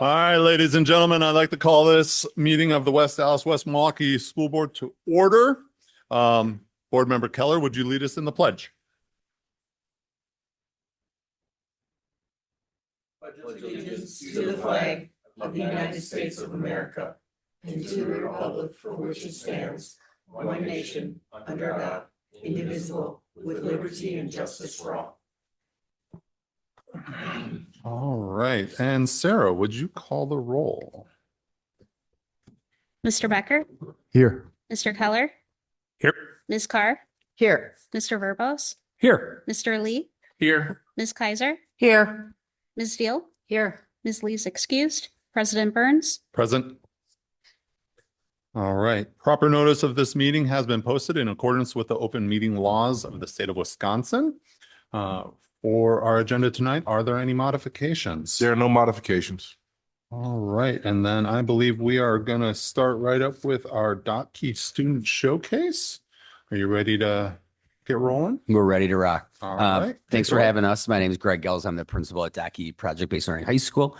All right, ladies and gentlemen, I'd like to call this meeting of the West Dallas West Milwaukee School Board to order. Board Member Keller, would you lead us in the pledge? Pledge allegiance to the flag of the United States of America and to the republic for which it stands, one nation, under God, indivisible, with liberty and justice for all. All right, and Sarah, would you call the roll? Mr. Becker? Here. Mr. Keller? Here. Ms. Carr? Here. Mr. Verbos? Here. Mr. Lee? Here. Ms. Kaiser? Here. Ms. Steele? Here. Ms. Lee's excused. President Burns? Present. All right, proper notice of this meeting has been posted in accordance with the open meeting laws of the state of Wisconsin. For our agenda tonight, are there any modifications? There are no modifications. All right, and then I believe we are going to start right up with our Dottke student showcase. Are you ready to get rolling? We're ready to rock. All right. Thanks for having us. My name is Greg Gels. I'm the principal at Dottke Project-Based Learning High School.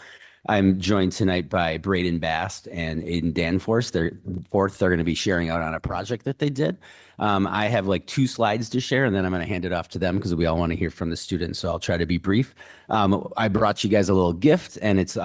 I'm joined tonight by Braden Bast and Aiden Danforth. They're going to be sharing out on a project that they did. I have like 2 slides to share, and then I'm going to hand it off to them because we all want to hear from the students. So I'll try to be brief. I brought you guys a little gift, and it's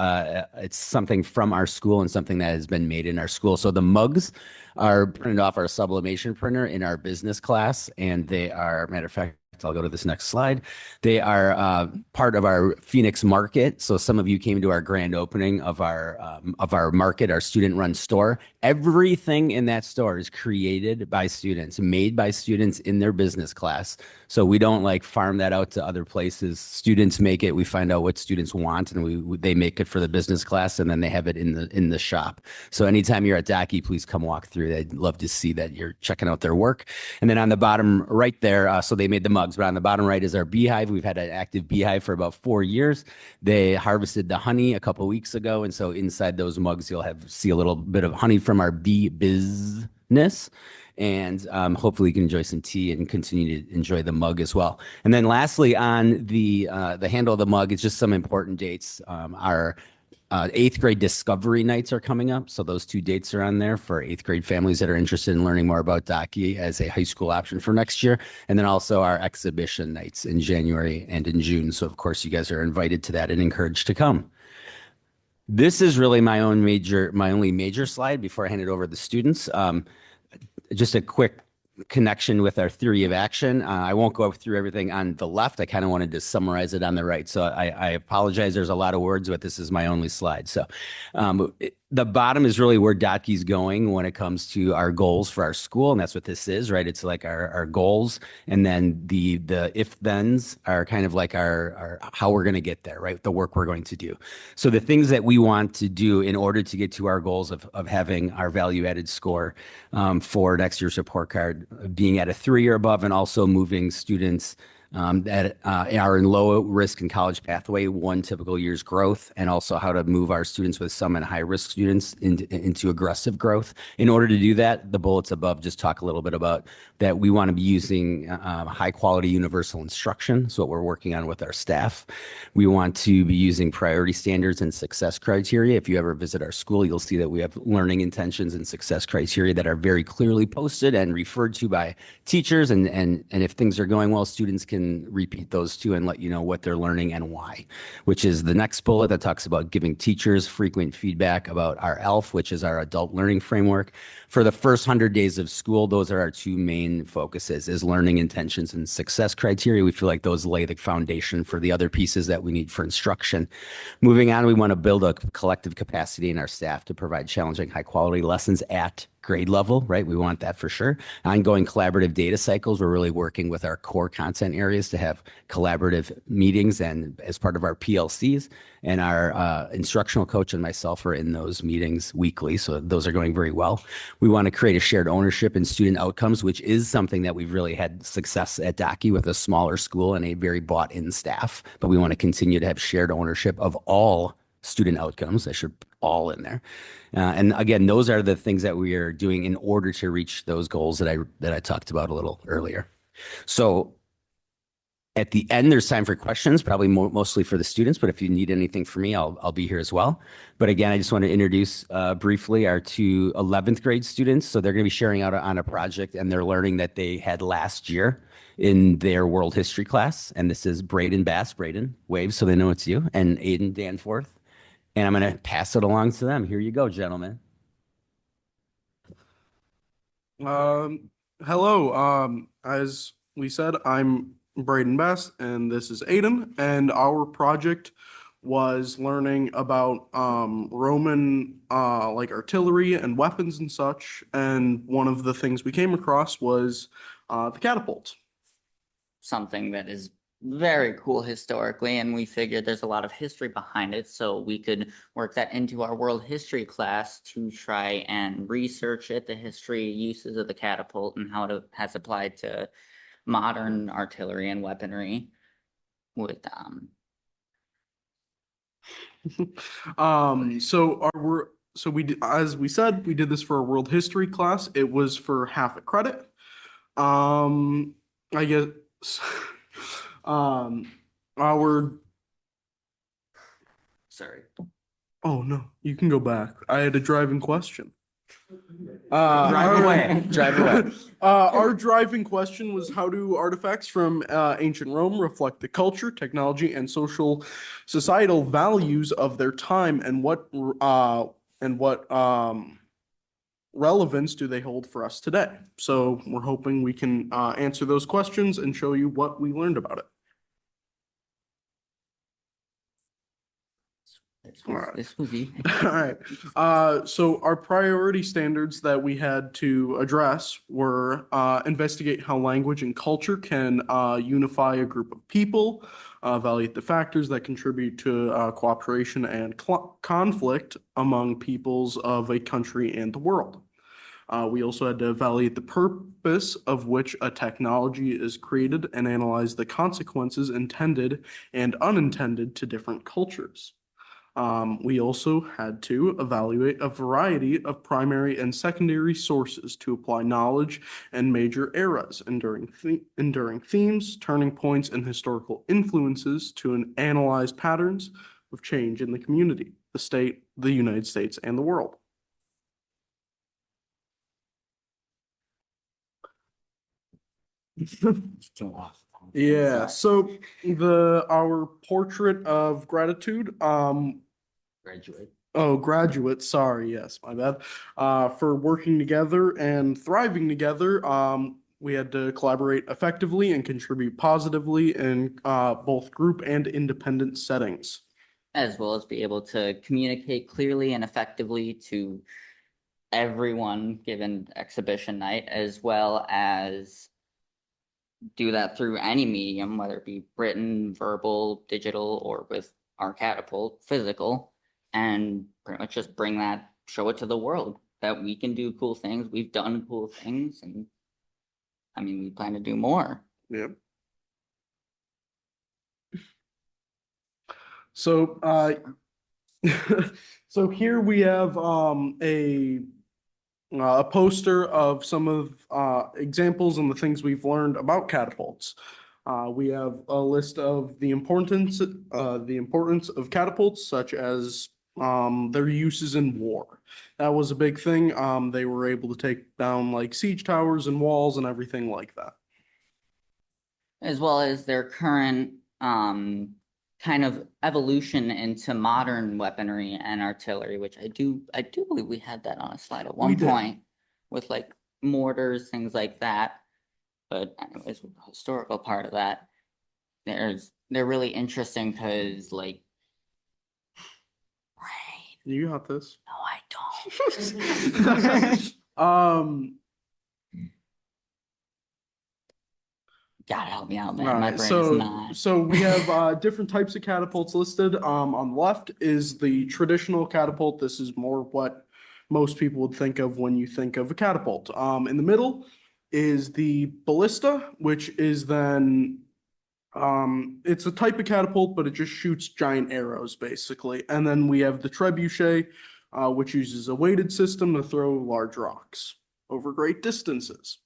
something from our school and something that has been made in our school. So the mugs are printed off our sublimation printer in our business class, and they are, matter of fact, I'll go to this next slide. They are part of our Phoenix market. So some of you came to our grand opening of our market, our student-run store. Everything in that store is created by students, made by students in their business class. So we don't like farm that out to other places. Students make it. We find out what students want, and they make it for the business class, and then they have it in the shop. So anytime you're at Dottke, please come walk through. They'd love to see that you're checking out their work. And then on the bottom right there, so they made the mugs, but on the bottom right is our beehive. We've had an active beehive for about 4 years. They harvested the honey a couple of weeks ago, and so inside those mugs, you'll see a little bit of honey from our bee business. And hopefully you can enjoy some tea and continue to enjoy the mug as well. And then lastly, on the handle of the mug, it's just some important dates. Our 8th grade discovery nights are coming up. So those 2 dates are on there for 8th grade families that are interested in learning more about Dottke as a high school option for next year. And then also our exhibition nights in January and in June. So of course you guys are invited to that and encouraged to come. This is really my only major slide before I hand it over to the students. Just a quick connection with our theory of action. I won't go through everything on the left. I kind of wanted to summarize it on the right. So I apologize. There's a lot of words, but this is my only slide. So the bottom is really where Dottke's going when it comes to our goals for our school. And that's what this is, right? It's like our goals. And then the if-thens are kind of like our how we're going to get there, right? The work we're going to do. So the things that we want to do in order to get to our goals of having our value-added score for next year's report card being at a 3 or above, and also moving students that are in low risk and college pathway 1 typical year's growth, and also how to move our students with some and high risk students into aggressive growth. In order to do that, the bullets above just talk a little bit about that we want to be using high quality universal instruction. So what we're working on with our staff. We want to be using priority standards and success criteria. If you ever visit our school, you'll see that we have learning intentions and success criteria that are very clearly posted and referred to by teachers. And if things are going well, students can repeat those too and let you know what they're learning and why, which is the next bullet that talks about giving teachers frequent feedback about our ELF, which is our adult learning framework. For the first 100 days of school, those are our 2 main focuses, is learning intentions and success criteria. We feel like those lay the foundation for the other pieces that we need for instruction. Moving on, we want to build a collective capacity in our staff to provide challenging, high quality lessons at grade level, right? We want that for sure. Ongoing collaborative data cycles. We're really working with our core content areas to have collaborative meetings, and as part of our PLCs, and our instructional coach and myself are in those meetings weekly. So those are going very well. We want to create a shared ownership in student outcomes, which is something that we've really had success at Dottke with a smaller school and a very bought in staff, but we want to continue to have shared ownership of all student outcomes. I should all in there. And again, those are the things that we are doing in order to reach those goals that I talked about a little earlier. So At the end, there's time for questions, probably mostly for the students, but if you need anything from me, I'll be here as well. But again, I just want to introduce briefly our two 11th grade students. So they're going to be sharing out on a project, and they're learning that they had last year in their world history class. And this is Braden Bass. Braden, wave so they know it's you, and Aiden Danforth. And I'm going to pass it along to them. Here you go, gentlemen. Hello. As we said, I'm Braden Best, and this is Aiden. And our project was learning about Roman like artillery and weapons and such. And one of the things we came across was the catapult. Something that is very cool historically, and we figured there's a lot of history behind it, so we could work that into our world history class to try and research it, the history uses of the catapult and how it has applied to modern artillery and weaponry with So we did, as we said, we did this for a world history class. It was for half a credit. I guess our sorry. oh no, you can go back. I had a driving question. Drive away. Drive away. Our driving question was, how do artifacts from ancient Rome reflect the culture, technology, and societal values of their time, and what relevance do they hold for us today? So we're hoping we can answer those questions and show you what we learned about it. This was easy. All right. So our priority standards that we had to address were investigate how language and culture can unify a group of people, evaluate the factors that contribute to cooperation and conflict among peoples of a country and the world. We also had to evaluate the purpose of which a technology is created and analyze the consequences intended and unintended to different cultures. We also had to evaluate a variety of primary and secondary sources to apply knowledge and major eras, enduring themes, turning points, and historical influences to analyze patterns of change in the community, the state, the United States, and the world. Yeah, so our portrait of gratitude, graduate, sorry, yes, my bad. For working together and thriving together, we had to collaborate effectively and contribute positively in both group and independent settings. As well as be able to communicate clearly and effectively to everyone given exhibition night, as well as do that through any medium, whether it be written, verbal, digital, or with our catapult, physical, and pretty much just show it to the world that we can do cool things. We've done cool things, and I mean, we plan to do more. Yep. So, so here we have a poster of some of examples and the things we've learned about catapults. We have a list of the importance of catapults, such as their uses in war. That was a big thing. They were able to take down like siege towers and walls and everything like that. As well as their current kind of evolution into modern weaponry and artillery, which I do believe we had that on a slide at one point with like mortars, things like that. But anyways, the historical part of that, they're really interesting because like, right? You got this. No, I don't. Gotta help me out, man. My brain is not. So we have different types of catapults listed. On the left is the traditional catapult. This is more what most people would think of when you think of a catapult. In the middle is the ballista, which is then it's a type of catapult, but it just shoots giant arrows basically. And then we have the trebuchet, which uses a weighted system to throw large rocks over great distances.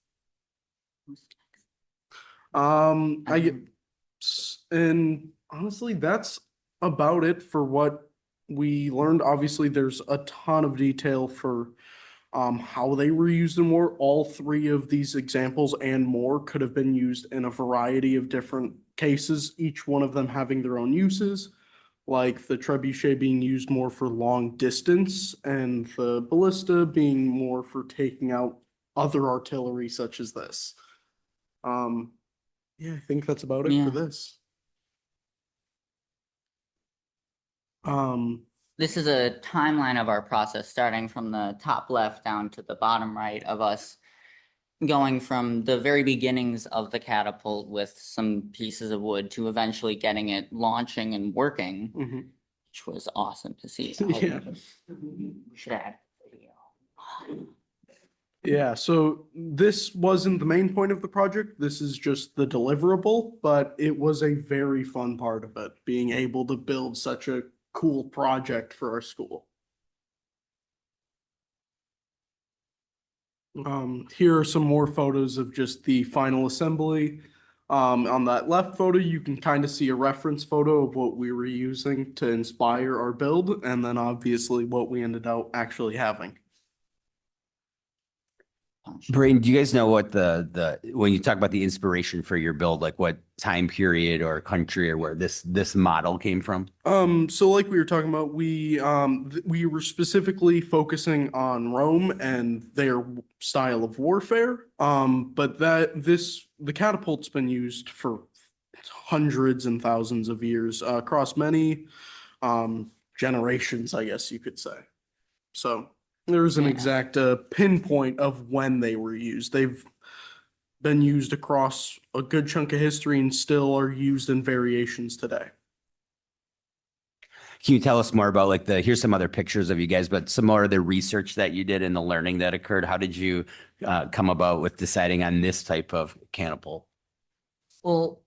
And honestly, that's about it for what we learned. Obviously, there's a ton of detail for how they were used and more. All three of these examples and more could have been used in a variety of different cases, each one of them having their own uses, like the trebuchet being used more for long distance and the ballista being more for taking out other artillery such as this. Yeah, I think that's about it Yeah. for this. Um, This is a timeline of our process, starting from the top left down to the bottom right of us going from the very beginnings of the catapult with some pieces of wood to eventually getting it launching and working, mhm. which was awesome to see. Yeah. We should add video. Yeah, so this wasn't the main point of the project. This is just the deliverable, but it was a very fun part of it, being able to build such a cool project for our school. Here are some more photos of just the final assembly. On that left photo, you can kind of see a reference photo of what we were using to inspire our build, and then obviously what we ended up actually having. Braden, do you guys know what when you talk about the inspiration for your build, like what time period or country or where this model came from? So like we were talking about, we were specifically focusing on Rome and their style of warfare. But the catapult's been used for hundreds and thousands of years, across many generations, I guess you could say. So there is an Yeah. exact pinpoint of when they were used. They've been used across a good chunk of history and still are used in variations today. Can you tell us more about like here's some other pictures of you guys, but some more of the research that you did and the learning that occurred? How did you come about with deciding on this type of catapult? Well,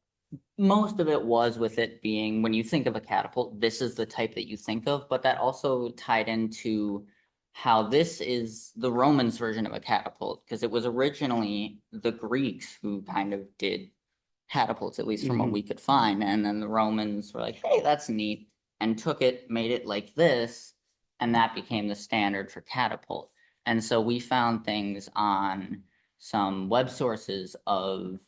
most of it was with it being, when you think of a catapult, this is the type that you think of, but that also tied into how this is the Romans' version of a catapult, because it was originally the Greeks who kind of did catapults, at least from what Mhm. we could find. And then the Romans were like, hey, that's neat, and took it, made it like this, and that became the standard for catapult. And so we found things on some web sources of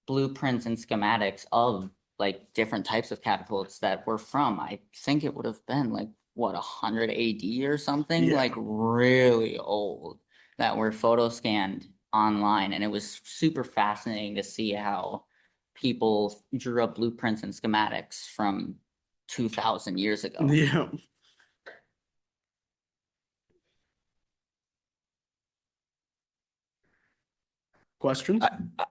blueprints and schematics of like different types of catapults that were from, I think it would have been like, what, 100 AD or something, Yeah. like really old, that were photo scanned online. And it was super fascinating to see how people drew up blueprints and schematics from 2000 years ago. Yeah. Questions?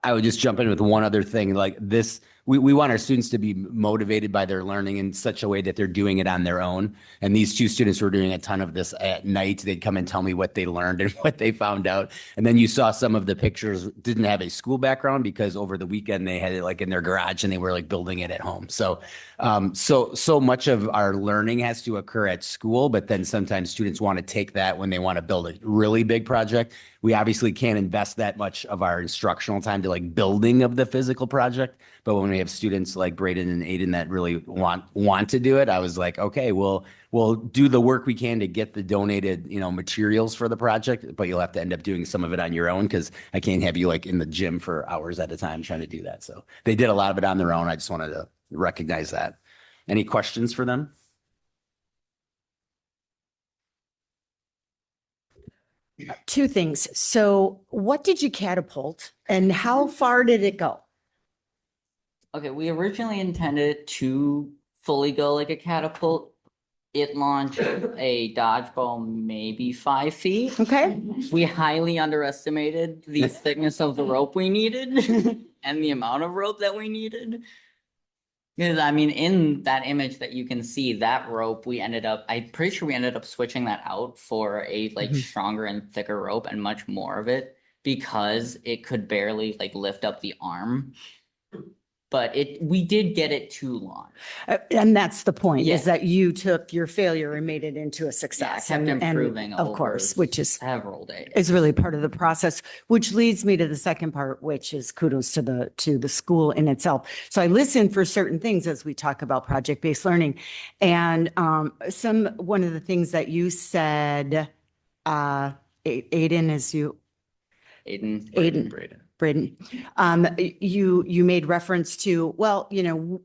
I would just jump in with one other thing. Like this, we want our students to be motivated by their learning in such a way that they're doing it on their own. And these two students were doing a ton of this at night. They'd come and tell me what they learned and what they found out. And then you saw some of the pictures didn't have a school background because over the weekend they had it like in their garage and they were like building it at home. So, so much of our learning has to occur at school, but then sometimes students want to take that when they want to build a really big project. We obviously can't invest that much of our instructional time to like building of the physical project. But when we have students like Braden and Aiden that really want to do it, I was like, okay, we'll do the work we can to get the donated, materials for the project, but you'll have to end up doing some of it on your own because I can't have you like in the gym for hours at a time trying to do that. So they did a lot of it on their own. I just wanted to recognize that. Any questions for them? Two things. So what did you catapult and how far did it go? Okay, we originally intended to fully go like a catapult. It launched a dodgeball maybe 5 feet. Okay. We highly underestimated the thickness of the rope we needed and the amount of rope that we needed. Because I mean, in that image that you can see, that rope, I'm pretty sure we ended up switching that out for a like stronger and thicker rope and much more of it because it could barely like lift up the arm. but we did get it to launch. And that's the point, Yeah. is that you took your failure and made it into a Yeah, success. kept and improving of over course, which is several days. really part of the process, which leads me to the second part, which is kudos to the school in itself. So I listen for certain things as we talk about project-based learning. And one of the things that you said, Aiden, is you, Aiden. Braden, you made reference to, well,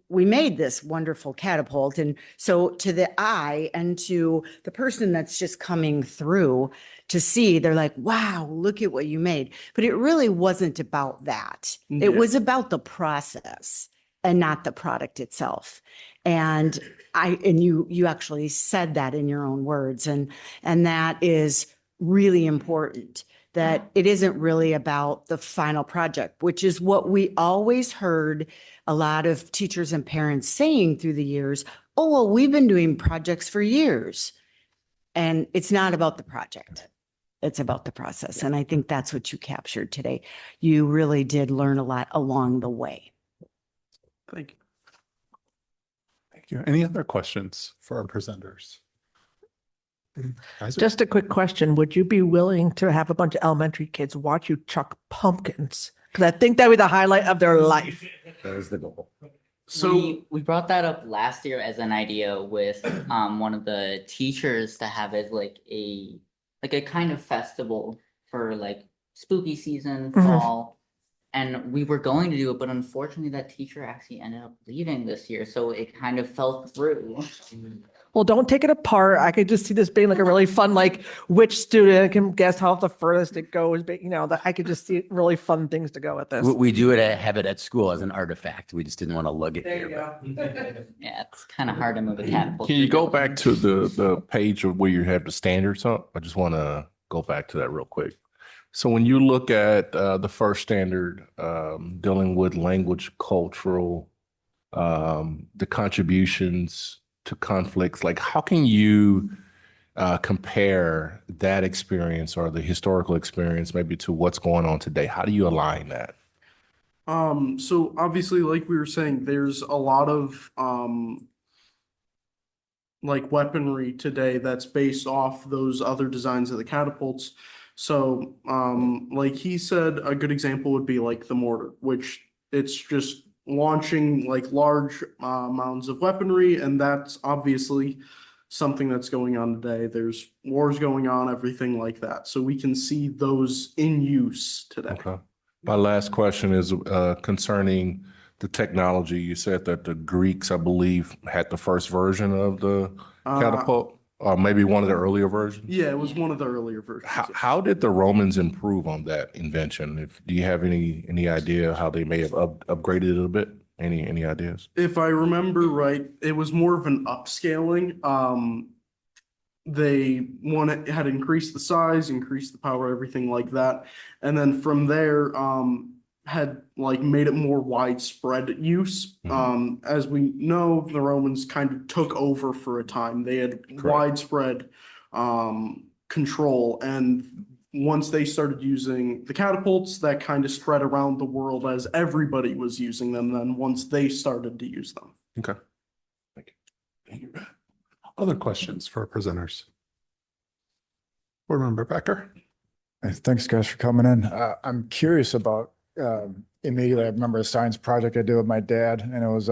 we made this wonderful catapult. And so to the eye and to the person that's just coming through to see, they're like, wow, look at what you made. But it really wasn't about that. Yeah. It was about the process and not the product itself. And you actually said that in your own words. And that is really important, that it isn't really about the final project, which is what we always heard a lot of teachers and parents saying through the years. Oh, well, we've been doing projects for years. And it's not about the project. It's about the process. And I think that's what you captured today. You really did learn a lot along the way. Thank you. Thank you. Any other questions for our presenters? Isaac? Just a quick question. Would you be willing to have a bunch of elementary kids watch you chuck pumpkins? Because I think that would be the highlight of their life. That is the goal. So We brought that up last year as an idea with one of the teachers to have as like a kind of festival for like spooky season, fall. And we were going to do it, but unfortunately that teacher actually ended up leaving this year. So it kind of fell through. Well, don't take it apart. I could just see this being like a really fun, like which student can guess how the furthest it goes. But that I could just see really fun things to go with this. We do have it at school as an artifact. We just didn't want to lug it There you here. go. Yeah, it's kind of hard to move a catapult. Can you go back to the page of where you have the standards up? I just want to go back to that real quick. So when you look at the first standard, dealing with language, cultural, the contributions to conflicts, like how can you compare that experience or the historical experience maybe to what's going on today? How do you align that? So obviously, like we were saying, there's a lot of like weaponry today that's based off those other designs of the catapults. So like he said, a good example would be like the mortar, which it's just launching like large mounds of weaponry, and that's obviously something that's going on today. There's wars going on, everything like that. So we can see those in use today. Okay. My last question is concerning the technology. You said that the Greeks, I believe, had the first version of the catapult, or maybe one of the earlier versions. Yeah, it was one of the earlier versions. How did the Romans improve on that invention? Do you have any idea how they may have upgraded it a bit? Any ideas? If I remember right, it was more of an upscaling. They had increased the size, increased the power, everything like that. And then from there, had like made it more widespread use. As we know, the Romans kind of took over for a time. They had widespread control, and once they started using the catapults, that kind of spread around the world as everybody was using them then once they started to use them. Okay. Thank you. Other questions for our presenters? Board Member Becker? Thanks, guys, for coming in. I'm curious about, immediately I remember a science project I did with my dad, and it was,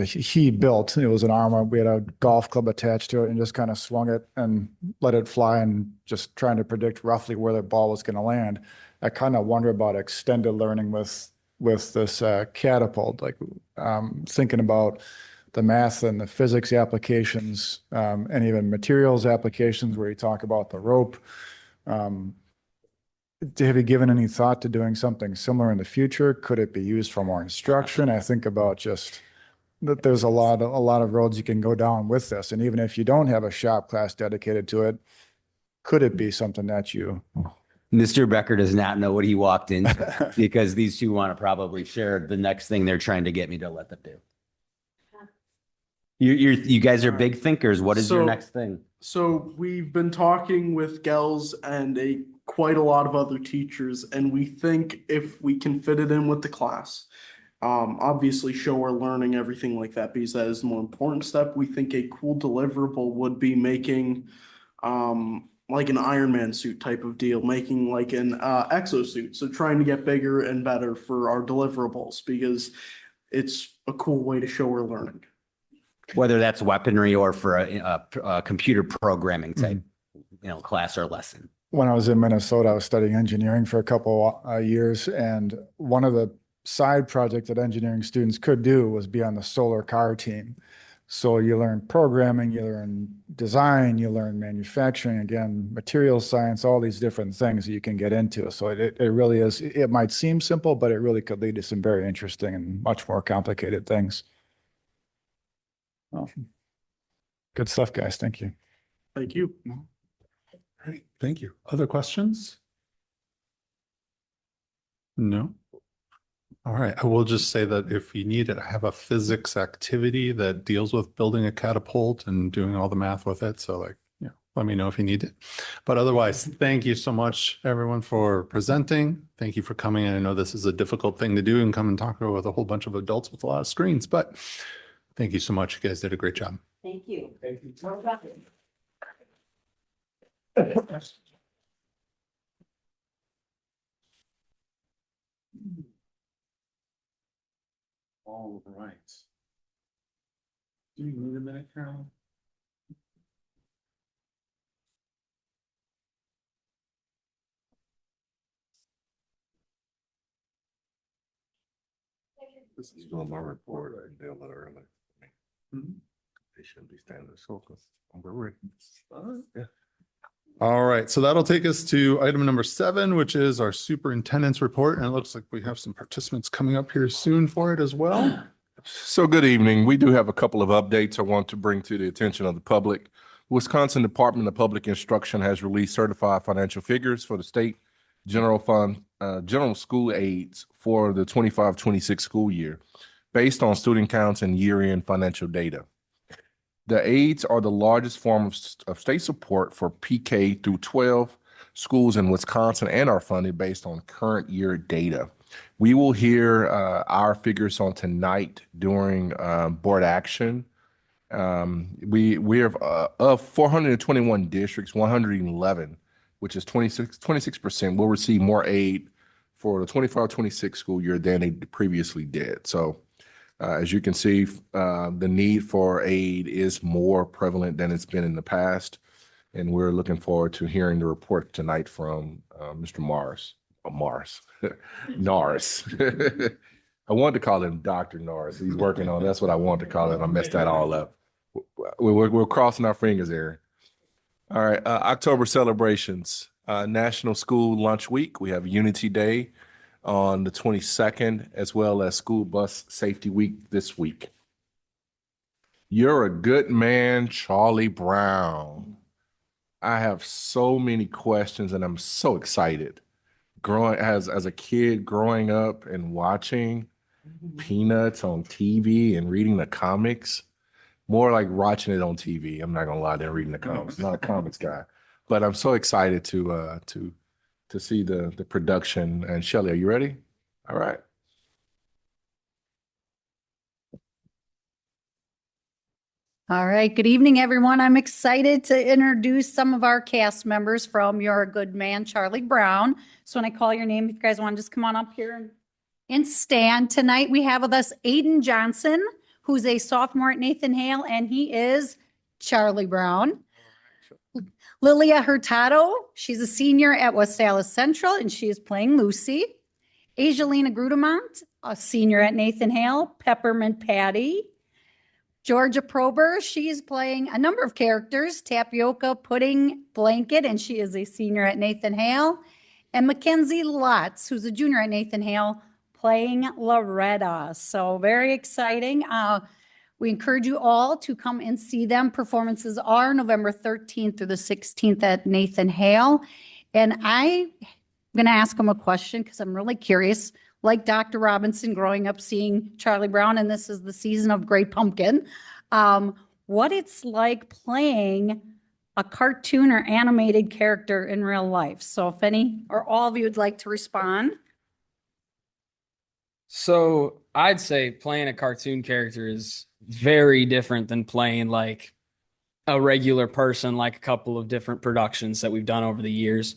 he built, it was an arm, we had a golf club attached to it and just kind of swung it and let it fly and just trying to predict roughly where the ball was going to land. I kind of wonder about extended learning with this catapult, like thinking about the math and the physics applications, and even materials applications where you talk about the rope. Have you given any thought to doing something similar in the future? Could it be used for more instruction? I think about just that there's a lot of roads you can go down with this. And even if you don't have a shop class dedicated to it, could it be something that you... Mr. Becker does not know what he walked into because these two want to probably share the next thing they're trying to get me to let them do. You guys are big thinkers. What is your next thing? So we've been talking with Gels and quite a lot of other teachers, and we think if we can fit it in with the class obviously show our learning, everything like that, because that is the more important step. We think a cool deliverable would be making like an Iron Man suit type of deal, making like an exosuit. So trying to get bigger and better for our deliverables because it's a cool way to show our learning. Whether that's weaponry or for a computer programming type, class or lesson. When I was in Minnesota, I was studying engineering for a couple years, and one of the side projects that engineering students could do was be on the solar car team. So you learn programming, you learn design, you learn manufacturing, again, materials science, all these different things that you can get into. So it really is, it might seem simple, but it really could lead to some very interesting and much more complicated things. Well, good stuff, guys. Thank you. Thank you. Great, thank you. Other questions? No? All right, I will just say that if you need it, I have a physics activity that deals with building a catapult and doing all the math with it. So let me know if you need it. But otherwise, thank you so much, everyone, for presenting. Thank you for coming. I know this is a difficult thing to do and come and talk with a whole bunch of adults with a lot of screens, but thank you so much. You guys did a great job. Thank you. Thank you. All right. Do you need a minute, Carolyn? This is doing my report. I did a little early. They shouldn't be standing so close. We're ready. Yeah. All right, so that'll take us to item number 7, which is our superintendent's report. And it looks like we have some participants coming up here soon for it as well. So good evening. We do have a couple of updates I want to bring to the attention of the public. Wisconsin Department of Public Instruction has released certified financial figures for the state general fund, general school aids for the 25-26 school year based on student counts and year-end financial data. The aids are the largest form of state support for PK through 12 schools in Wisconsin and are funded based on current year data. We will hear our figures on tonight during board action. We have of 421 districts, 111, which is 26%, will receive more aid for the 25-26 school year than they previously did. So as you can see, the need for aid is more prevalent than it's been in the past. And we're looking forward to hearing the report tonight from Mr. Norris. I wanted to call him Dr. Norris. He's working on, that's what I wanted to call him. I messed that all up. We're crossing our fingers there. All right, October celebrations, National School Lunch Week. We have Unity Day on the 22nd, as well as School Bus Safety Week this week. You're a Good Man, Charlie Brown. I have so many questions and I'm so excited. Growing as a kid, growing up and watching Peanuts on TV and reading the comics, more like watching it on TV. I'm not gonna lie, than reading the comics. I'm not a comics guy, but I'm so excited to see the production. And Shelley, are you ready? All right. All right. Good evening, everyone. I'm excited to introduce some of our cast members from You're a Good Man, Charlie Brown. So when I call your name, if you guys want to just come on up here and stand. Tonight we have with us Aiden Johnson, who's a sophomore at Nathan Hale, and he is Charlie Brown. Lilia Hurtado, she's a senior at West Dallas Central, and she is playing Lucy. Angelina Grudemont, a senior at Nathan Hale, Peppermint Patty. Georgia Prober, she is playing a number of characters, Tapioca Pudding Blanket, and she is a senior at Nathan Hale. And Mackenzie Lutz, who's a junior at Nathan Hale, playing Loretta. So very exciting. We encourage you all to come and see them. Performances are November 13th through the 16th at Nathan Hale. And I'm going to ask them a question because I'm really curious. Like Dr. Robinson, growing up seeing Charlie Brown, and this is the season of Great Pumpkin, what it's like playing a cartoon or animated character in real life. So if any or all of you would like to respond. So I'd say playing a cartoon character is very different than playing like a regular person, like a couple of different productions that we've done over the years.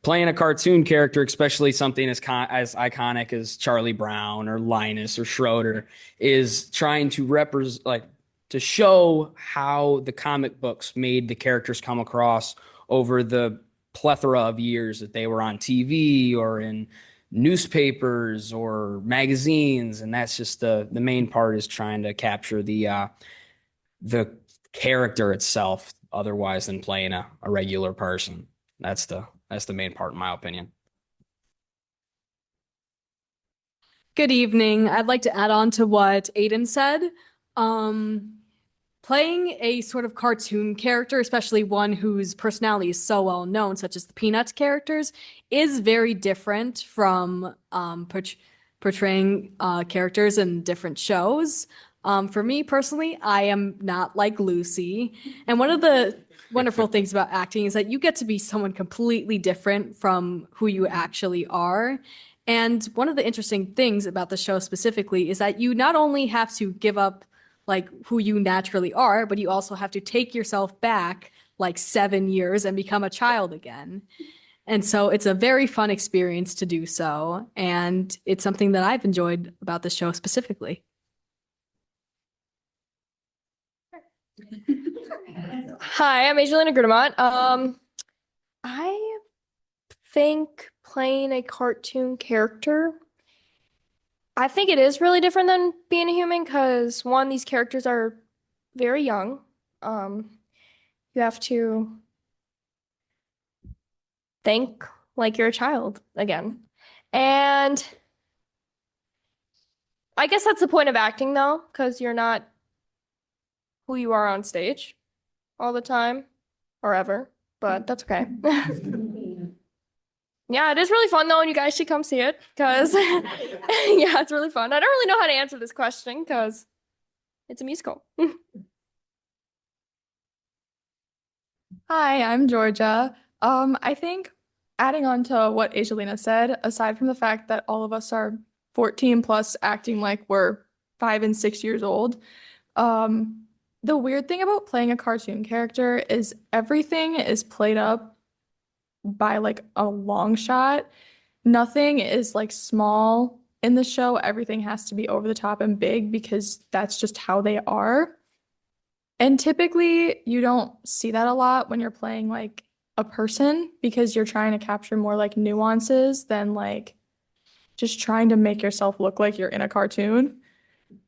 Playing a cartoon character, especially something as iconic as Charlie Brown or Linus or Schroeder, is trying to represent, like, to show how the comic books made the characters come across over the plethora of years that they were on TV or in newspapers or magazines. And that's just the main part, is trying to capture the character itself otherwise than playing a regular person. That's the main part in my opinion. Good evening. I'd like to add on to what Aiden said. Playing a sort of cartoon character, especially one whose personality is so well known, such as the Peanuts characters, is very different from portraying characters in different shows. For me personally, I am not like Lucy. And one of the wonderful things about acting is that you get to be someone completely different from who you actually are. And one of the interesting things about the show specifically is that you not only have to give up like who you naturally are, but you also have to take yourself back like 7 years and become a child again. And so it's a very fun experience to do so. And it's something that I've enjoyed about the show specifically. Hi, I'm Angelina Gridemont. I think playing a cartoon character, I think it is really different than being a human because one, these characters are very young. You have to think like you're a child again. And I guess that's the point of acting though, because you're not who you are on stage all the time or ever, but that's okay. Yeah, it is really fun though, and you guys should come see it because yeah, it's really fun. I don't really know how to answer this question because it's a musical. Hi, I'm Georgia. I think adding on to what Angelina said, aside from the fact that all of us are 14 plus acting like we're 5 and 6 years old, the weird thing about playing a cartoon character is everything is played up by like a long shot. Nothing is like small in the show. Everything has to be over the top and big because that's just how they are. And typically you don't see that a lot when you're playing like a person because you're trying to capture more like nuances than like just trying to make yourself look like you're in a cartoon.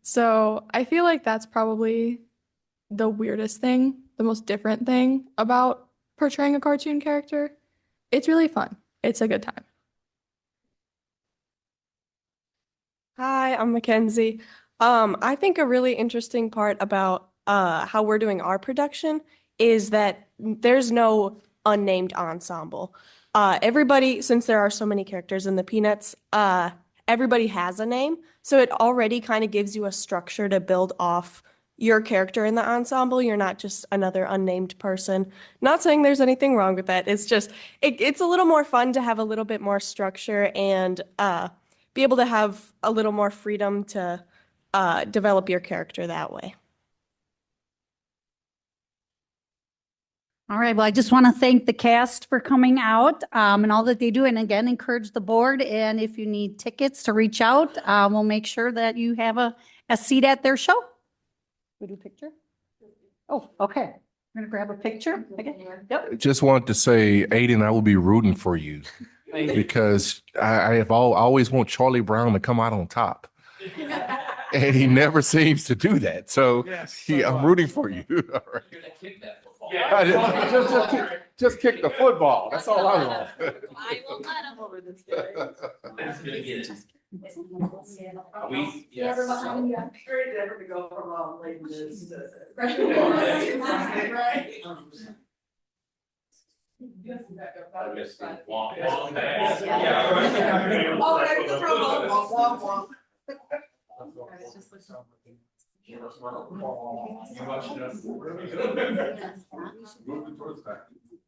So I feel like that's probably the weirdest thing, the most different thing about portraying a cartoon character. It's really fun. It's a good time. Hi, I'm Mackenzie. I think a really interesting part about how we're doing our production is that there's no unnamed ensemble. Everybody, since there are so many characters in the Peanuts, everybody has a name. So it already kind of gives you a structure to build off your character in the ensemble. You're not just another unnamed person. Not saying there's anything wrong with that. It's just, it's a little more fun to have a little bit more structure and be able to have a little more freedom to develop your character that way. All right. Well, I just want to thank the cast for coming out and all that they do. And again, encourage the board. And if you need tickets to reach out, we'll make sure that you have a seat at their show. We do a picture? Oh, okay. We're going to grab a picture. Okay. Yep. Just wanted to say, Aiden, I will be rooting for you because I always want Charlie Brown to come out on top. And he never seems to do that. So I'm rooting for you. All right. Just kick the football. That's all I want. I will let him over this guy.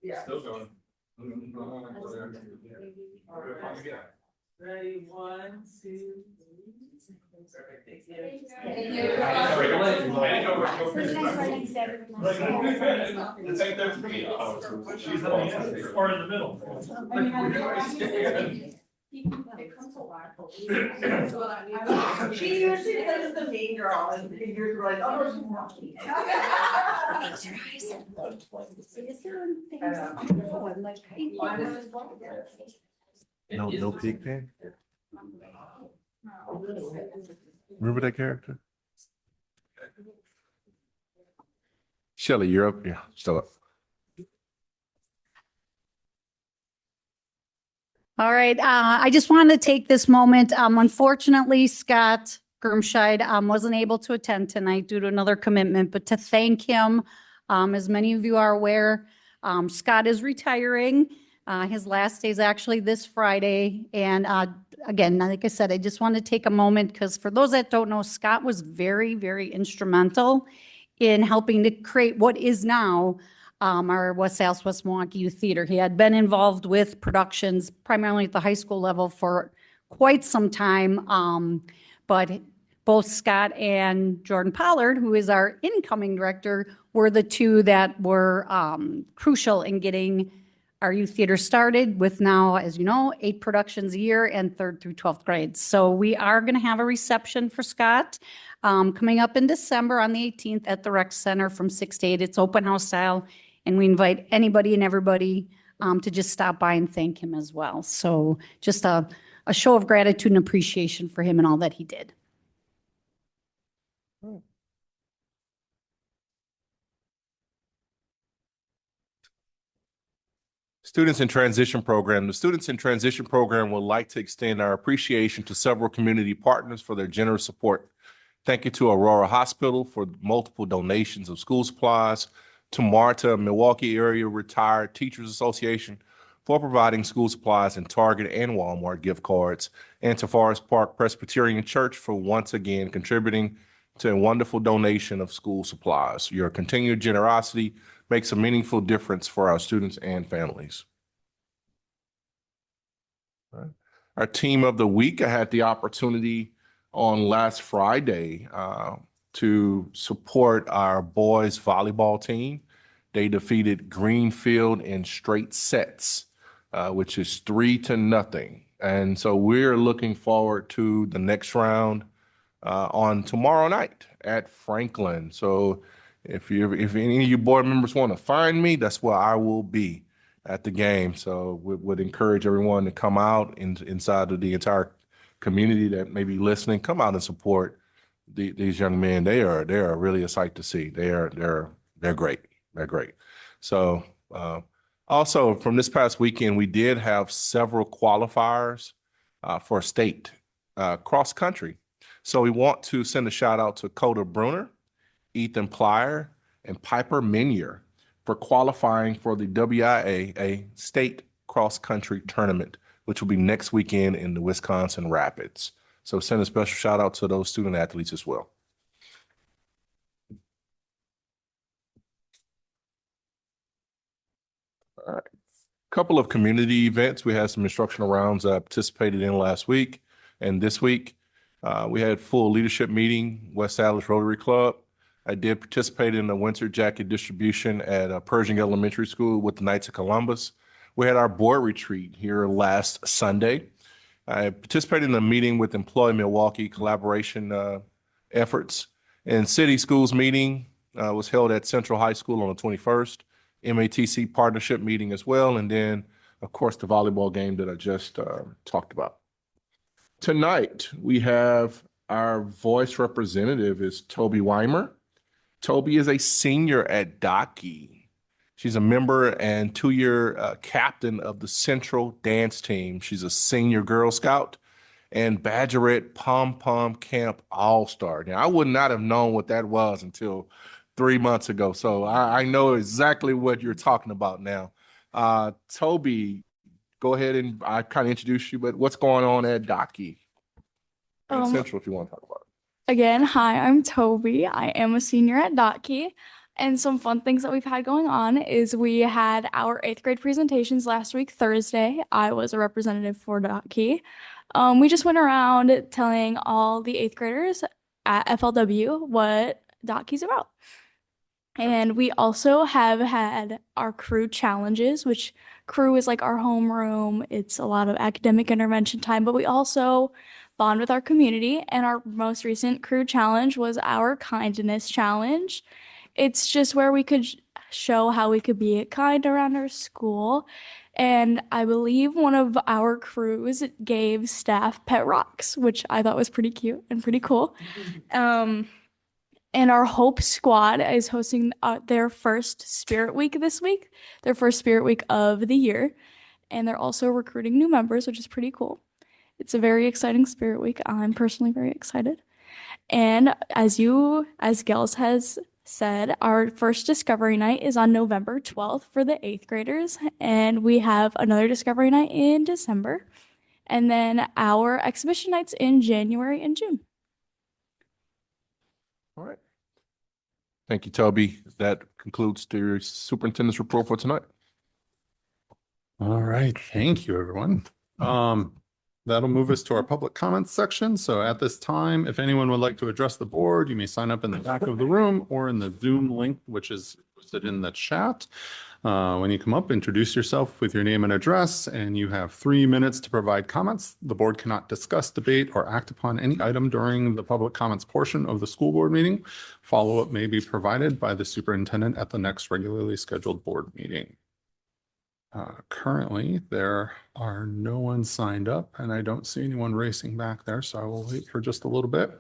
Yeah. Still going. Ready, 1, 2, 3. She usually plays the mean girl and figures like, oh, she's lucky. No pig pen? Remember that character? Shelley, you're up. Yeah, still up. All right, I just wanted to take this moment. Unfortunately, Scott Grimscheid wasn't able to attend tonight due to another commitment, but to thank him, as many of you are aware, Scott is retiring. His last day is actually this Friday. And again, like I said, I just want to take a moment because for those that don't know, Scott was very, very instrumental in helping to create what is now our West Southwest Milwaukee Youth Theater. He had been involved with productions primarily at the high school level for quite some time. But both Scott and Jordan Pollard, who is our incoming director, were the two that were crucial in getting our youth theater started with now, as you know, 8 productions a year and 3rd through 12th grades. So we are going to have a reception for Scott coming up in December on the 18th at the Rec Center from 6 to 8. It's open house style. And we invite anybody and everybody to just stop by and thank him as well. So just a show of gratitude and appreciation for him and all that he did. Students in Transition Program. The Students in Transition Program would like to extend our appreciation to several community partners for their generous support. Thank you to Aurora Hospital for multiple donations of school supplies, to MARTA, Milwaukee Area Retired Teachers Association, for providing school supplies and Target and Walmart gift cards, and to Forest Park Presbyterian Church for once again contributing to a wonderful donation of school supplies. Your continued generosity makes a meaningful difference for our students and families. All right. Our team of the week, I had the opportunity on last Friday to support our boys volleyball team. They defeated Greenfield in straight sets, which is 3-0. And so we're looking forward to the next round on tomorrow night at Franklin. So if any of you board members want to find me, that's where I will be at the game. So we would encourage everyone to come out inside of the entire community that may be listening, come out and support these young men. They are really a sight to see. They're great. They're great. So also from this past weekend, we did have several qualifiers for state cross country. So we want to send a shout out to Coda Bruner, Ethan Plyer, and Piper Minier for qualifying for the WIA, a state cross country tournament, which will be next weekend in the Wisconsin Rapids. So send a special shout out to those student athletes as well. All right. Couple of community events. We had some instructional rounds I participated in last week and this week. We had full leadership meeting, West Allis Rotary Club. I did participate in the winter jacket distribution at Pershing Elementary School with the Knights of Columbus. We had our board retreat here last Sunday. I participated in a meeting with Employ Milwaukee collaboration efforts. And city schools meeting was held at Central High School on the 21st. MATC partnership meeting as well. And then, of course, the volleyball game that I just talked about. Tonight, we have our voice representative is Toby Weimer. Toby is a senior at Dottke. She's a member and 2-year captain of the Central Dance Team. She's a senior Girl Scout and Badgerette Pom Pom Camp All-Star. Now, I would not have known what that was until 3 months ago. So I know exactly what you're talking about now. Toby, go ahead and I kind of introduced you, but what's going on at Dottke? And Central, if you want to talk about it. Again, hi, I'm Toby. I am a senior at Dottke. And some fun things that we've had going on is we had our 8th grade presentations last week, Thursday. I was a representative for Dottke. We just went around telling all the 8th graders at FLW what Dottke's about. And we also have had our crew challenges, which crew is like our homeroom. It's a lot of academic intervention time, but we also bond with our community. And our most recent crew challenge was our kindness challenge. It's just where we could show how we could be kind around our school. And I believe one of our crews gave staff pet rocks, which I thought was pretty cute and pretty cool. And our Hope Squad is hosting their first Spirit Week this week, their first Spirit Week of the year. And they're also recruiting new members, which is pretty cool. It's a very exciting Spirit Week. I'm personally very excited. And as Gels has said, our first Discovery Night is on November 12th for the 8th graders. And we have another Discovery Night in December. And then our exhibition nights in January and June. All right. Thank you, Toby. That concludes the superintendent's report for tonight. All right, thank you, everyone. That'll move us to our public comments section. So at this time, if anyone would like to address the board, you may sign up in the back of the room or in the Zoom link, which is posted in the chat. When you come up, introduce yourself with your name and address, and you have 3 minutes to provide comments. The board cannot discuss, debate, or act upon any item during the public comments portion of the school board meeting. Follow-up may be provided by the superintendent at the next regularly scheduled board meeting. Currently, there are no one signed up, and I don't see anyone racing back there, so I will wait for just a little bit.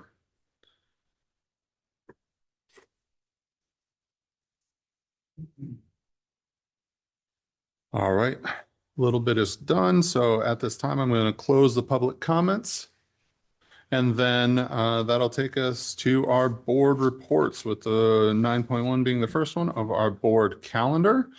All right, a little bit is done. So at this time, I'm going to close the public comments. And then that'll take us to our board reports, with the 9.1 being the first one of our board calendar.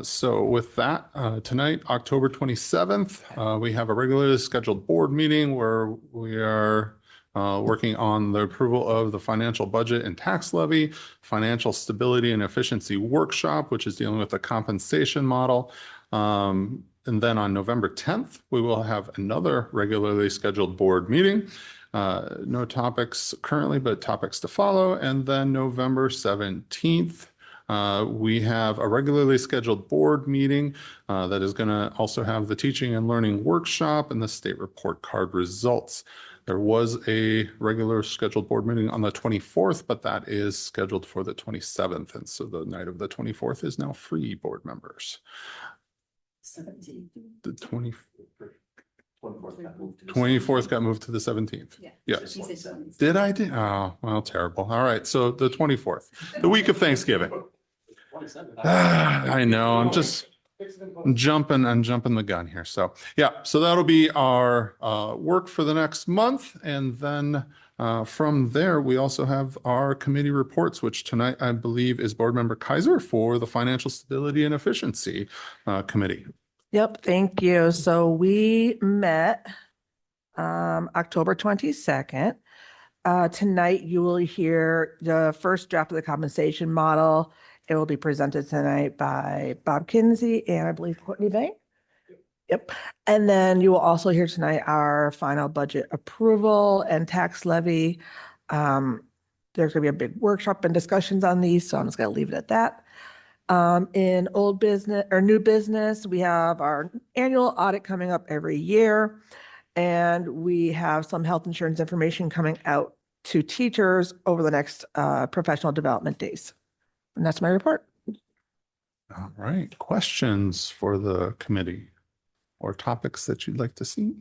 So with that, tonight, October 27th, we have a regularly scheduled board meeting where we are working on the approval of the financial budget and tax levy, financial stability and efficiency workshop, which is dealing with the compensation model. And then on November 10th, we will have another regularly scheduled board meeting. No topics currently, but topics to follow. And then November 17th, we have a regularly scheduled board meeting that is going to also have the teaching and learning workshop and the state report card results. There was a regular scheduled board meeting on the 24th, but that is scheduled for the 27th. And so the night of the 24th is now free, board members. 17th. The 24th got moved to the 17th. Yeah. Yes. She said 17th. Did I? Oh, well, terrible. All right. So the 24th, the week of Thanksgiving. I know. I'm jumping the gun here. So yeah, so that'll be our work for the next month. And then from there, we also have our committee reports, which tonight I believe is board member Kaiser for the Financial Stability and Efficiency Committee. Yep, thank you. So we met October 22nd. Tonight, you will hear the first draft of the compensation model. It will be presented tonight by Bob Kinsey and I believe Courtney Vang. Yep. And then you will also hear tonight our final budget approval and tax levy. There's going to be a big workshop and discussions on these, so I'm just going to leave it at that. In old business or new business, we have our annual audit coming up every year, and we have some health insurance information coming out to teachers over the next professional development days. And that's my report. All right. Questions for the committee or topics that you'd like to see?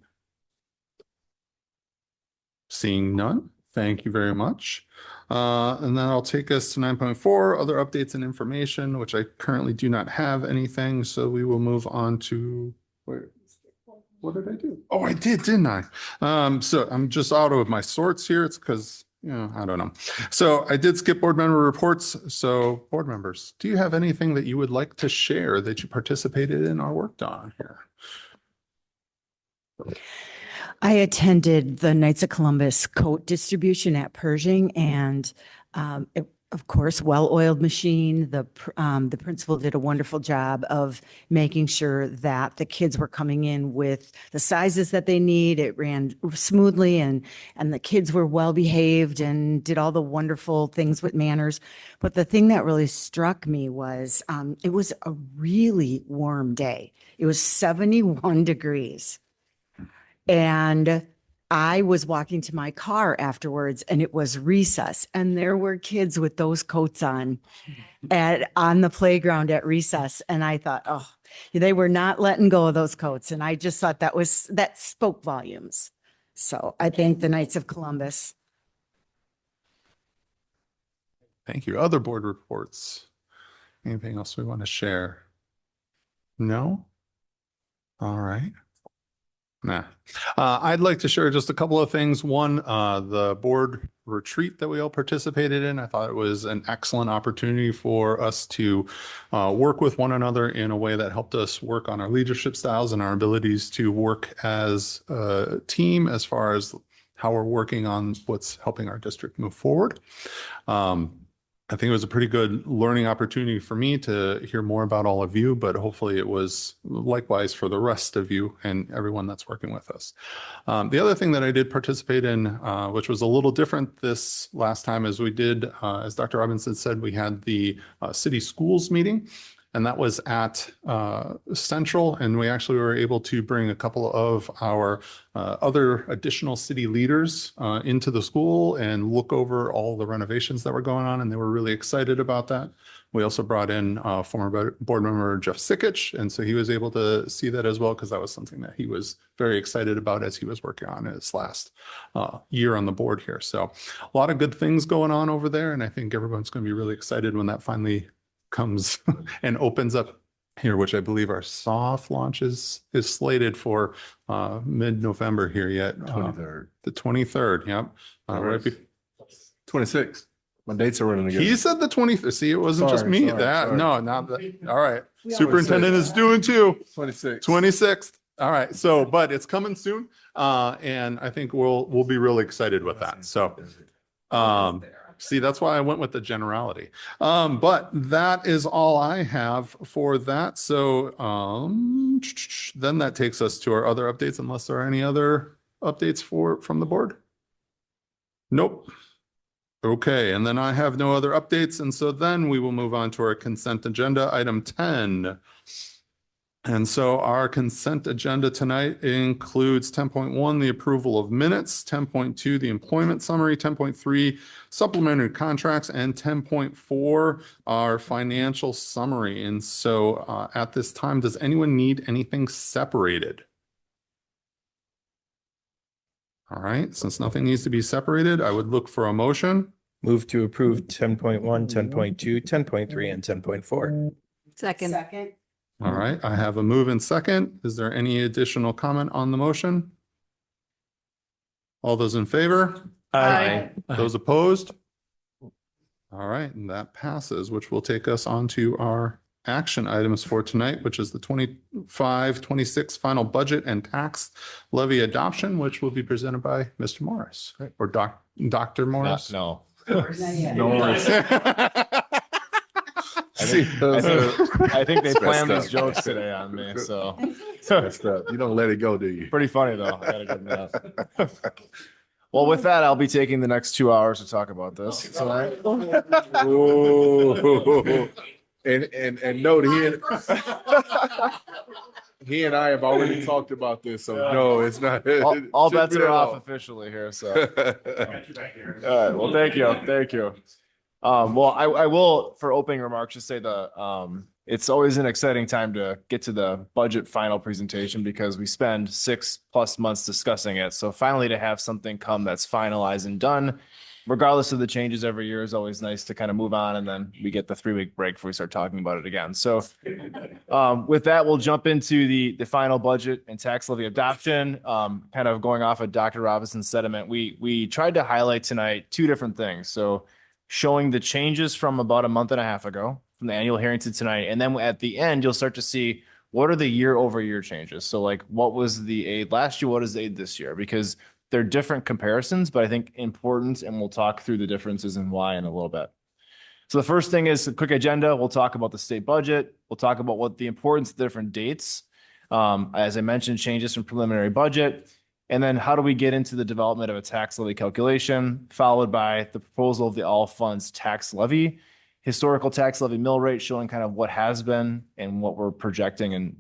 Seeing none, thank you very much. And then I'll take us to 9.4, other updates and information, which I currently do not have anything. So we will move on to, what did I do? Oh, I did, didn't I? So I'm just out of my sorts here. It's because, I don't know. So I did skip board member reports. So board members, do you have anything that you would like to share that you participated in or worked on here? I attended the Knights of Columbus coat distribution at Pershing, and of course, well-oiled machine. The principal did a wonderful job of making sure that the kids were coming in with the sizes that they need. It ran smoothly, and the kids were well-behaved and did all the wonderful things with manners. But the thing that really struck me was it was a really warm day. It was 71 degrees. And I was walking to my car afterwards, and it was recess, and there were kids with those coats on on the playground at recess. And I thought, oh, they were not letting go of those coats. And I just thought that spoke volumes. So I thank the Knights of Columbus. Thank you. Other board reports? Anything else we want to share? No? All right. Nah. I'd like to share just a couple of things. One, the board retreat that we all participated in. I thought it was an excellent opportunity for us to work with one another in a way that helped us work on our leadership styles and our abilities to work as a team as far as how we're working on what's helping our district move forward. I think it was a pretty good learning opportunity for me to hear more about all of you, but hopefully it was likewise for the rest of you and everyone that's working with us. The other thing that I did participate in, which was a little different this last time, is we did, as Dr. Robinson said, we had the city schools meeting. And that was at Central, and we actually were able to bring a couple of our other additional city leaders into the school and look over all the renovations that were going on, and they were really excited about that. We also brought in former board member Jeff Sikich, and so he was able to see that as well, because that was something that he was very excited about as he was working on his last year on the board here. So a lot of good things going on over there, and I think everyone's going to be really excited when that finally comes and opens up here, which I believe our soft launch is slated for mid-November here yet. 23rd. The 23rd, yep. Right 26. My dates are running together. He said the 23rd. See, it wasn't just me. Sorry. No, not that. All right. Superintendent is doing too. 26. 26th. All right. So, but it's coming soon. And I think we'll be really excited with that. So, see, that's why I went with the generality. But that is all I have for that. So then that takes us to our other updates, unless there are any other updates from the board. Nope. Okay, and then I have no other updates. And so then we will move on to our consent agenda, item 10. And so our consent agenda tonight includes 10.1, the approval of minutes, 10.2, the employment summary, 10.3, supplementary contracts, and 10.4, our financial summary. And so at this time, does anyone need anything separated? All right, since nothing needs to be separated, I would look for a motion. Move to approve 10.1, 10.2, 10.3, and 10.4. Second. All right, I have a move and second. Is there any additional comment on the motion? All those in favor? Aye. Those opposed? All right, and that passes, which will take us on to our action items for tonight, which is the 25-26 final budget and tax levy adoption, which will be presented by Mr. Morris or Dr. Morris. No. No worries. I think they It's planned messed these up. jokes today on me, so. Messed up. You don't let it go, do you? Pretty funny, though. I gotta give them that. Well, with that, I'll be taking the next 2 hours to talk about this tonight. Ooh. And note, he and I have already talked about this, so no, it's not. All bets are off officially here, so. All right, well, thank you. Well, I will, for opening remarks, just say it's always an exciting time to get to the budget final presentation because we spend 6+ months discussing it. So finally to have something come that's finalized and done, regardless of the changes every year, is always nice to kind of move on. And then we get the 3-week break before we start talking about it again. So with that, we'll jump into the final budget and tax levy adoption. Kind of going off of Dr. Robinson's sentiment, we tried to highlight tonight 2 different things. So showing the changes from about a month and a half ago from the annual hearing to tonight. And then at the end, you'll start to see what are the year-over-year changes. So like what was the aid last year? What is the aid this year? Because they're different comparisons, but I think important, and we'll talk through the differences and why in a little bit. So the first thing is a quick agenda. We'll talk about the state budget. We'll talk about what the importance of the different dates. As I mentioned, changes from preliminary budget. And then how do we get into the development of a tax levy calculation, followed by the proposal of the all funds tax levy, historical tax levy mill rate showing kind of what has been and what we're projecting and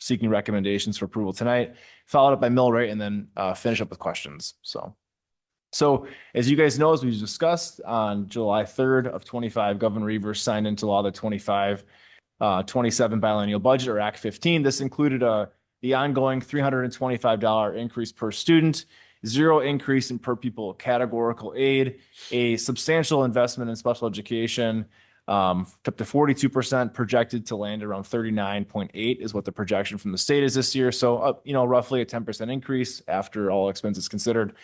seeking recommendations for approval tonight, followed up by mill rate, and then finish up with questions. So as you guys know, as we discussed on July 3rd of 25, Governor Evers signed into law the 27 biennial budget, or Act 15. This included the ongoing $325 increase per student, 0 increase in per pupil categorical aid, a substantial investment in special education, up to 42%, projected to land around 39.8 is what the projection from the state is this year. So, roughly a 10% increase after all expenses considered.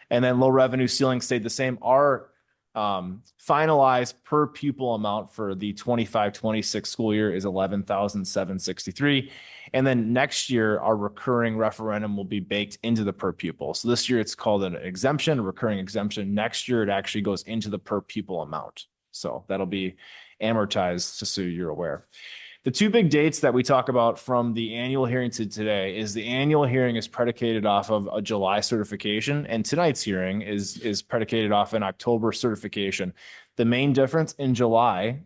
And then low revenue ceiling stayed the same. Our finalized per pupil amount for the 25-26 school year is $11,763. And then next year, our recurring referendum will be baked into the per pupil. So this year it's called an exemption, a recurring exemption. Next year, it actually goes into the per pupil amount. So that'll be amortized, just so you're aware. The two big dates that we talk about from the annual hearing to today is the annual hearing is predicated off of a July certification, and tonight's hearing is predicated off an October certification. The main difference in July,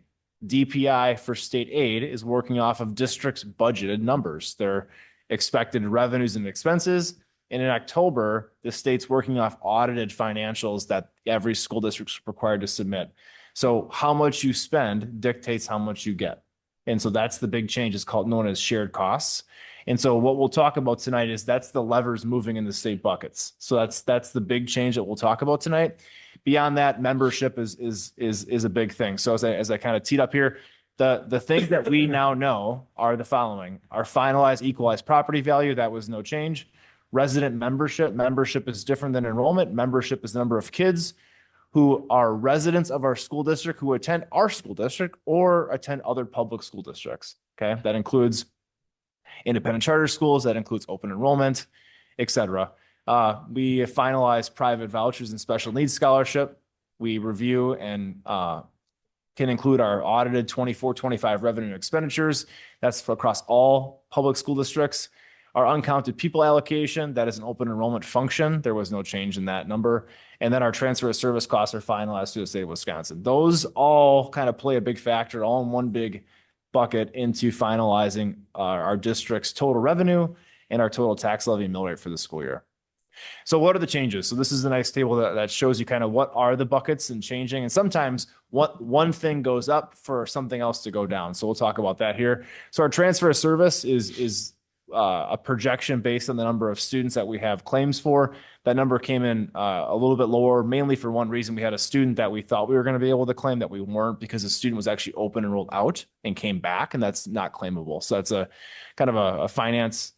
DPI for state aid is working off of district's budgeted numbers, their expected revenues and expenses. And in October, the state's working off audited financials that every school district is required to submit. So how much you spend dictates how much you get. And so that's the big change. It's known as shared costs. And so what we'll talk about tonight is that's the levers moving in the state buckets. So that's the big change that we'll talk about tonight. Beyond that, membership is a big thing. So as I kind of teed up here, the things that we now know are the following: our finalized equalized property value, that was no change. Resident membership is different than enrollment. Membership is the number of kids who are residents of our school district, who attend our school district or attend other public school districts. Okay, that includes independent charter schools, that includes open enrollment, et cetera. We finalize private vouchers and special needs scholarship. We review and can include our audited 24-25 revenue and expenditures. That's for across all public school districts. Our uncounted people allocation, that is an open enrollment function. There was no change in that number. And then our transfer of service costs are finalized through the state of Wisconsin. Those all kind of play a big factor, all in one big bucket, into finalizing our district's total revenue and our total tax levy mill rate for the school year. So what are the changes? So this is a nice table that shows you kind of what are the buckets and changing. And sometimes one thing goes up for something else to go down. So we'll talk about that here. So our transfer of service is a projection based on the number of students that we have claims for. That number came in a little bit lower, mainly for one reason. We had a student that we thought we were going to be able to claim that we weren't, because the student was actually open enrolled out and came back, and that's not claimable. So that's a kind of a finance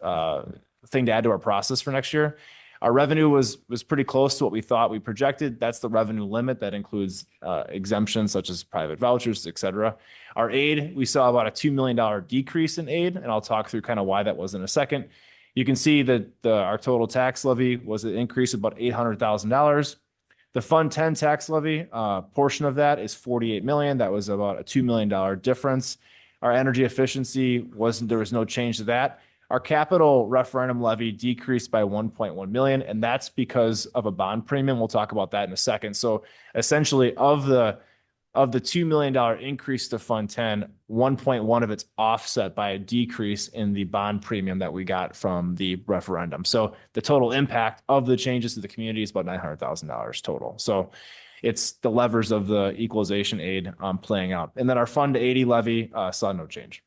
thing to add to our process for next year. Our revenue was pretty close to what we thought we projected. That's the revenue limit. That includes exemptions such as private vouchers, et cetera. Our aid, we saw about a $2 million decrease in aid, and I'll talk through kind of why that was in a second. You can see that our total tax levy was an increase of about $800,000. The Fund 10 tax levy portion of that is $48 million. That was about a $2 million difference. Our energy efficiency there was no change to that. Our capital referendum levy decreased by 1.1 million, and that's because of a bond premium. We'll talk about that in a second. So essentially, of the $2 million increase to Fund 10, 1.1 of it's offset by a decrease in the bond premium that we got from the referendum. So the total impact of the changes to the community is about $900,000 total. So it's the levers of the equalization aid playing out. And then our Fund 80 levy saw no change.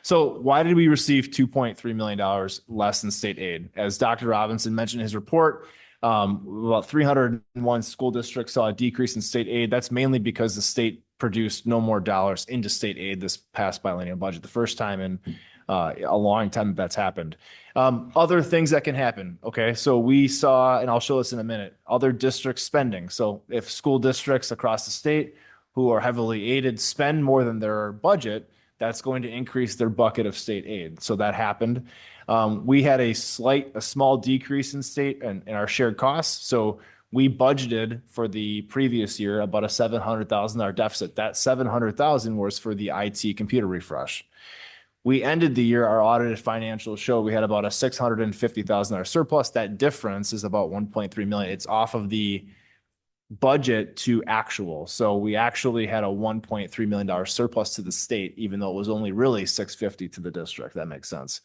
So why did we receive $2.3 million less in state aid? As Dr. Robinson mentioned in his report, about 301 school districts saw a decrease in state aid. That's mainly because the state produced no more dollars into state aid this past biennial budget, the first time in a long time that's happened. Other things that can happen. Okay, so we saw, and I'll show this in a minute, other district spending. So if school districts across the state who are heavily aided spend more than their budget, that's going to increase their bucket of state aid. So that happened. We had a small decrease in state and our shared costs. So We budgeted for the previous year about a $700,000 deficit. That $700,000 was for the IT computer refresh. We ended the year, our audited financials show we had about a $650,000 surplus. That difference is about 1.3 million. It's off of the budget to actual. So we actually had a $1.3 million surplus to the state, even though it was only really 650 to the district. That makes sense.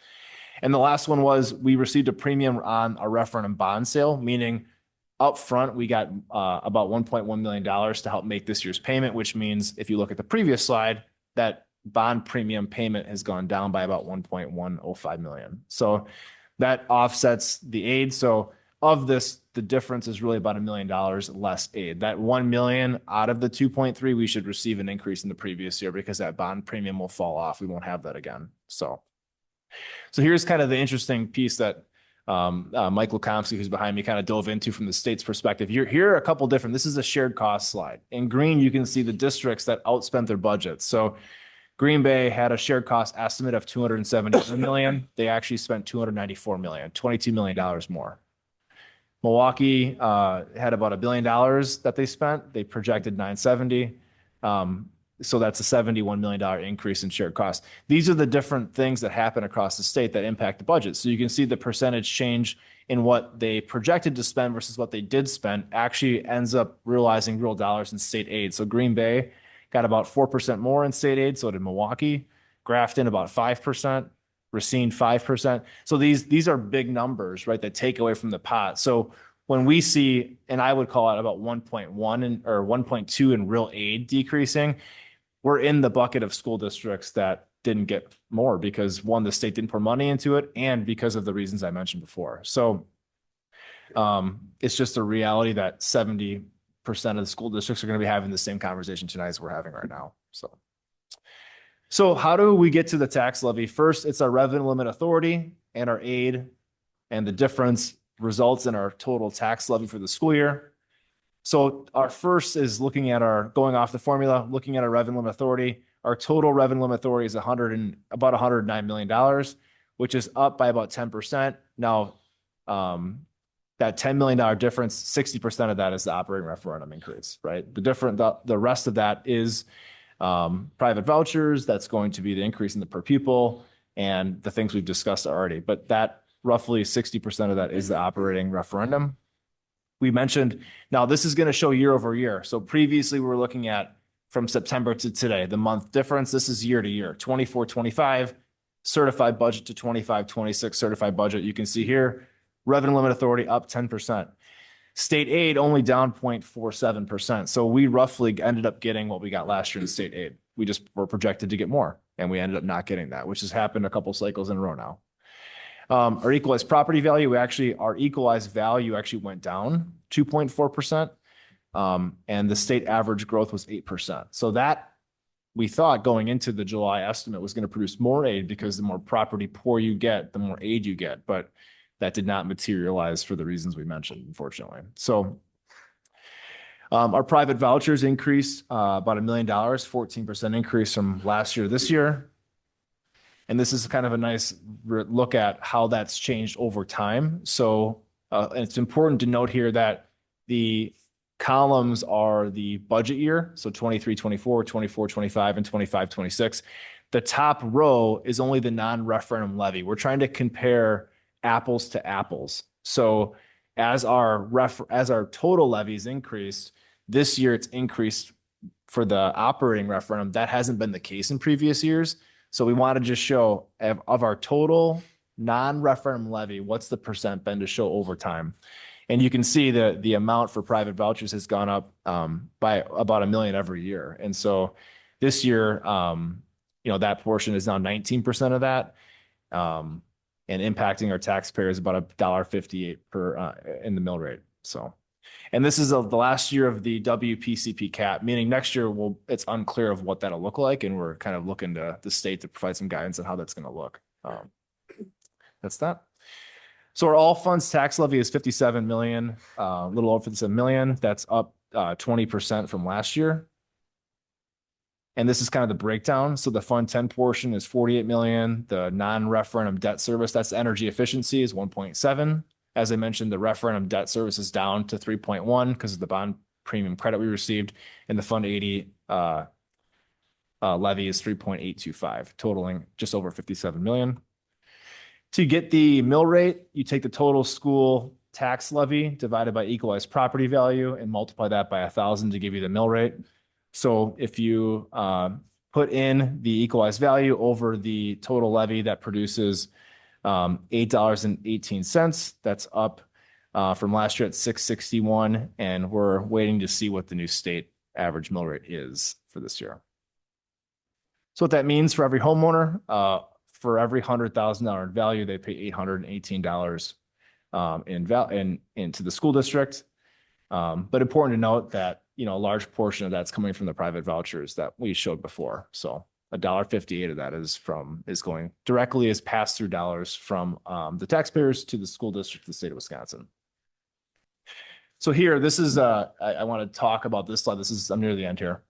And the last one was we received a premium on a referendum bond sale, meaning up front, we got about $1.1 million to help make this year's payment, which means if you look at the previous slide, that bond premium payment has gone down by about 1.105 million. So that offsets the aid. So of this, the difference is really about $1 million less aid. That 1 million out of the 2.3, we should receive an increase in the previous year because that bond premium will fall off. We won't have that again. So here's kind of the interesting piece that Mike Lukomsky, who's behind me, kind of dove into from the state's perspective. Here are a couple different, this is a shared cost slide. In green, you can see the districts that outspent their budgets. So Green Bay had a shared cost estimate of $270 million. They actually spent $294 million, $22 million more. Milwaukee had about $1 billion that they spent. They projected 970. So that's a $71 million increase in shared costs. These are the different things that happen across the state that impact the budget. So you can see the percentage change in what they projected to spend versus what they did spend actually ends up realizing real dollars in state aid. So Green Bay got about 4% more in state aid. So did Milwaukee. Grafton about 5%. Racine 5%. So these are big numbers, right, that take away from the pot. So when we see, and I would call it about 1.1 or 1.2 in real aid decreasing, we're in the bucket of school districts that didn't get more because one, the state didn't pour money into it, and because of the reasons I mentioned before. So it's just a reality that 70% of the school districts are going to be having the same conversation tonight as we're having right now. So how do we get to the tax levy? First, it's our revenue limit authority and our aid, and the difference results in our total tax levy for the school year. So our first is looking at going off the formula, looking at our revenue limit authority. Our total revenue limit authority is about $109 million, which is up by about 10%. Now, that $10 million difference, 60% of that is the operating referendum increase, right? The rest of that is private vouchers. That's going to be the increase in the per pupil and the things we've discussed already. But that roughly 60% of that is the operating referendum. We mentioned, now this is going to show year over year. So previously we were looking at from September to today, the month difference. This is year to year, 24-25 certified budget to 25-26 certified budget. You can see here, revenue limit authority up 10%. State aid only down 0.47%. So we roughly ended up getting what we got last year in state aid. We just were projected to get more, and we ended up not getting that, which has happened a couple cycles in a row now. Our equalized property value, our equalized value actually went down 2.4%. And the state average growth was 8%. So that we thought going into the July estimate was going to produce more aid because the more property poor you get, the more aid you get. But that did not materialize for the reasons we mentioned, unfortunately. So our private vouchers increased about $1 million, 14% increase from last year to this year. And this is kind of a nice look at how that's changed over time. So it's important to note here that the columns are the budget year. So 23-24, 24-25, and 25-26. The top row is only the non-referendum levy. We're trying to compare apples to apples. So as our total levies increased, this year it's increased for the operating referendum. That hasn't been the case in previous years. So we want to just show of our total non-referendum levy, what's the percent been to show over time. And you can see that the amount for private vouchers has gone up by about $1 million every year. And so this year, that portion is now 19% of that, and impacting our taxpayers about $1.58 per in the mill rate. So, and this is the last year of the WPCP cap, meaning next year it's unclear of what that'll look like, and we're kind of looking to the state to provide some guidance on how that's going to look. That's that. So our all funds tax levy is 57 million, a little over 57 million. That's up 20% from last year. And this is kind of the breakdown. So the Fund 10 portion is 48 million. The non-referendum debt service, that's energy efficiency, is 1.7. As I mentioned, the referendum debt service is down to 3.1 because of the bond premium credit we received, and the Fund 80 levy is 3.825, totaling just over 57 million. To get the mill rate, you take the total school tax levy divided by equalized property value and multiply that by 1,000 to give you the mill rate. So if you put in the equalized value over the total levy, that produces $8.18. That's up from last year at 661, and we're waiting to see what the new state average mill rate is for this year. So what that means for every homeowner, for every $100,000 in value, they pay $818 into the school district. But important to note that, you know, a large portion of that's coming from the private vouchers that we showed before. So $1.58 of that is going directly as pass-through dollars from the taxpayers to the school district of the state of Wisconsin. So here, this is I want to talk about this slide. I'm near the end here.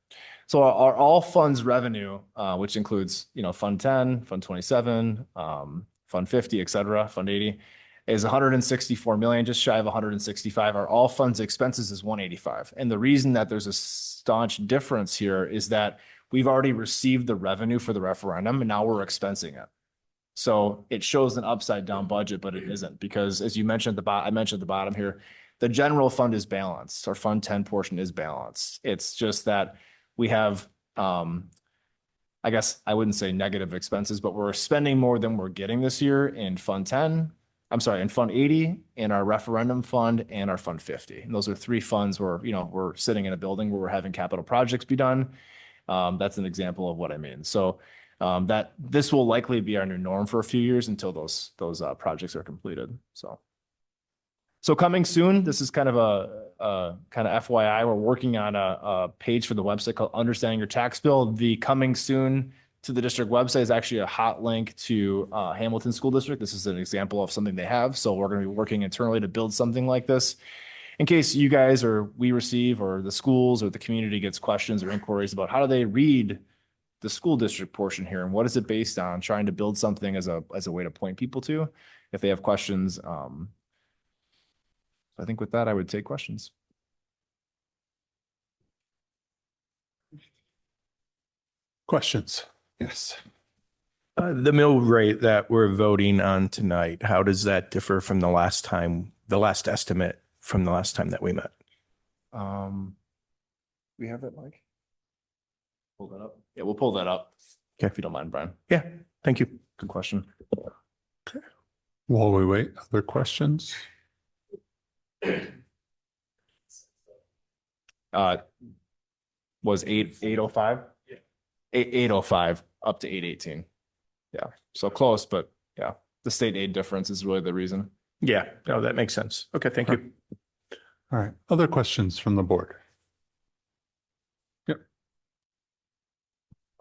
So our all funds revenue, which includes, you know, Fund 10, Fund 27, Fund 50, et cetera, Fund 80, is 164 million, just shy of 165. Our all funds expenses is 185. And the reason that there's a staunch difference here is that we've already received the revenue for the referendum and now we're expensing it. So it shows an upside down budget, but it isn't, because as you mentioned I mentioned at the bottom here, the general fund is balanced. Our Fund 10 portion is balanced. It's just that we have, I guess I wouldn't say negative expenses, but we're spending more than we're getting this year in Fund 10. I'm sorry, in Fund 80, in our referendum fund, and our Fund 50. And those are three funds where, you know, we're sitting in a building where we're having capital projects be done. That's an example of what I mean. So that this will likely be our new norm for a few years until those projects are completed. So coming soon, this is kind of a kind of FYI. We're working on a page for the website called Understanding Your Tax Bill. The coming soon to the district website is actually a hot link to Hamilton School District. This is an example of something they have. So we're going to be working internally to build something like this in case you guys or we receive, or the schools or the community gets questions or inquiries about how do they read the school district portion here and what is it based on, trying to build something as a way to point people to if they have questions. I think with that, I would take questions. Questions? Yes. The mill rate that we're voting on tonight, how does that differ from the last estimate from the last time that we met? We have that, Mike? Pull that up. Yeah, we'll pull that up. Okay. If you don't mind, Brian. Yeah, thank you. Good question. While we wait, other questions? Was 805? Yeah. 805 up to 818. Yeah. So close, but yeah, the state aid difference is really the reason. Yeah, no, that makes sense. Okay, thank you. All right. Other questions from the board? Yep.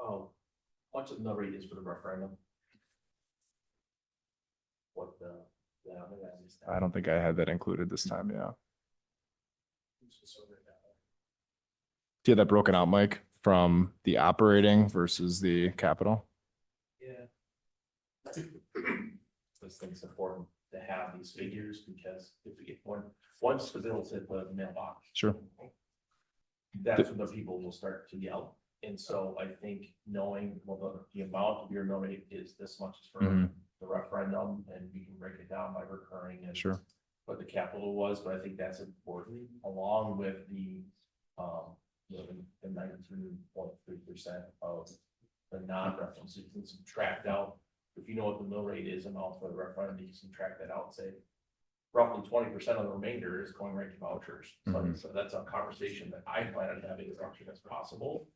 How much of the mill rate is for the referendum? I don't think I had that included this time. Yeah. Do you have that broken out, Mike, from the operating versus the capital? Yeah. This thing's important to have these figures because if we get once the bill hit the mailbox. Sure. That's when the people will start to yell. And so I think knowing, well, the amount of your mill rate is this much for the referendum, and we can break it down by recurring and Sure. what the capital was, but I think that's important along with the 19.3% of the non-reference. You can subtract out, if you know what the mill rate is amount for the referendum, you can subtract that out and say roughly 20% of the remainder is going right to vouchers. So that's a conversation that I plan on having as much as possible.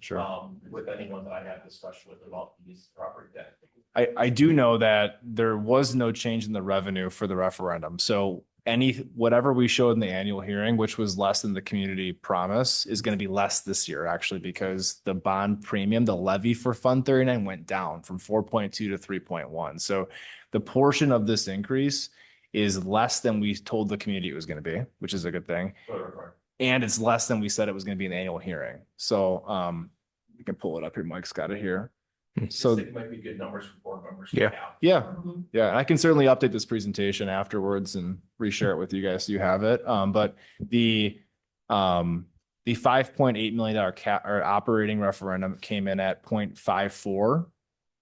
Sure. With anyone that I have discussion with about these property debt. I do know that there was no change in the revenue for the referendum. So whatever we showed in the annual hearing, which was less than the community promise, is going to be less this year, actually, because the bond premium, the levy for Fund 39 went down from 4.2 to 3.1. So the portion of this increase is less than we told the community it was going to be, which is a good thing. And it's less than we said it was going to be in the annual hearing. So you can pull it up here. Mike's got it here. So might be good numbers for board members. yeah, yeah. I can certainly update this presentation afterwards and reshare it with you guys so you have it. But the $5.8 million cap or operating referendum came in at 0.54.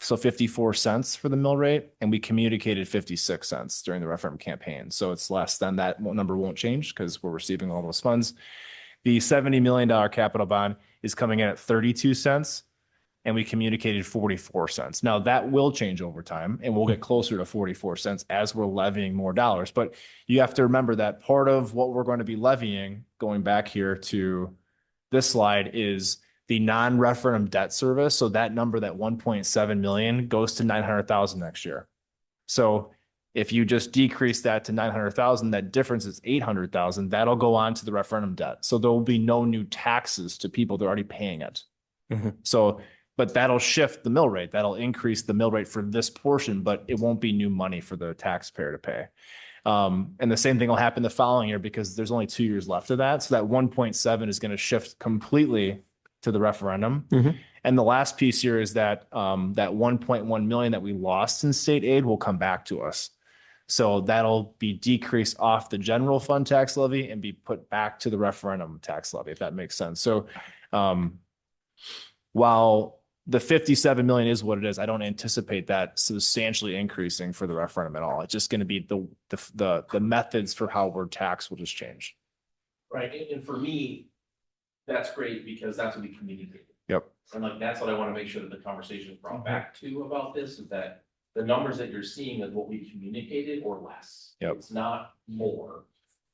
So 54 cents for the mill rate, and we communicated 56 cents during the referendum campaign. So it's less than that number won't change because we're receiving all those funds. The $70 million capital bond is coming in at 32 cents. And we communicated 44 cents. Now that will change over time and we'll get closer to 44 cents as we're levying more dollars. But you have to remember that part of what we're going to be levying, going back here to this slide, is the non-referendum debt service. So that number, that 1.7 million, goes to 900,000 next year. So if you just decrease that to 900,000, that difference is 800,000. That'll go on to the referendum debt. So there will be no new taxes to people. They're already paying it. So, but that'll shift the mill rate. That'll increase the mill rate for this portion, but it won't be new money for the taxpayer to pay. And the same thing will happen the following year because there's only 2 years left of that. So that 1.7 is going to shift completely to the referendum. And the last piece here is that that 1.1 million that we lost in state aid will come back to us. So that'll be decreased off the general fund tax levy and be put back to the referendum tax levy, if that makes sense. So while the 57 million is what it is, I don't anticipate that substantially increasing for the referendum at all. It's just going to be the methods for how we're taxed will just change. Right. And for me, that's great because that's what we communicated. Yep. And like, that's what I want to make sure that the conversation is brought back to about this, is that the numbers that you're seeing is what we communicated or less. Yep. It's not more.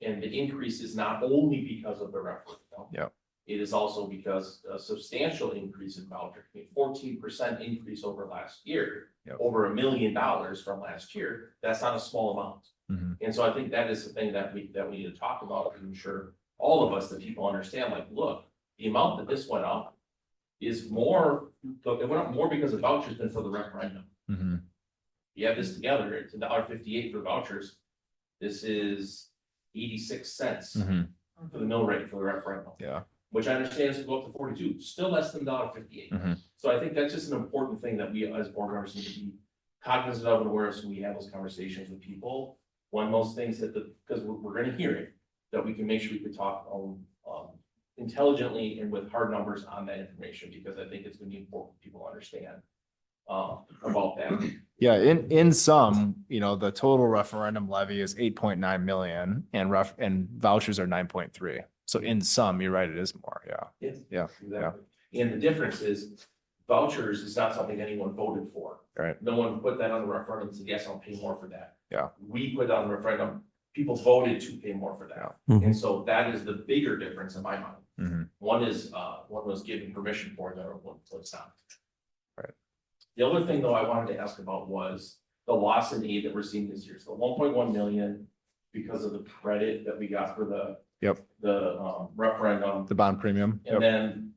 And the increase is not only because of the referendum. Yep. It is also because a substantial increase in voucher, 14% increase over last year, over $1 million from last year. That's not a small amount. And so I think that is the thing that we need to talk about to ensure all of us, that people understand, like, look, the amount that this went up is more, it went up more because of vouchers than for the referendum. You have this together, it's $1.58 for vouchers. This is 86 cents for the mill rate for the referendum. Yeah. Which I understand is go up to 42, still less than $1.58. So I think that's just an important thing that we as board members need to be cognizant of and aware of, so we have those conversations with people. One of those things that because we're going to hear it, that we can make sure we can talk intelligently and with hard numbers on that information, because I think it's going to be important for people to understand about that. Yeah, in sum, the total referendum levy is 8.9 million and vouchers are 9.3. So in sum, you're right, it is more. Yeah. Yes. Yeah. Exactly. And the difference is vouchers is not something anyone voted for. Right. No one put that on the referendum and said, yes, I'll pay more for that. Yeah. We put on the referendum, people voted to pay more for that. And so that is the bigger difference in my mind. One was given permission for, the other one was not. Right. The other thing though I wanted to ask about was the loss in aid that we're seeing this year. So 1.1 million because of the credit that we got for the referendum. The bond premium. And then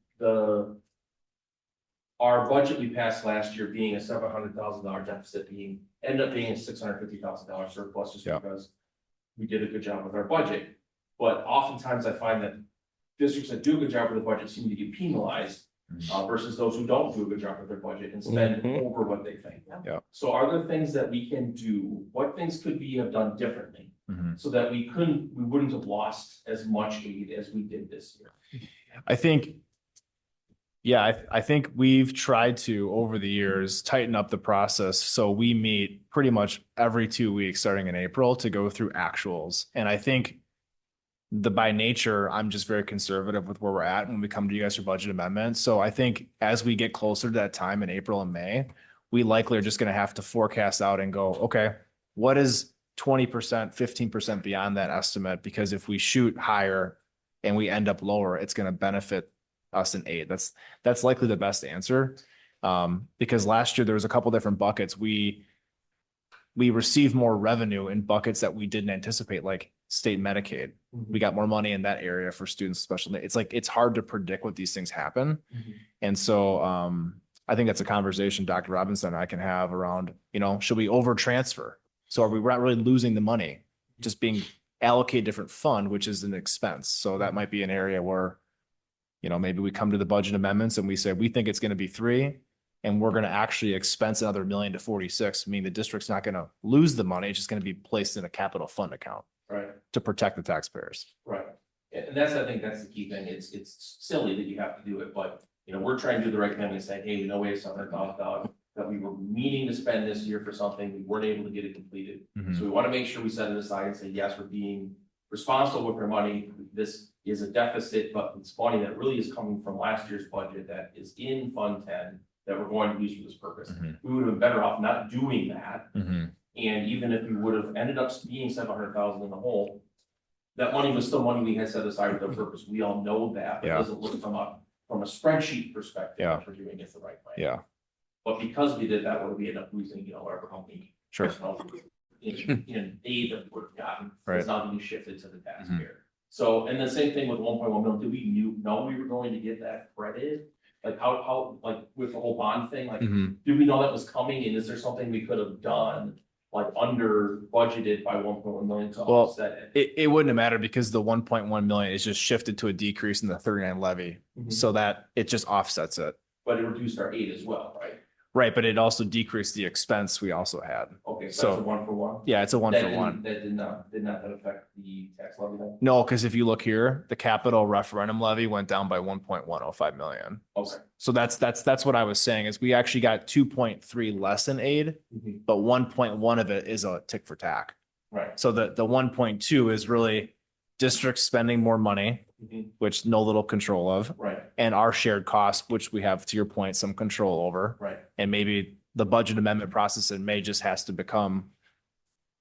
our budget we passed last year being a $700,000 deficit ended up being a $650,000 surplus just because we did a good job with our budget. But oftentimes I find that districts that do a good job with the budget seem to get penalized versus those who don't do a good job with their budget and spend over what they think. So are there things that we can do? What things could we have done differently so that we wouldn't have lost as much aid as we did this year? I think we've tried to, over the years, tighten up the process. So we meet pretty much every 2 weeks starting in April to go through actuals. And I think by nature, I'm just very conservative with where we're at when we come to you guys for budget amendments. So I think as we get closer to that time in April and May, we likely are just going to have to forecast out and go, okay, what is 20%, 15% beyond that estimate? Because if we shoot higher and we end up lower, it's going to benefit us in aid. That's likely the best answer. Because last year there was a couple different buckets. We received more revenue in buckets that we didn't anticipate, like state Medicaid. We got more money in that area for students, special needs. It's hard to predict what these things happen. And so I think that's a conversation Dr. Robinson and I can have around, should we over transfer? So are we not really losing the money, just being allocated different fund, which is an expense. So that might be an area where, maybe we come to the budget amendments and we say, we think it's going to be 3, and we're going to actually expense another 1 million to 46, meaning the district's not going to lose the money. It's just going to be placed in a capital fund account Right, to protect the taxpayers. right. And that's, I think that's the key thing. It's silly that you have to do it, but, you know, we're trying to do the right thing and say, hey, we know we have $700,000 that we were meaning to spend this year for something. We weren't able to get it completed. Mhm. So we want to make sure we set it aside and say, yes, we're being responsible with our money. This is a deficit, but it's money that really is coming from last year's budget that is in Fund 10 that we're going to use for this purpose. Mhm. We would have been better off not doing that. Mhm. And even if we would have ended up being 700,000 in the hole, that money was still money we had set aside for the purpose. We all know that. But Yeah. it doesn't look from a spreadsheet perspective, Yeah. that we're doing it the right way. Yeah, But because we did that, we end up losing, you know, whatever company. Sure. In aid that we would have gotten, Right. it's now being shifted to the taxpayer. So, and the same thing with 1.1 million, did we know we were going to get that credit? Like how, like with the whole bond thing, like, Mhm. did we know that was coming, and is there something we could have done? Like under budgeted by 1.1 million to Well, offset it? it wouldn't have mattered because the 1.1 million is just shifted to a decrease in the 39 levy. Mhm. So that it just offsets it. But it reduced our aid as well, right? Right, but it also decreased the expense we also had. Okay, so So- that's a 1-for-1? Yeah, it's a one That for didn't- one. That did not affect the tax levy then? No, because if you look here, the capital referendum levy went down by 1.105 million. Okay. So that's what I was saying is we actually got 2.3 less in aid, Mhm. but 1.1 of it is a tick for tack. Right. So the 1.2 is really districts spending more money, Mhm. which no little control of, Right, and our shared costs, which we have, to your point, some control over. right. And maybe the budget amendment process in May just has to become,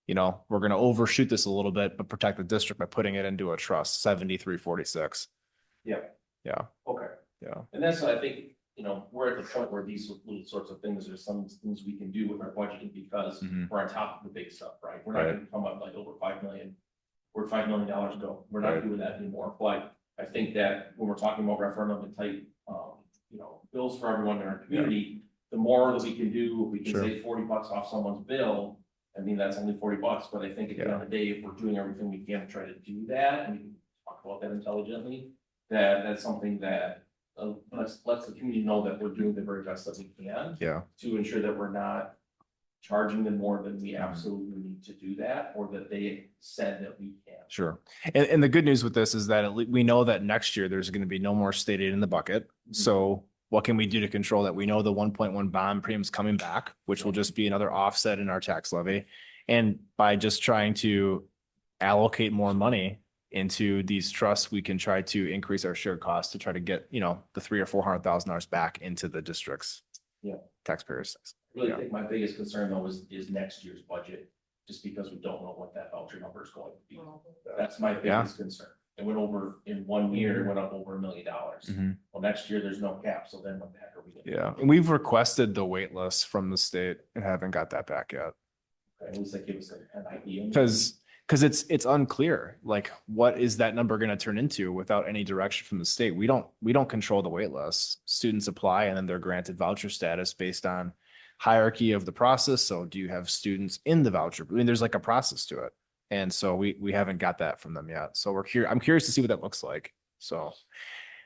you know, we're going to overshoot this a little bit, but protect the district by putting it into a trust, 7346. Yeah, Yeah, okay. yeah. And that's, I think, you know, we're at the point where these little sorts of things, there's some things we can do with our budgeting because Mhm. we're on top of the big stuff, right? We're not Right. gonna come up like over 5 million. We're $5 million ago. We're not Right. doing that anymore. But I think that when we're talking about referendum and tight, you know, bills for everyone in our community, the more that we can do, if we can Sure. save $40 off someone's bill, I mean, that's only $40, but I think at the end of the day, if we're doing everything we can to try to do that, and we can talk about that intelligently, that's something that lets the community know that we're doing the very best that we can Yeah. to ensure that we're not charging them more than we absolutely need to do that, or that they said that we can. Sure. And the good news with this is that we know that next year there's going to be no more state aid in the bucket. So what can we do to control that? We know the 1.1 bond premium is coming back, which will just be another offset in our tax levy. And by just trying to allocate more money into these trusts, we can try to increase our shared costs to try to get, you know, the $300,000 or $400,000 back into the district's Yeah. taxpayers. I really Yeah. think my biggest concern though is next year's budget, just because we don't know what that voucher number is going to be. That's my Yeah. biggest concern. It went over in 1 year, it went up over $1 million. Mhm. Well, next year, there's no cap, so then what the heck are we gonna do? Yeah. And we've requested the wait list from the state and haven't got that back yet. At least that gives us an idea. Because it's unclear, like what is that number going to turn into without any direction from the state? We don't control the wait list. Students apply and then they're granted voucher status based on hierarchy of the process. So do you have students in the voucher? I mean, there's like a process to it. And so we haven't got that from them yet. So I'm curious to see what that looks like. So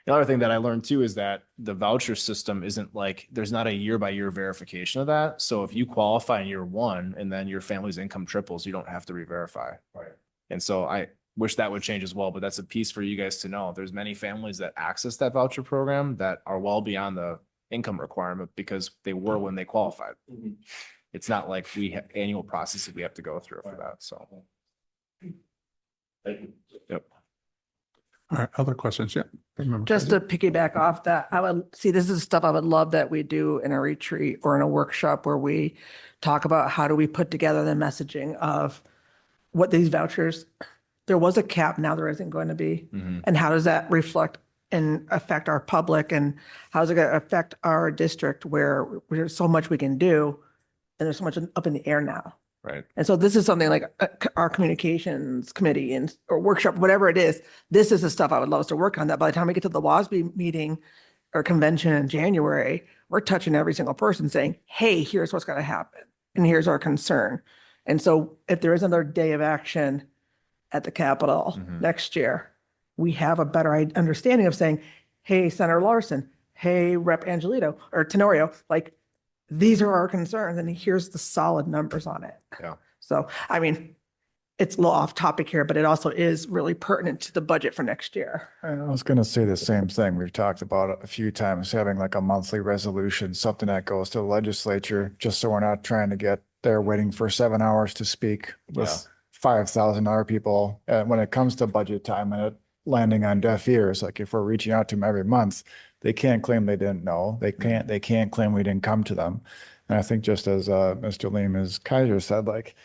the other thing that I learned too is that the voucher system isn't like, there's not a year by year verification of that. So if you qualify in year one and then your family's income triples, you don't have to re-verify. Right. And so I wish that would change as well, but that's a piece for you guys to know. There's many families that access that voucher program that are well beyond the income requirement because they were when they qualified. Mhm. It's not like we have annual processes we have to go through for that. So. Thank you. Yep. All right, other questions? Yeah. Remember, Just to piggyback off that, I would see this is stuff I would love that we do in a retreat or in a workshop where we talk about how do we put together the messaging of what these vouchers, there was a cap, now there isn't going to be. Mhm. And how does that reflect and affect our public and how's it going to affect our district where there's so much we can do and there's so much up in the air now. Right. And so this is something like our communications committee and or workshop, whatever it is, this is the stuff I would love us to work on. That by the time we get to the WASB meeting or convention in January, we're touching every single person saying, hey, here's what's going to happen. And here's our concern. And so if there is another day of action at the Capitol next year, we have a better understanding of saying, hey, Senator Larson, hey, Rep. Angelito or Tenorio, like these are our concerns, and here's the solid numbers on it. Yeah. So, I mean, it's a little off topic here, but it also is really pertinent to the budget for next year. And I was going to say the same thing. We've talked about it a few times, having like a monthly resolution, something that goes to the legislature, just so we're not trying to get there waiting for 7 hours to speak with 5,000 other people. And when it comes to budget time and it landing on deaf ears, like if we're reaching out to them every month, they can't claim they didn't know. They can't claim we didn't come to them. And I think just as Mr. Leem, as Kaiser said, like,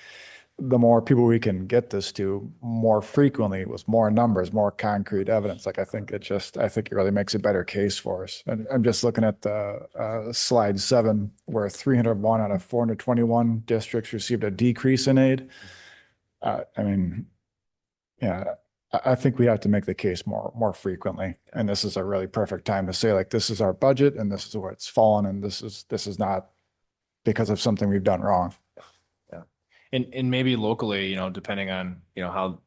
the more people we can get this to more frequently with more numbers, more concrete evidence, like I think it really makes a better case for us. And I'm just looking at the slide 7, where 301 out of 421 districts received a decrease in aid. I mean, yeah, I think we have to make the case more frequently. And this is a really perfect time to say, like, this is our budget and this is where it's fallen, and this is not because of something we've done wrong. And maybe locally, depending on, how,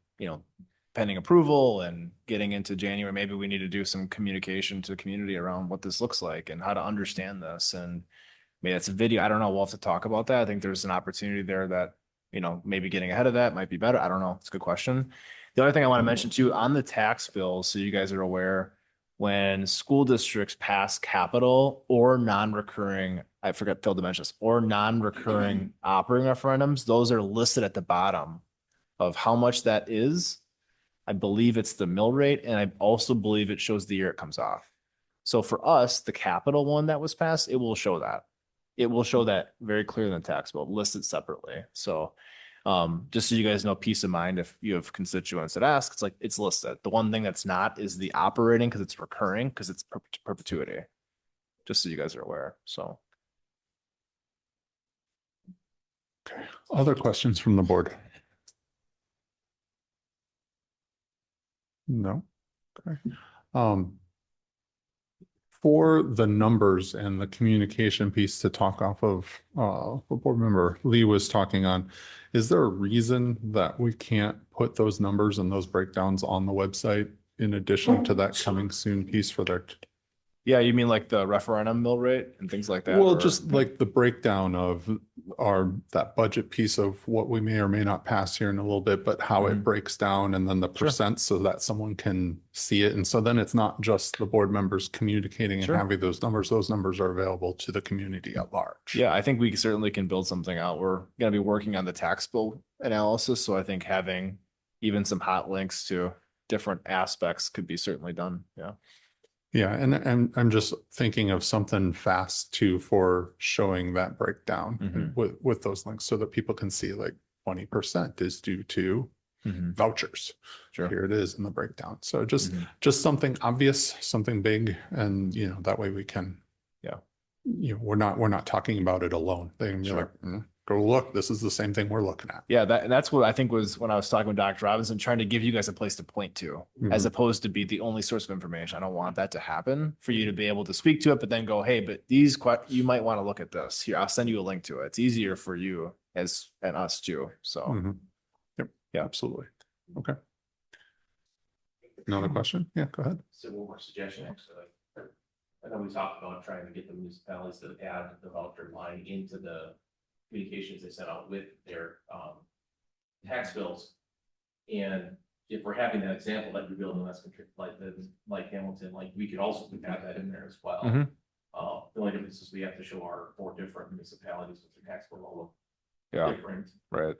pending approval and getting into January, maybe we need to do some communication to the community around what this looks like and how to understand this. And maybe that's a video. I don't know. We'll have to talk about that. I think there's an opportunity there that, maybe getting ahead of that might be better. I don't know. It's a good question. The other thing I want to mention too, on the tax bills, so you guys are aware, when school districts pass capital or non-recurring, I forgot Phil to mention this, or non-recurring operating referendums, those are listed at the bottom of how much that is. I believe it's the mill rate, and I also believe it shows the year it comes off. So for us, the capital one that was passed, it will show that. It will show that very clearly in the tax bill, listed separately. So just so you guys know, peace of mind, if you have constituents that ask, it's like, it's listed. The one thing that's not is the operating, because it's recurring, because it's perpetuity, just so you guys are aware. So. Okay. Other questions from the board? No. Okay. For the numbers and the communication piece, to talk off of what board member Lee was talking on, is there a reason that we can't put those numbers and those breakdowns on the website in addition to that coming soon piece for their? Yeah, you mean like the referendum mill rate and things like that? Well, or- just like the breakdown of that budget piece of what we may or may not pass here in a little bit, but how it breaks down, and then the percent so that someone can see it. And so then it's not just the board members communicating and having those numbers are available to the community at large. Yeah, I think we certainly can build something out. We're going to be working on the tax bill analysis. So I think having even some hot links to different aspects could be certainly done. Yeah. Yeah, and I'm just thinking of something fast too for showing that breakdown with those links, so that people can see like 20% is due to vouchers. Sure. Here it is in the breakdown. So just something obvious, something big, and that way we can, we're not talking about it alone. They can be like, go look, this is the same thing we're looking at. Yeah, that's what I think was when I was talking with Dr. Robinson, trying to give you guys a place to point to, as opposed to be the only source of information. I don't want that to happen, for you to be able to speak to it, but then go, hey, but you might want to look at this. Here, I'll send you a link to it. It's easier for you and us too. So Yep. Yeah, absolutely. Okay. Another question? Yeah, go ahead. So one more suggestion, actually. I know we talked about trying to get the municipalities to add the voucher line into the communications they sent out with their tax bills. And if we're having that example that you're building less like Hamilton, like we could also add that in there as well. The only difference is we have to show our 4 different municipalities with their tax bill all different. Right.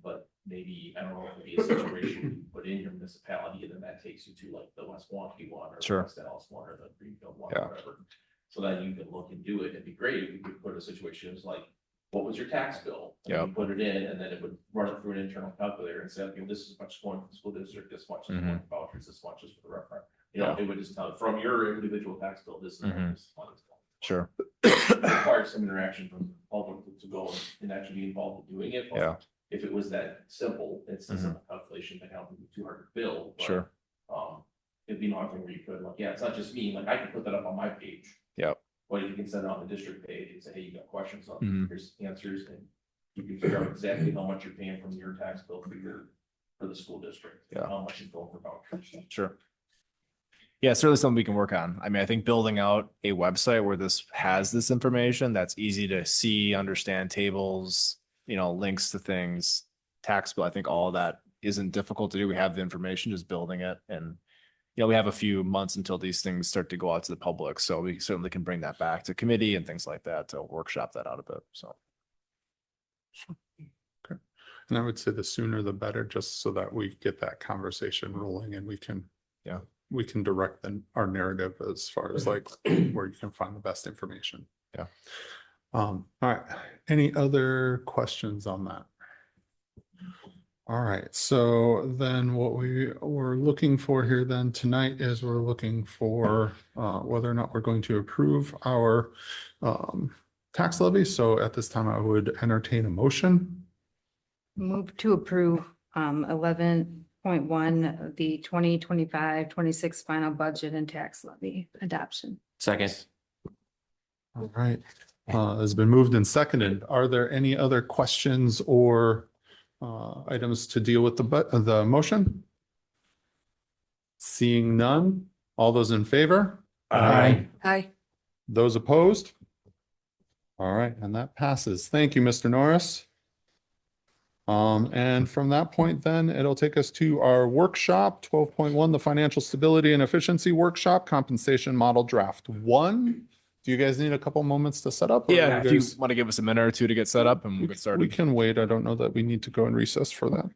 But maybe, I don't know, if it'd be a situation you put in your municipality, and then that takes you to like the West Waukee one, or the West Dallas one, or the Greenfield one, or whatever. So then you can look and do it. It'd be great if you could put a situation as like, what was your tax bill? And you put it in, and then it would run it through an internal calculator and say, okay, this is much going for the school district, this much is going for vouchers, this much is for the referendum. It would just tell from your individual tax bill, this is what this money is going. Sure. It requires some interaction from the public to go and actually be involved in doing it. But if it was that simple, it's a simple calculation that wouldn't be too hard to build. But, Sure. It'd be nothing where you could like, it's not just me, like I can put that up on my page. Yep. Or you can send it on the district page and say, hey, you got questions on, here's answers, and you can figure out exactly how much you're paying from your tax bill for the school district. Yeah. How much is going for vouchers. Sure. Yeah, certainly something we can work on. I mean, I think building out a website where this has this information that's easy to see, understand tables, links to things, tax bill. I think all of that isn't difficult to do. We have the information, just building it. And, we have a few months until these things start to go out to the public. So we certainly can bring that back to committee and things like that to workshop that out a bit. So. Okay. And I would say the sooner the better, just so that we get that conversation rolling and we can direct our narrative as far as like where you can find the best information. Yeah. All right. Any other questions on that? All right. So then what we were looking for here then tonight is we're looking for whether or not we're going to approve our tax levy. So at this time, I would entertain a motion. Move to approve 11.1 of the 2025-26 final budget and tax levy adoption. Second. All right. Has been moved and seconded. Are there any other questions or items to deal with the motion? Seeing none, all those in favor? Aye. Aye. Those opposed? All right, and that passes. Thank you, Mr. Norris. And from that point, then it'll take us to our workshop 12.1, the Financial Stability and Efficiency Workshop, Compensation Model Draft 1. Do you guys need a couple moments to set up? Yeah, if you want to give us a minute or two to get set up and we'll get started. We can wait. I don't know that we need to go and recess for that.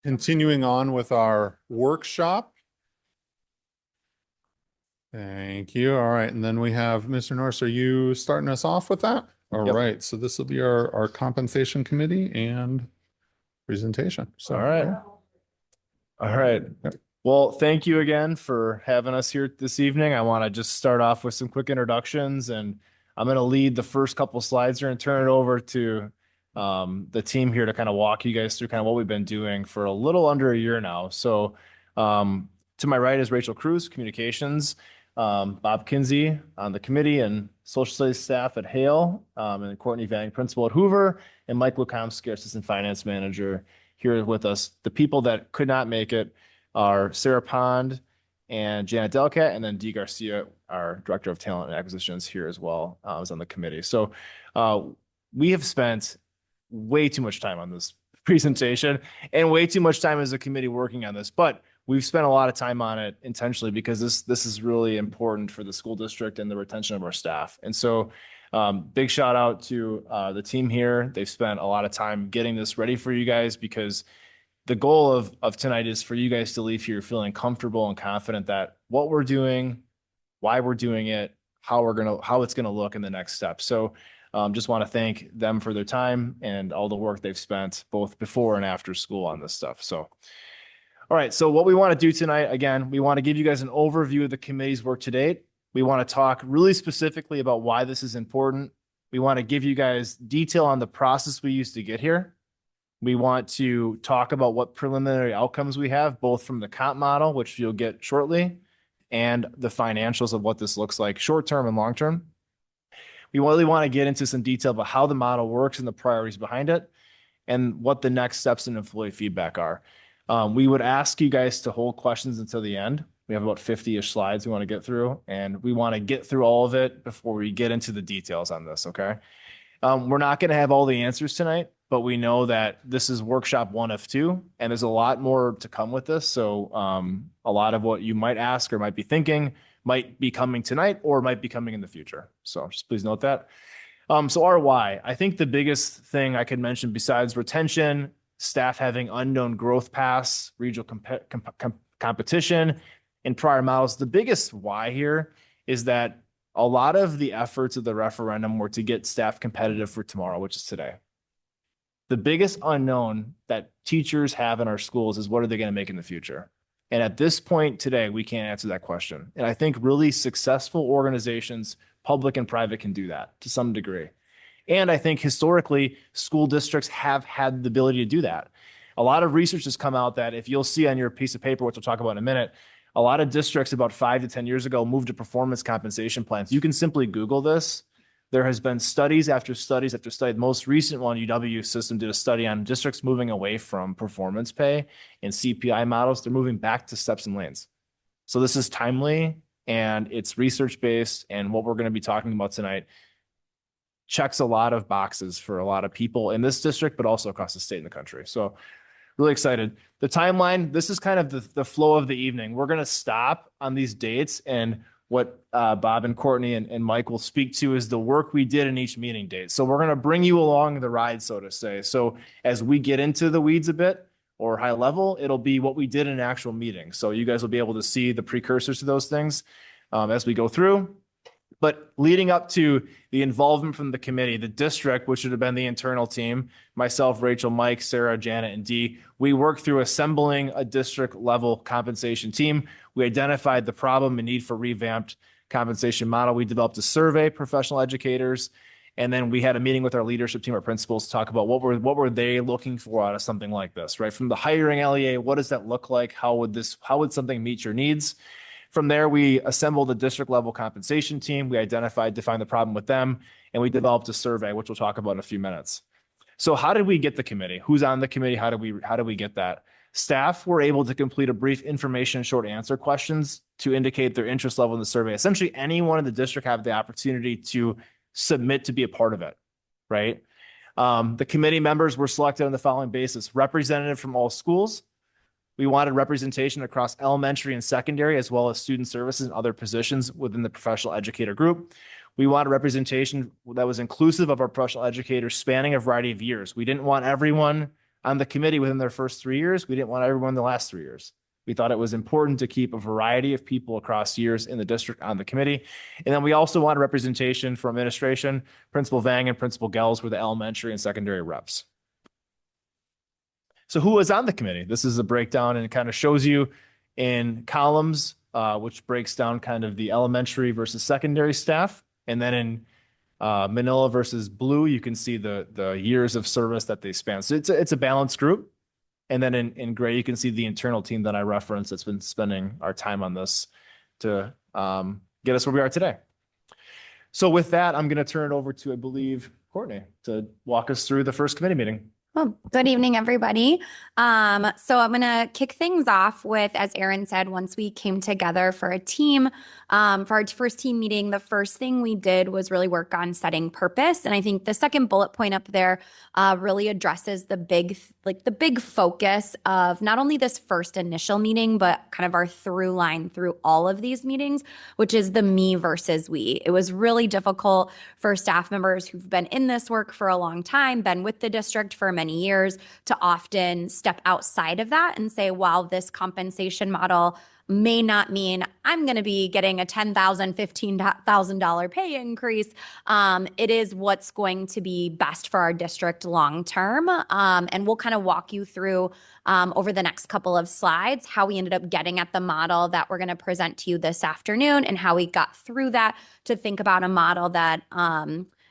Continuing on with our workshop. Thank you. All right. And then we have Mr. Norris. Are you starting us off with that? All right. So this will be our compensation committee and presentation. So, All right. All right. Well, thank you again for having us here this evening. I want to just start off with some quick introductions, and I'm going to lead the first couple slides here and turn it over to the team here to kind of walk you guys through kind of what we've been doing for a little under a year now. So to my right is Rachel Cruz, Communications, Bob Kinsey on the committee and Social Studies staff at Hale, and Courtney Vang, Principal at Hoover, and Mike Lukomsky, Assistant Finance Manager, here with us. The people that could not make it are Sarah Pond and Janet Dottke, and then Dee Garcia, our Director of Talent and Acquisitions, here as well, is on the committee. So we have spent way too much time on this presentation and way too much time as a committee working on this, but we've spent a lot of time on it intentionally because this is really important for the school district and the retention of our staff. And so big shout out to the team here. They've spent a lot of time getting this ready for you guys because the goal of tonight is for you guys to leave here feeling comfortable and confident that what we're doing, why we're doing it, how it's gonna look in the next step. So just want to thank them for their time and all the work they've spent both before and after school on this stuff. So, all right. So what we want to do tonight, again, we want to give you guys an overview of the committee's work to date. We want to talk really specifically about why this is important. We want to give you guys detail on the process we used to get here. We want to talk about what preliminary outcomes we have, both from the comp model, which you'll get shortly, and the financials of what this looks like short-term and long-term. We really want to get into some detail about how the model works and the priorities behind it, and what the next steps in employee feedback are. We would ask you guys to hold questions until the end. We have about 50-ish slides we want to get through, and we want to get through all of it before we get into the details on this, okay? We're not going to have all the answers tonight, but we know that this is workshop 1 of 2, and there's a lot more to come with this. So a lot of what you might ask or might be thinking might be coming tonight or might be coming in the future. So just please note that. So our why, I think the biggest thing I could mention besides retention, staff having unknown growth paths, regional competition, and prior models, the biggest why here is that a lot of the efforts of the referendum were to get staff competitive for tomorrow, which is today. The biggest unknown that teachers have in our schools is what are they going to make in the future? And at this point today, we can't answer that question. And I think really successful organizations, public and private, can do that to some degree. And I think historically, school districts have had the ability to do that. A lot of research has come out that if you'll see on your piece of paper, which we'll talk about in a minute, a lot of districts about 5 to 10 years ago moved to performance compensation plans. You can simply Google this. There has been studies after studies after studies. The most recent one, UW system did a study on districts moving away from performance pay and CPI models. They're moving back to steps and lanes. So this is timely and it's research-based, and what we're going to be talking about tonight checks a lot of boxes for a lot of people in this district, but also across the state and the country. So really excited. The timeline, this is kind of the flow of the evening. We're going to stop on these dates, and what Bob and Courtney and Mike will speak to is the work we did in each meeting date. So we're going to bring you along the ride, so to say. So as we get into the weeds a bit or high level, it'll be what we did in an actual meeting. So you guys will be able to see the precursors to those things as we go through. But leading up to the involvement from the committee, the district, which would have been the internal team, myself, Rachel, Mike, Sarah, Janet, and Dee, we worked through assembling a district level compensation team. We identified the problem and need for revamped compensation model. We developed a survey, professional educators, and then we had a meeting with our leadership team, our principals, to talk about what were they looking for out of something like this, right? From the hiring LEA, what does that look like? How would something meet your needs? From there, we assembled a district level compensation team. We defined the problem with them, and we developed a survey, which we'll talk about in a few minutes. So how did we get the committee? Who's on the committee? How do we get that? Staff were able to complete a brief information and short answer questions to indicate their interest level in the survey. Essentially, anyone in the district have the opportunity to submit to be a part of it, right? The committee members were selected on the following basis: representative from all schools. We wanted representation across elementary and secondary, as well as student services and other positions within the professional educator group. We wanted representation that was inclusive of our professional educators spanning a variety of years. We didn't want everyone on the committee within their first 3 years. We didn't want everyone in the last 3 years. We thought it was important to keep a variety of people across years in the district on the committee. And then we also wanted representation from administration. Principal Vang and Principal Gels were the elementary and secondary reps. So who was on the committee? This is a breakdown, and it kind of shows you in columns, which breaks down kind of the elementary versus secondary staff. And then in manila versus blue, you can see the years of service that they span. So it's a balanced group. And then in gray, you can see the internal team that I referenced that's been spending our time on this to get us where we are today. So with that, I'm going to turn it over to, I believe, Courtney to walk us through the first committee meeting. Well, good evening, everybody. So I'm going to kick things off with, as Aaron said, once we came together for a team, for our first team meeting, the first thing we did was really work on setting purpose. And I think the second bullet point up there really addresses the big focus of not only this first initial meeting, but kind of our through line through all of these meetings, which is the me versus we. It was really difficult for staff members who've been in this work for a long time, been with the district for many years, to often step outside of that and say, wow, this compensation model may not mean I'm going to be getting a $10,000, $15,000 pay increase. It is what's going to be best for our district long term. And we'll kind of walk you through over the next couple of slides how we ended up getting at the model that we're going to present to you this afternoon, and how we got through that to think about a model that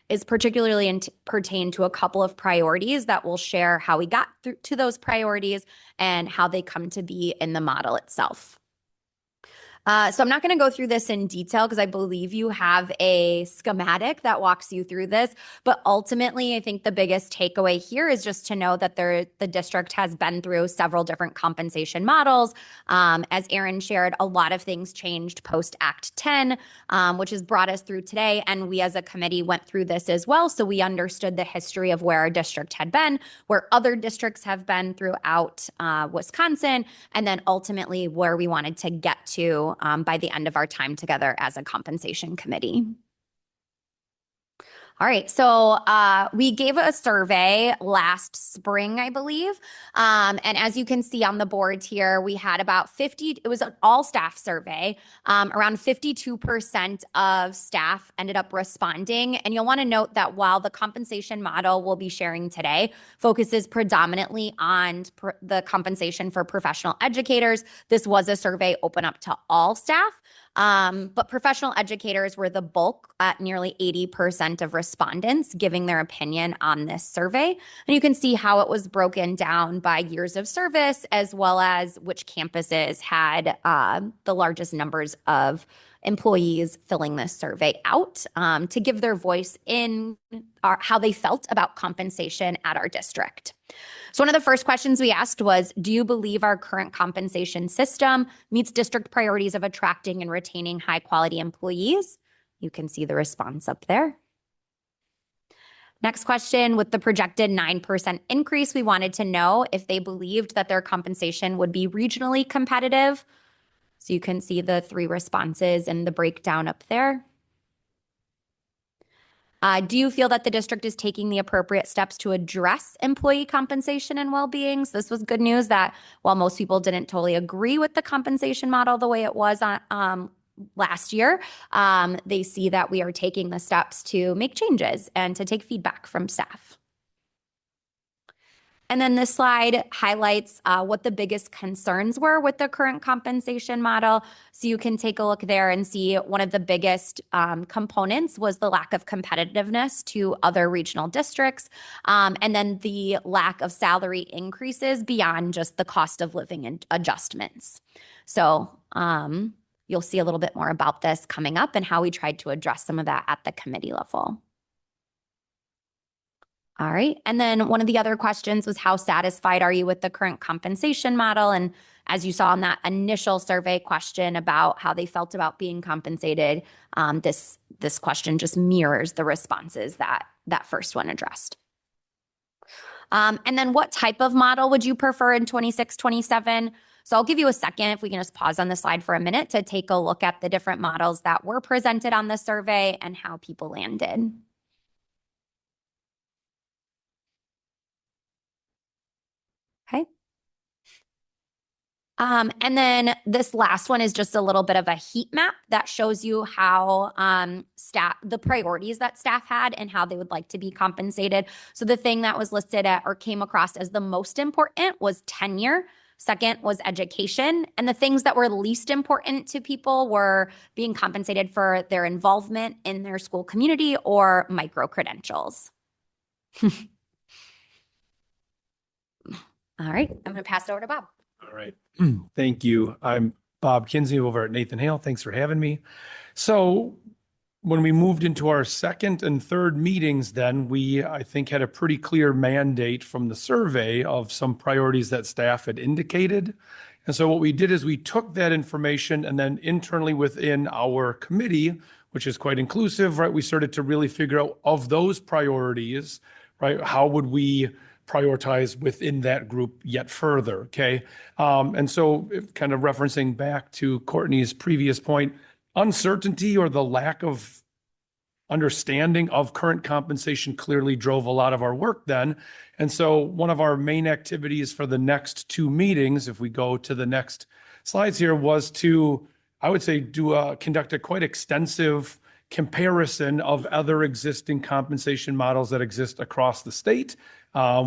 is particularly pertain to a couple of priorities that will share how we got through to those priorities and how they come to be in the model itself. So I'm not going to go through this in detail because I believe you have a schematic that walks you through this. But ultimately, I think the biggest takeaway here is just to know that the district has been through several different compensation models. As Aaron shared, a lot of things changed post Act 10, which has brought us through today. And we as a committee went through this as well. So we understood the history of where our district had been, where other districts have been throughout Wisconsin, and then ultimately where we wanted to get to by the end of our time together as a compensation committee. All right, so we gave a survey last spring, I believe. And as you can see on the boards here, we had about 50, it was an all staff survey. Around 52% of staff ended up responding. And you'll want to note that while the compensation model we'll be sharing today focuses predominantly on the compensation for professional educators, this was a survey open up to all staff. But professional educators were the bulk at nearly 80% of respondents giving their opinion on this survey. And you can see how it was broken down by years of service, as well as which campuses had the largest numbers of employees filling this survey out to give their voice in how they felt about compensation at our district. So one of the first questions we asked was, do you believe our current compensation system meets district priorities of attracting and retaining high quality employees? You can see the response up there. Next question, with the projected 9% increase, we wanted to know if they believed that their compensation would be regionally competitive. So you can see the 3 responses and the breakdown up there. Do you feel that the district is taking the appropriate steps to address employee compensation and well-being? So this was good news that while most people didn't totally agree with the compensation model the way it was last year, they see that we are taking the steps to make changes and to take feedback from staff. And then this slide highlights what the biggest concerns were with the current compensation model. So you can take a look there and see one of the biggest components was the lack of competitiveness to other regional districts, and then the lack of salary increases beyond just the cost of living adjustments. So you'll see a little bit more about this coming up and how we tried to address some of that at the committee level. All right. And then one of the other questions was, how satisfied are you with the current compensation model? And as you saw in that initial survey question about how they felt about being compensated, this question just mirrors the responses that first one addressed. And then what type of model would you prefer in 26, 27? So I'll give you a second, if we can just pause on the slide for a minute, to take a look at the different models that were presented on the survey and how people landed. Okay. And then this last one is just a little bit of a heat map that shows you how the priorities that staff had and how they would like to be compensated. So the thing that was listed at or came across as the most important was tenure. Second was education. And the things that were least important to people were being compensated for their involvement in their school community or micro-credentials. All right, I'm going to pass it over to Bob. All right. Thank you. I'm Bob Kinsey over at Nathan Hale. Thanks for having me. So when we moved into our second and third meetings, then we, I think, had a pretty clear mandate from the survey of some priorities that staff had indicated. And so what we did is we took that information and then internally within our committee, which is quite inclusive, right? We started to really figure out of those priorities, right? How would we prioritize within that group yet further, okay? And so kind of referencing back to Courtney's previous point, uncertainty or the lack of understanding of current compensation clearly drove a lot of our work then. And so one of our main activities for the next 2 meetings, if we go to the next slides here, was to, I would say, conduct a quite extensive comparison of other existing compensation models that exist across the state.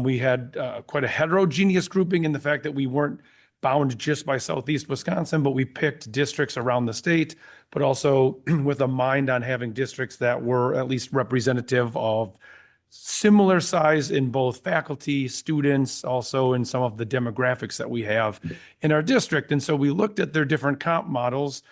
We had quite a heterogeneous grouping in the fact that we weren't bound just by Southeast Wisconsin, but we picked districts around the state, but also with a mind on having districts that were at least representative of similar size in both faculty, students, also in some of the demographics that we have in our district. And so we looked at their different comp models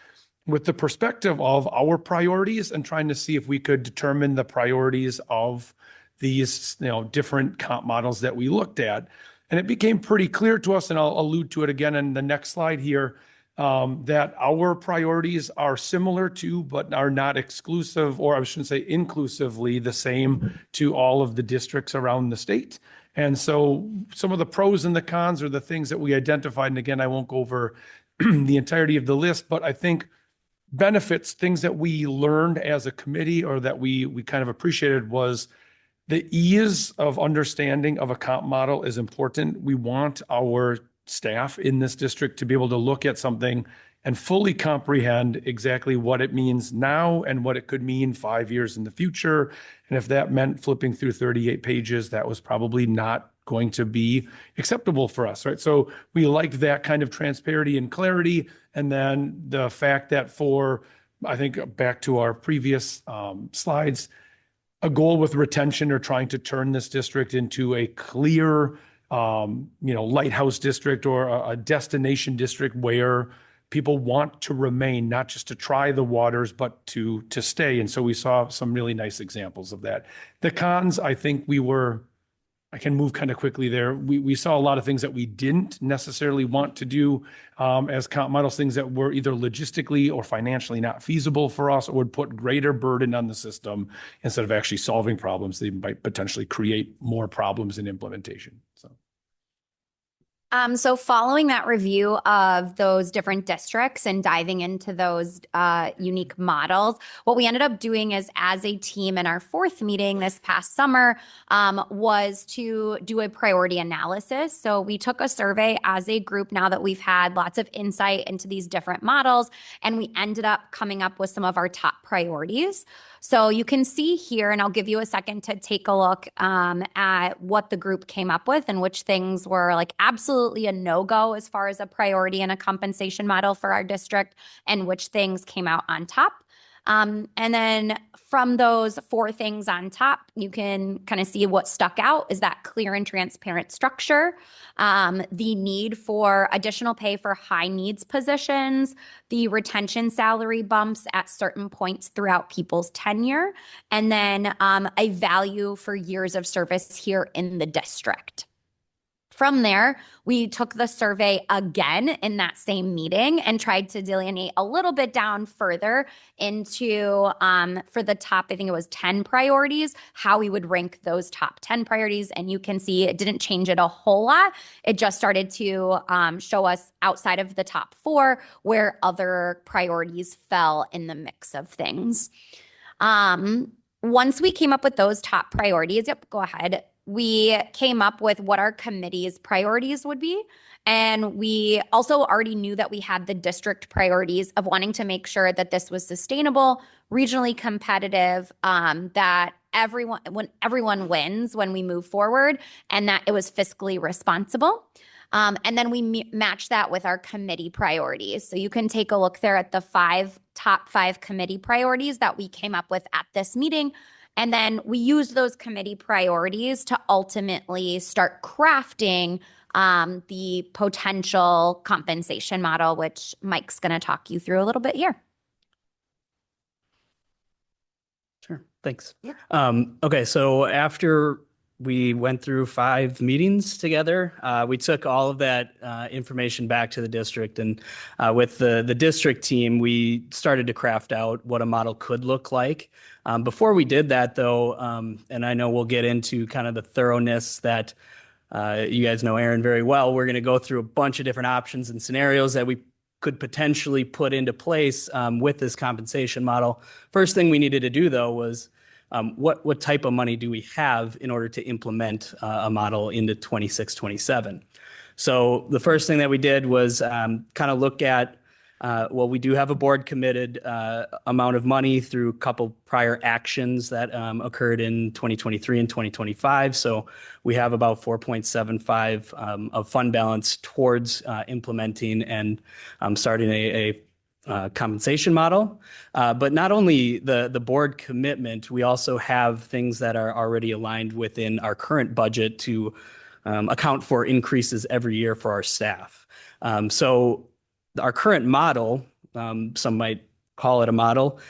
with the perspective of our priorities and trying to see if we could determine the priorities of these, different comp models that we looked at. And it became pretty clear to us, and I'll allude to it again in the next slide here, that our priorities are similar to, but are not exclusive, or I shouldn't say inclusively the same to all of the districts around the state. And so some of the pros and the cons are the things that we identified. And again, I won't go over the entirety of the list, but I think benefits, things that we learned as a committee or that we kind of appreciated was the ease of understanding of a comp model is important. We want our staff in this district to be able to look at something and fully comprehend exactly what it means now and what it could mean 5 years in the future. And if that meant flipping through 38 pages, that was probably not going to be acceptable for us, right? So we liked that kind of transparency and clarity. And then the fact that I think back to our previous slides, a goal with retention or trying to turn this district into a clear lighthouse district or a destination district where people want to remain, not just to try the waters, but to stay. And so we saw some really nice examples of that. The cons, I think I can move kind of quickly there. We saw a lot of things that we didn't necessarily want to do as comp models, things that were either logistically or financially not feasible for us, or would put greater burden on the system instead of actually solving problems. They might potentially create more problems in implementation. So following that review of those different districts and diving into those unique models, what we ended up doing is, as a team in our 4th meeting this past summer, was to do a priority analysis. So we took a survey as a group now that we've had lots of insight into these different models, and we ended up coming up with some of our top priorities. So you can see here, and I'll give you a second to take a look at what the group came up with and which things were like absolutely a no-go as far as a priority and a compensation model for our district, and which things came out on top. And then from those 4 things on top, you can kind of see what stuck out is that clear and transparent structure, the need for additional pay for high needs positions, the retention salary bumps at certain points throughout people's tenure, and then a value for years of service here in the district. From there, we took the survey again in that same meeting and tried to delineate a little bit down further into, for the top, I think it was 10 priorities, how we would rank those top 10 priorities. And you can see it didn't change it a whole lot. It just started to show us outside of the top 4 where other priorities fell in the mix of things. Once we came up with those top priorities, go ahead. We came up with what our committee's priorities would be. And we also already knew that we had the district priorities of wanting to make sure that this was sustainable, regionally competitive, that everyone wins when we move forward, and that it was fiscally responsible. And then we match that with our committee priorities. So you can take a look there at the top 5 committee priorities that we came up with at this meeting. And then we use those committee priorities to ultimately start crafting the potential compensation model, which Mike's going to talk you through a little bit here. Sure. Thanks. Yeah. Okay. So after we went through 5 meetings together, we took all of that information back to the district, and with the district team, we started to craft out what a model could look like. Before we did that, though, and I know we'll get into kind of the thoroughness that you guys know Aaron very well, we're going to go through a bunch of different options and scenarios that we could potentially put into place with this compensation model. First thing we needed to do, though, was what type of money do we have in order to implement a model into 26-27? So the first thing that we did was kind of look at Well, we do have a board committed amount of money through a couple prior actions that occurred in 2023 and 2025. So we have about 4.75 of fund balance towards implementing and starting a compensation model. But not only the board commitment, we also have things that are already aligned within our current budget to account for increases every year for our staff. So our current model, some might call it a model,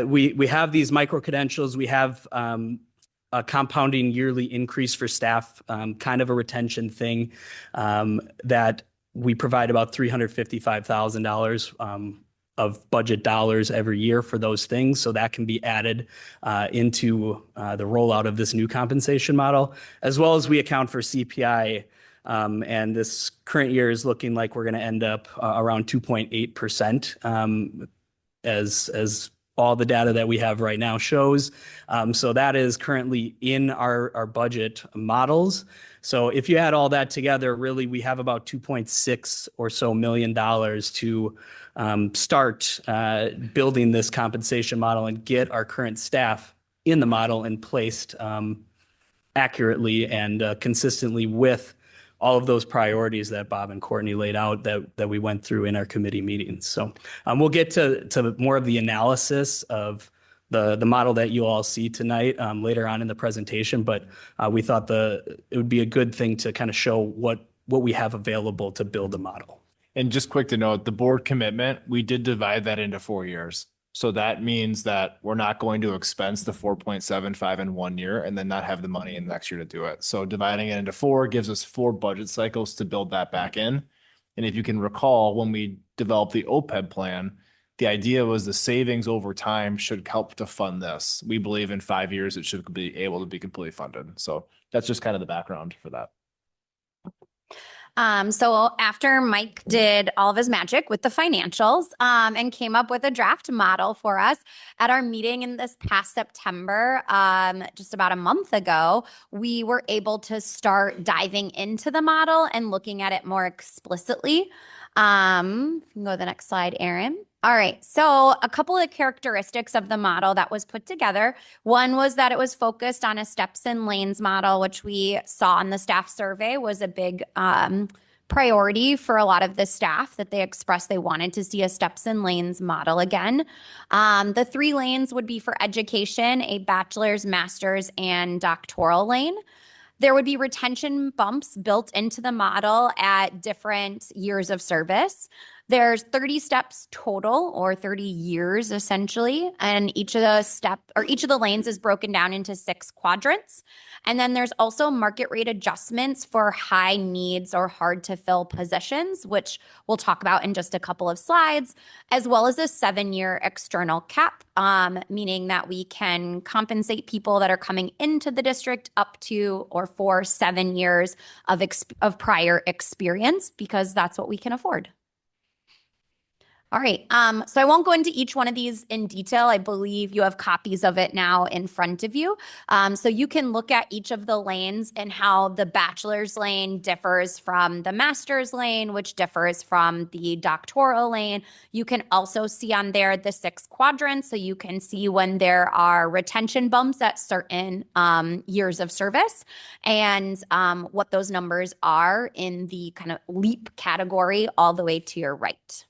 we have these micro credentials, we have a compounding yearly increase for staff, kind of a retention thing that we provide about $355,000 of budget dollars every year for those things. So that can be added into the rollout of this new compensation model, as well as we account for CPI. And this current year is looking like we're going to end up around 2.8% as all the data that we have right now shows. So that is currently in our budget models. So if you add all that together, really, we have about $2.6 or so million to start building this compensation model and get our current staff in the model and placed accurately and consistently with all of those priorities that Bob and Courtney laid out that we went through in our committee meetings. So we'll get to more of the analysis of the model that you all see tonight later on in the presentation, but we thought it would be a good thing to kind of show what we have available to build a model. And just quick to note, the board commitment, we did divide that into 4 years. So that means that we're not going to expense the 4.75 in 1 year and then not have the money in the next year to do it. So dividing it into 4 gives us 4 budget cycles to build that back in. And if you can recall, when we developed the OPEB plan, the idea was the savings over time should help to fund this. We believe in 5 years, it should be able to be completely funded. So that's just kind of the background for that. So after Mike did all of his magic with the financials and came up with a draft model for us at our meeting in this past September, just about a month ago, we were able to start diving into the model and looking at it more explicitly. You can go to the next slide, Erin. All right, so a couple of characteristics of the model that was put together. One was that it was focused on a steps and lanes model, which we saw in the staff survey was a big priority for a lot of the staff, that they expressed they wanted to see a steps and lanes model again. The 3 lanes would be for education, a bachelor's, master's, and doctoral lane. There would be retention bumps built into the model at different years of service. There's 30 steps total, or 30 years essentially, and each of the lanes is broken down into 6 quadrants. And then there's also market rate adjustments for high needs or hard to fill positions, which we'll talk about in just a couple of slides, as well as a 7-year external cap, meaning that we can compensate people that are coming into the district up to or for 7 years of prior experience, because that's what we can afford. All right, so I won't go into each one of these in detail. I believe you have copies of it now in front of you. So you can look at each of the lanes and how the bachelor's lane differs from the master's lane, which differs from the doctoral lane. You can also see on there the 6 quadrants, so you can see when there are retention bumps at certain years of service and what those numbers are in the kind of LEAP category all the way to your right.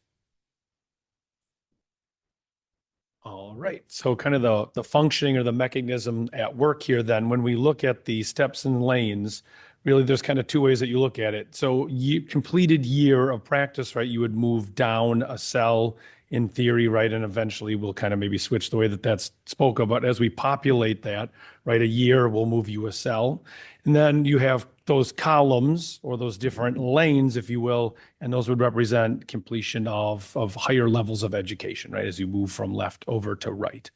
All right. So kind of the functioning or the mechanism at work here, then, when we look at the steps and lanes, really there's kind of 2 ways that you look at it. So completed year of practice, right? You would move down a cell in theory, right? And eventually we'll kind of maybe switch the way that that's spoke about. As we populate that, right? A year will move you a cell. And then you have those columns or those different lanes, if you will, and those would represent completion of higher levels of education, right? As you move from left over to right.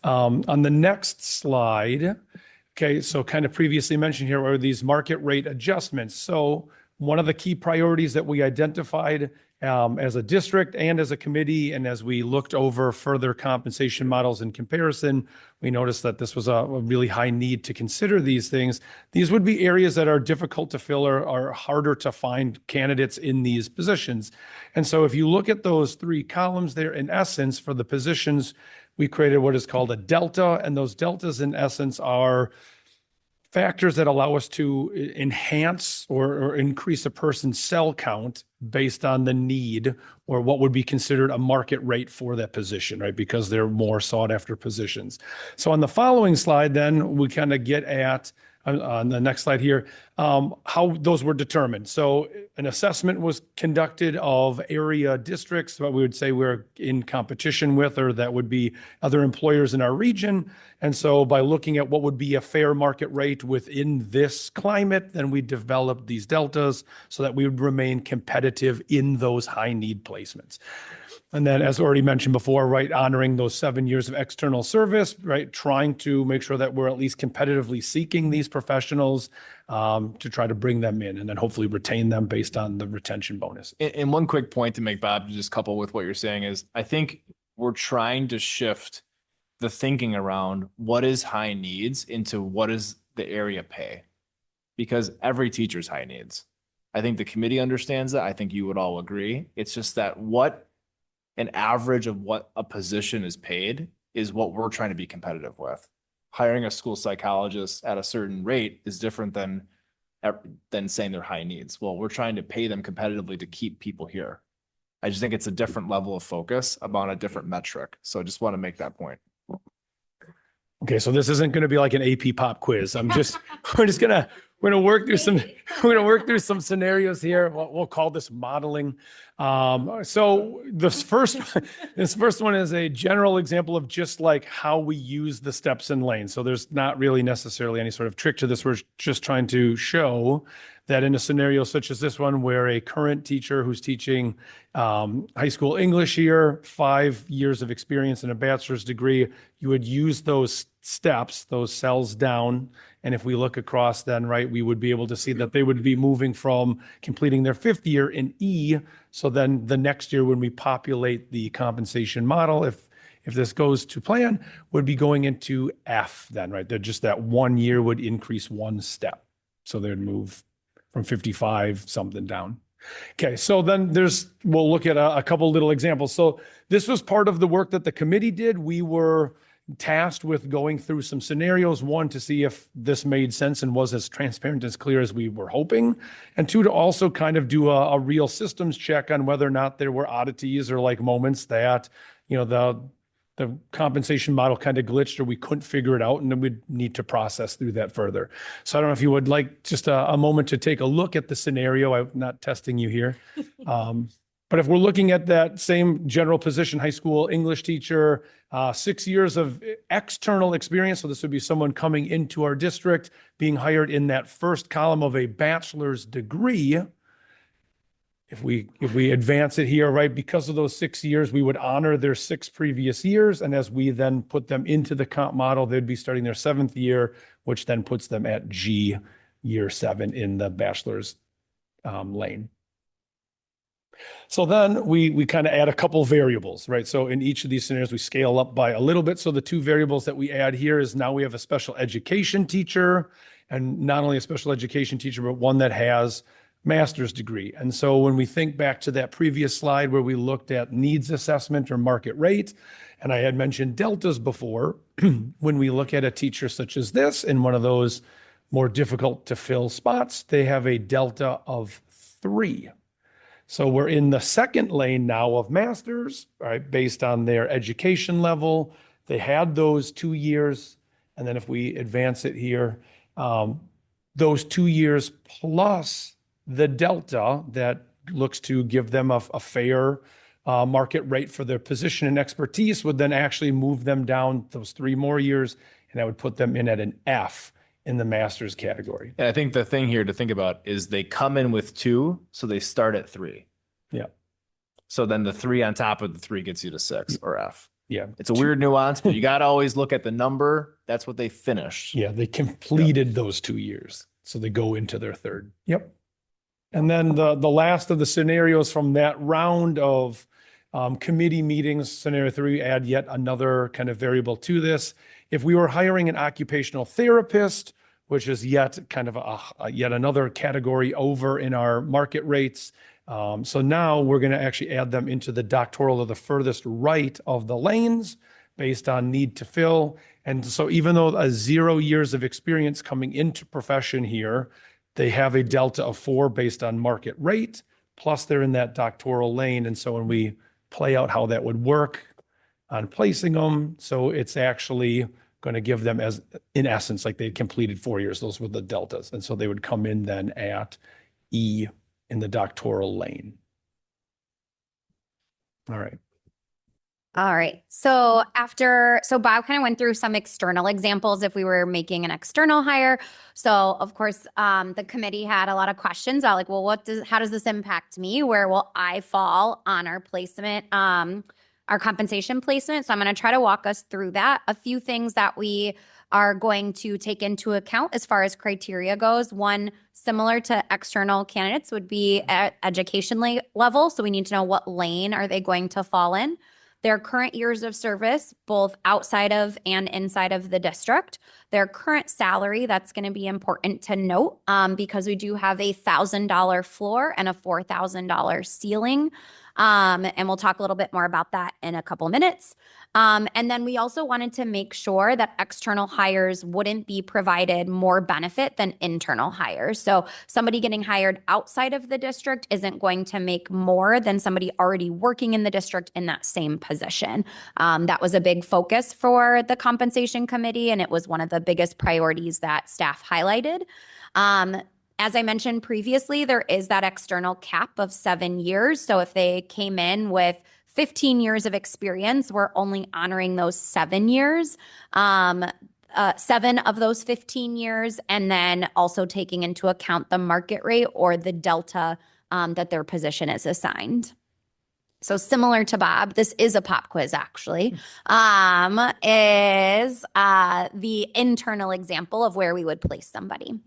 On the next slide, okay, so kind of previously mentioned here are these market rate adjustments. So one of the key priorities that we identified as a district and as a committee. And as we looked over further compensation models in comparison, we noticed that this was a really high need to consider these things. These would be areas that are difficult to fill or are harder to find candidates in these positions. And so if you look at those three columns there, in essence, for the positions, we created what is called a delta. And those deltas, in essence, are factors that allow us to enhance or increase a person's cell count based on the need or what would be considered a market rate for that position, right? Because they're more sought after positions. So on the following slide, then we kind of get at on the next slide here, how those were determined. So an assessment was conducted of area districts, what we would say we're in competition with, or that would be other employers in our region. And so by looking at what would be a fair market rate within this climate, then we developed these deltas so that we would remain competitive in those high need placements. And then, as already mentioned before, right, honoring those 7 years of external service, right, trying to make sure that we're at least competitively seeking these professionals to try to bring them in and then hopefully retain them based on the retention bonus. And one quick point to make, Bob, to just couple with what you're saying is, I think we're trying to shift the thinking around what is high needs into what is the area pay, because every teacher's high needs. I think the committee understands that. I think you would all agree. It's just that what an average of what a position is paid is what we're trying to be competitive with. Hiring a school psychologist at a certain rate is different than saying they're high needs. Well, we're trying to pay them competitively to keep people here. I just think it's a different level of focus about a different metric. So I just want to make that point. Okay, so this isn't going to be like an AP pop quiz. We're gonna work through some scenarios here. We'll call this modeling. So this first one is a general example of just like how we use the steps and lanes. So there's not really necessarily any sort of trick to this. We're just trying to show that in a scenario such as this one, where a current teacher who's teaching high school English here, 5 years of experience and a bachelor's degree, you would use those steps, those cells down. And if we look across then, right, we would be able to see that they would be moving from completing their 5th year in E. So then the next year when we populate the compensation model, if this goes to plan, would be going into F then, right? Just that 1 year would increase 1 step. So they'd move from 55 something down. Okay, so then we'll look at a couple little examples. So this was part of the work that the committee did. We were tasked with going through some scenarios, one, to see if this made sense and was as transparent, as clear as we were hoping, and two, to also kind of do a real systems check on whether or not there were oddities or like moments that, the compensation model kind of glitched or we couldn't figure it out, and then we'd need to process through that further. So I don't know if you would like just a moment to take a look at the scenario. I'm not testing you here. But if we're looking at that same general position, high school English teacher, 6 years of external experience. So this would be someone coming into our district, being hired in that first column of a bachelor's degree. If we advance it here, right, because of those 6 years, we would honor their 6 previous years. And as we then put them into the comp model, they'd be starting their 7th year, which then puts them at G, year 7 in the bachelor's lane. So then we kind of add a couple variables, right? So in each of these scenarios, we scale up by a little bit. So the 2 variables that we add here is now we have a special education teacher, and not only a special education teacher, but one that has master's degree. And so when we think back to that previous slide where we looked at needs assessment or market rate, and I had mentioned deltas before, when we look at a teacher such as this in one of those more difficult to fill spots, they have a delta of 3. So we're in the second lane now of masters, right? Based on their education level. They had those 2 years. And then if we advance it here, those 2 years plus the delta that looks to give them a fair market rate for their position and expertise would then actually move them down those 3 more years. And that would put them in at an F in the master's category. And I think the thing here to think about is they come in with 2, so they start at 3. Yeah. So then the 3 on top of the 3 gets you to 6 or F. Yeah. It's a weird nuance, but you got to always look at the number. That's what they finished. Yeah, they completed those 2 years. So they go into their 3rd. Yep. And then the last of the scenarios from that round of committee meetings, scenario 3, add yet another kind of variable to this. If we were hiring an occupational therapist, which is yet kind of yet another category over in our market rates. So now we're going to actually add them into the doctoral of the furthest right of the lanes based on need to fill. And so even though 0 years of experience coming into profession here, they have a delta of 4 based on market rate, plus they're in that doctoral lane. And so when we play out how that would work on placing them, so it's actually going to give them, as in essence, like they completed 4 years. Those were the deltas. And so they would come in then at E in the doctoral lane. All right. All right. So Bob kind of went through some external examples if we were making an external hire. So of course, the committee had a lot of questions about like, well, how does this impact me? Where will I fall on our placement, our compensation placement? So I'm going to try to walk us through that. A few things that we are going to take into account as far as criteria goes. One, similar to external candidates, would be at education level. So we need to know what lane are they going to fall in. Their current years of service, both outside of and inside of the district. Their current salary, that's going to be important to note because we do have a $1,000 floor and a $4,000 ceiling. And we'll talk a little bit more about that in a couple minutes. And then we also wanted to make sure that external hires wouldn't be provided more benefit than internal hires. So somebody getting hired outside of the district isn't going to make more than somebody already working in the district in that same position. That was a big focus for the compensation committee, and it was one of the biggest priorities that staff highlighted. As I mentioned previously, there is that external cap of 7 years. So if they came in with 15 years of experience, we're only honoring those 7 years, 7 of those 15 years, and then also taking into account the market rate or the delta that their position is assigned. So similar to Bob, this is a pop quiz actually, is the internal example of where we would place somebody.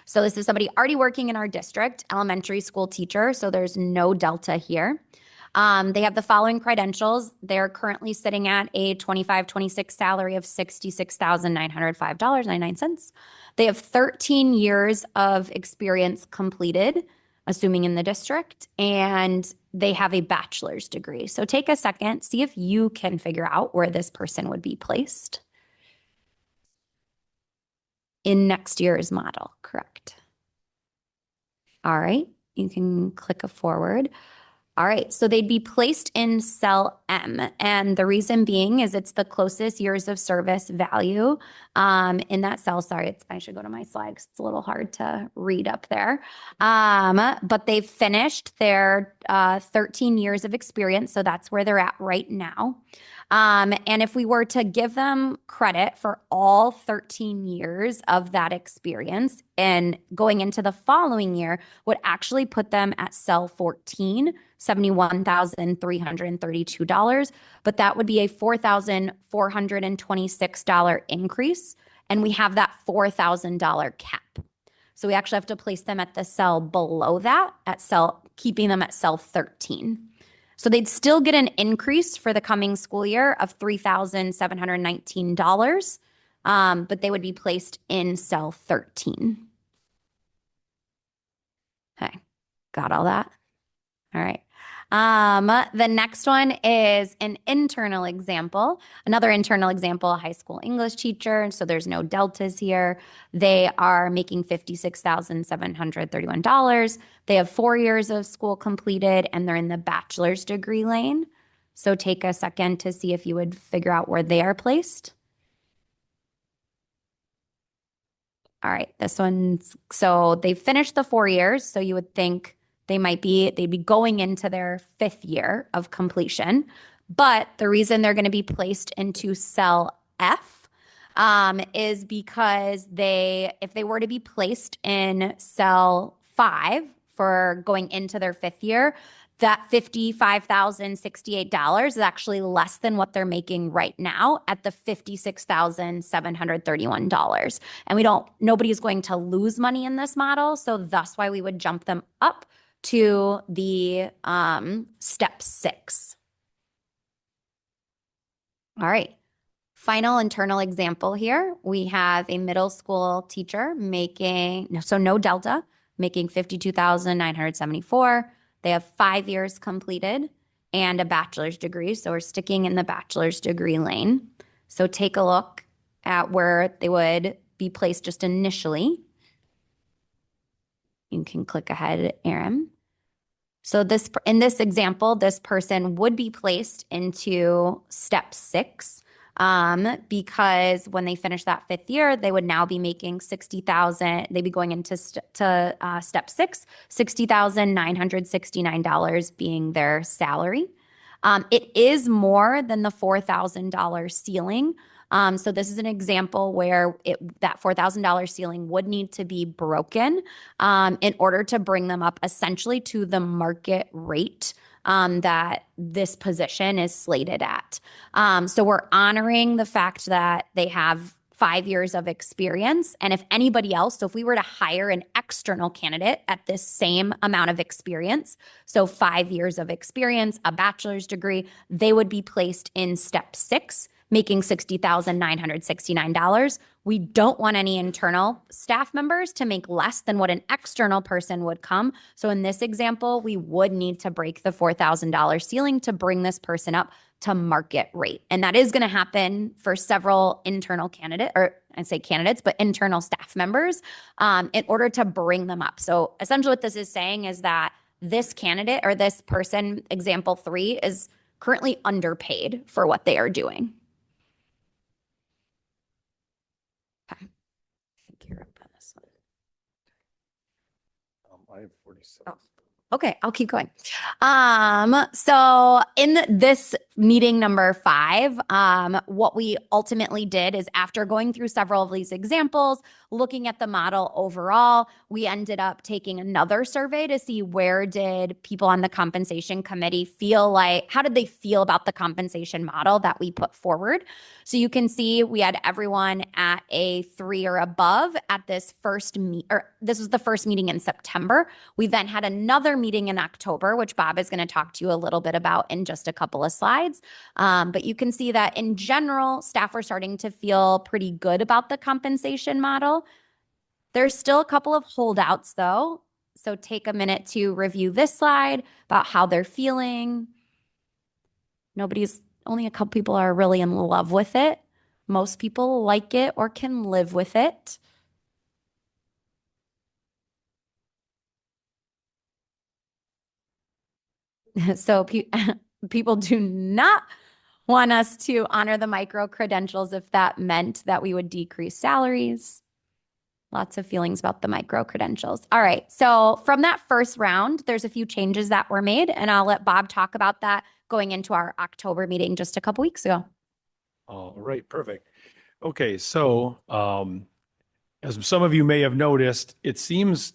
So this is somebody already working in our district, elementary school teacher, so there's no delta here. They have the following credentials. They're currently sitting at a 25-26 salary of $66,905.99. They have 13 years of experience completed, assuming in the district, and they have a bachelor's degree. So take a second, see if you can figure out where this person would be placed in next year's model, correct? All right, you can click a forward. All right, so they'd be placed in cell M, and the reason being is it's the closest years of service value in that cell. Sorry, I should go to my slide because it's a little hard to read up there. But they've finished their 13 years of experience, so that's where they're at right now. And if we were to give them credit for all 13 years of that experience and going into the following year would actually put them at cell 14, $71,332, but that would be a $4,426 increase. And we have that $4,000 cap. So we actually have to place them at the cell below that, keeping them at cell 13. So they'd still get an increase for the coming school year of $3,719, but they would be placed in cell 13. Okay, got all that? All right. The next one is an internal example. Another internal example, a high school English teacher. So there's no deltas here. They are making $56,731. They have 4 years of school completed and they're in the bachelor's degree lane. So take a second to see if you would figure out where they are placed. All right, this one's, so they finished the 4 years. So you would think they'd be going into their 5th year of completion. But the reason they're going to be placed into cell F is because if they were to be placed in cell 5 for going into their 5th year, that $55,068 is actually less than what they're making right now at the $56,731. And nobody's going to lose money in this model. So that's why we would jump them up to the step 6. All right. Final internal example here. We have a middle school teacher making, so no delta, making $52,974. They have 5 years completed and a bachelor's degree. So we're sticking in the bachelor's degree lane. So take a look at where they would be placed just initially. You can click ahead, Aaron. So in this example, this person would be placed into step 6 because when they finish that 5th year, they would now be making $60,000. They'd be going into step 6, $60,969 being their salary. It is more than the $4,000 ceiling. So this is an example where that $4,000 ceiling would need to be broken in order to bring them up essentially to the market rate that this position is slated at. So we're honoring the fact that they have 5 years of experience. And if anybody else, so if we were to hire an external candidate at this same amount of experience, so 5 years of experience, a bachelor's degree, they would be placed in step 6, making $60,969. We don't want any internal staff members to make less than what an external person would come. So in this example, we would need to break the $4,000 ceiling to bring this person up to market rate. And that is going to happen for several internal candidates, but internal staff members in order to bring them up. So essentially what this is saying is that this candidate or this person, example 3, is currently underpaid for what they are doing. Okay. I think you're up on this one. I have 47. Oh. Okay, I'll keep going. So in this meeting number 5, what we ultimately did is after going through several of these examples, looking at the model overall, we ended up taking another survey to see where did people on the compensation committee how did they feel about the compensation model that we put forward? So you can see we had everyone at a 3 or above at this this was the first meeting in September. We then had another meeting in October, which Bob is going to talk to you a little bit about in just a couple of slides. But you can see that in general, staff were starting to feel pretty good about the compensation model. There's still a couple of holdouts though. So take a minute to review this slide about how they're feeling. Only a couple people are really in love with it. Most people like it or can live with it. So people do not want us to honor the micro credentials if that meant that we would decrease salaries. Lots of feelings about the micro credentials. All right. So from that first round, there's a few changes that were made, and I'll let Bob talk about that going into our October meeting just a couple weeks ago. All right, perfect. Okay, so as some of you may have noticed, it seems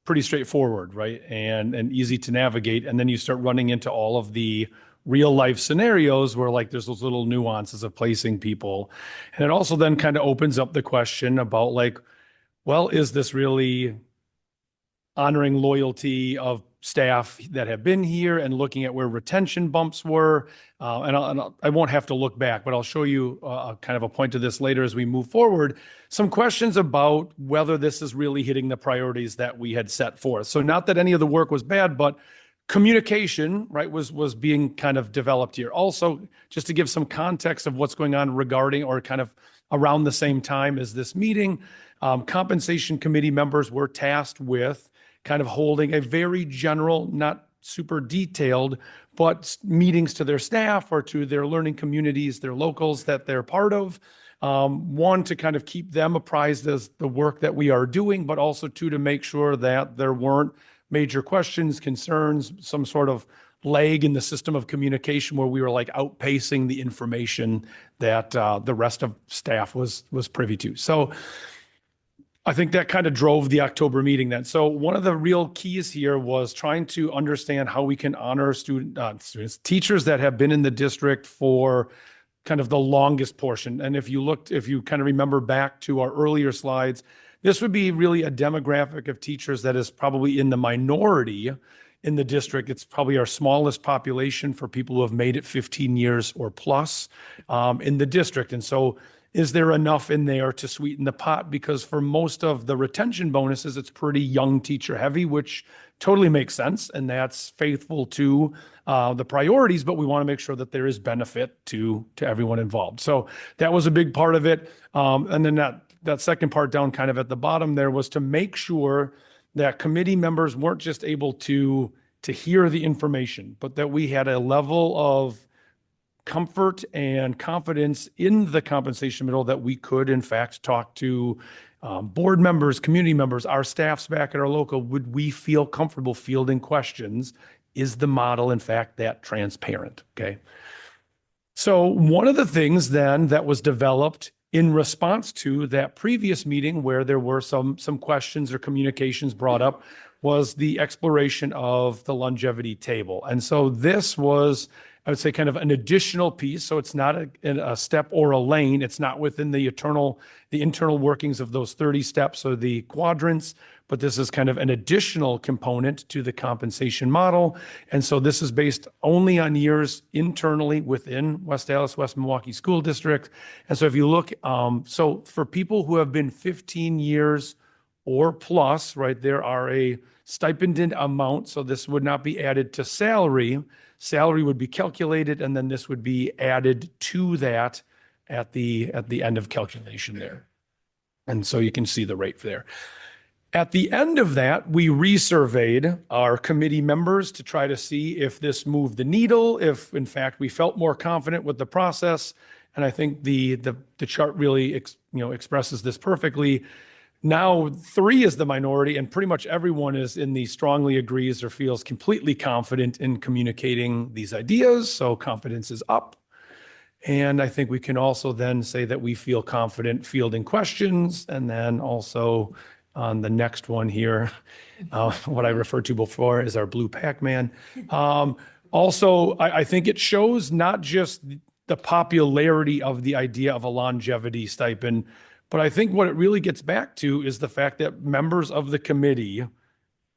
pretty straightforward, right? And easy to navigate. And then you start running into all of the real life scenarios where there's those little nuances of placing people. And it also then kind of opens up the question about is this really honoring loyalty of staff that have been here and looking at where retention bumps were. I won't have to look back, but I'll show you kind of a point to this later as we move forward. Some questions about whether this is really hitting the priorities that we had set forth. So not that any of the work was bad, but communication, right, was being kind of developed here. Also, just to give some context of what's going on regarding or kind of around the same time as this meeting, compensation committee members were tasked with kind of holding a very general, not super detailed, but meetings to their staff or to their learning communities, their locals that they're part of. One, to kind of keep them apprised as the work that we are doing, but also two, to make sure that there weren't major questions, concerns, some sort of lag in the system of communication where we were outpacing the information that the rest of staff was privy to. So I think that kind of drove the October meeting then. So one of the real keys here was trying to understand how we can honor teachers that have been in the district for kind of the longest portion. And if you kind of remember back to our earlier slides, this would be really a demographic of teachers that is probably in the minority in the district. It's probably our smallest population for people who have made it 15 years or plus in the district. And so is there enough in there to sweeten the pot? Because for most of the retention bonuses, it's pretty young teacher heavy, which totally makes sense. And that's faithful to the priorities, but we want to make sure that there is benefit to everyone involved. So that was a big part of it. And then that second part down kind of at the bottom there was to make sure that committee members weren't just able to hear the information, but that we had a level of comfort and confidence in the compensation model that we could, in fact, talk to board members, community members, our staffs back at our local. Would we feel comfortable fielding questions? Is the model, in fact, that transparent? Okay. So one of the things then that was developed in response to that previous meeting where there were some questions or communications brought up was the exploration of the longevity table. And so this was, I would say, kind of an additional piece. So it's not a step or a lane. It's not within the internal workings of those 30 steps or the quadrants, but this is kind of an additional component to the compensation model. And so this is based only on years internally within West Dallas, West Milwaukee School District. And so if you look, so for people who have been 15 years or plus, right, there are a stipended amount. So this would not be added to salary. Salary would be calculated, and then this would be added to that at the end of calculation there. And so you can see the rate there. At the end of that, we resurveyed our committee members to try to see if this moved the needle, if in fact we felt more confident with the process. And I think the chart really expresses this perfectly. Now 3 is the minority, and pretty much everyone is in the strongly agrees or feels completely confident in communicating these ideas. So confidence is up. And I think we can also then say that we feel confident fielding questions. And then also on the next one here, what I referred to before is our blue Pac-Man. Also, I think it shows not just the popularity of the idea of a longevity stipend, but I think what it really gets back to is the fact that members of the committee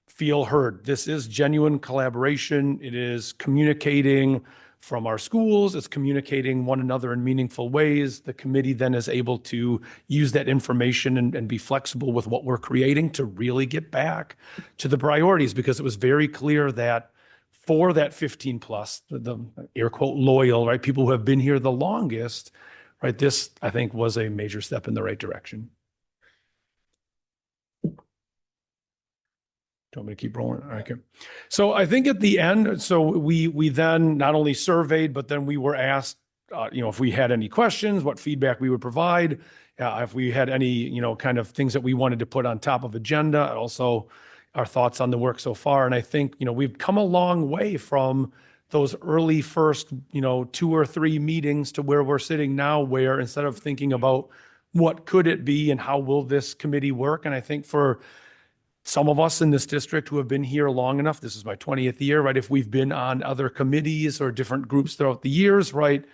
feel heard. This is genuine collaboration. It is communicating from our schools. It's communicating one another in meaningful ways. The committee then is able to use that information and be flexible with what we're creating to really get back to the priorities, because it was very clear that for that 15 plus, the air quote loyal, right, people who have been here the longest, right, this, I think, was a major step in the right direction. Do you want me to keep rolling? Okay. So I think at the end, so we then not only surveyed, but then we were asked, if we had any questions, what feedback we would provide, if we had any, kind of things that we wanted to put on top of agenda, also our thoughts on the work so far. And I think, we've come a long way from those early first, 2 or 3 meetings to where we're sitting now, where instead of thinking about what could it be and how will this committee work, and I think for some of us in this district who have been here long enough, this is my 20th year, right? If we've been on other committees or different groups throughout the years, right?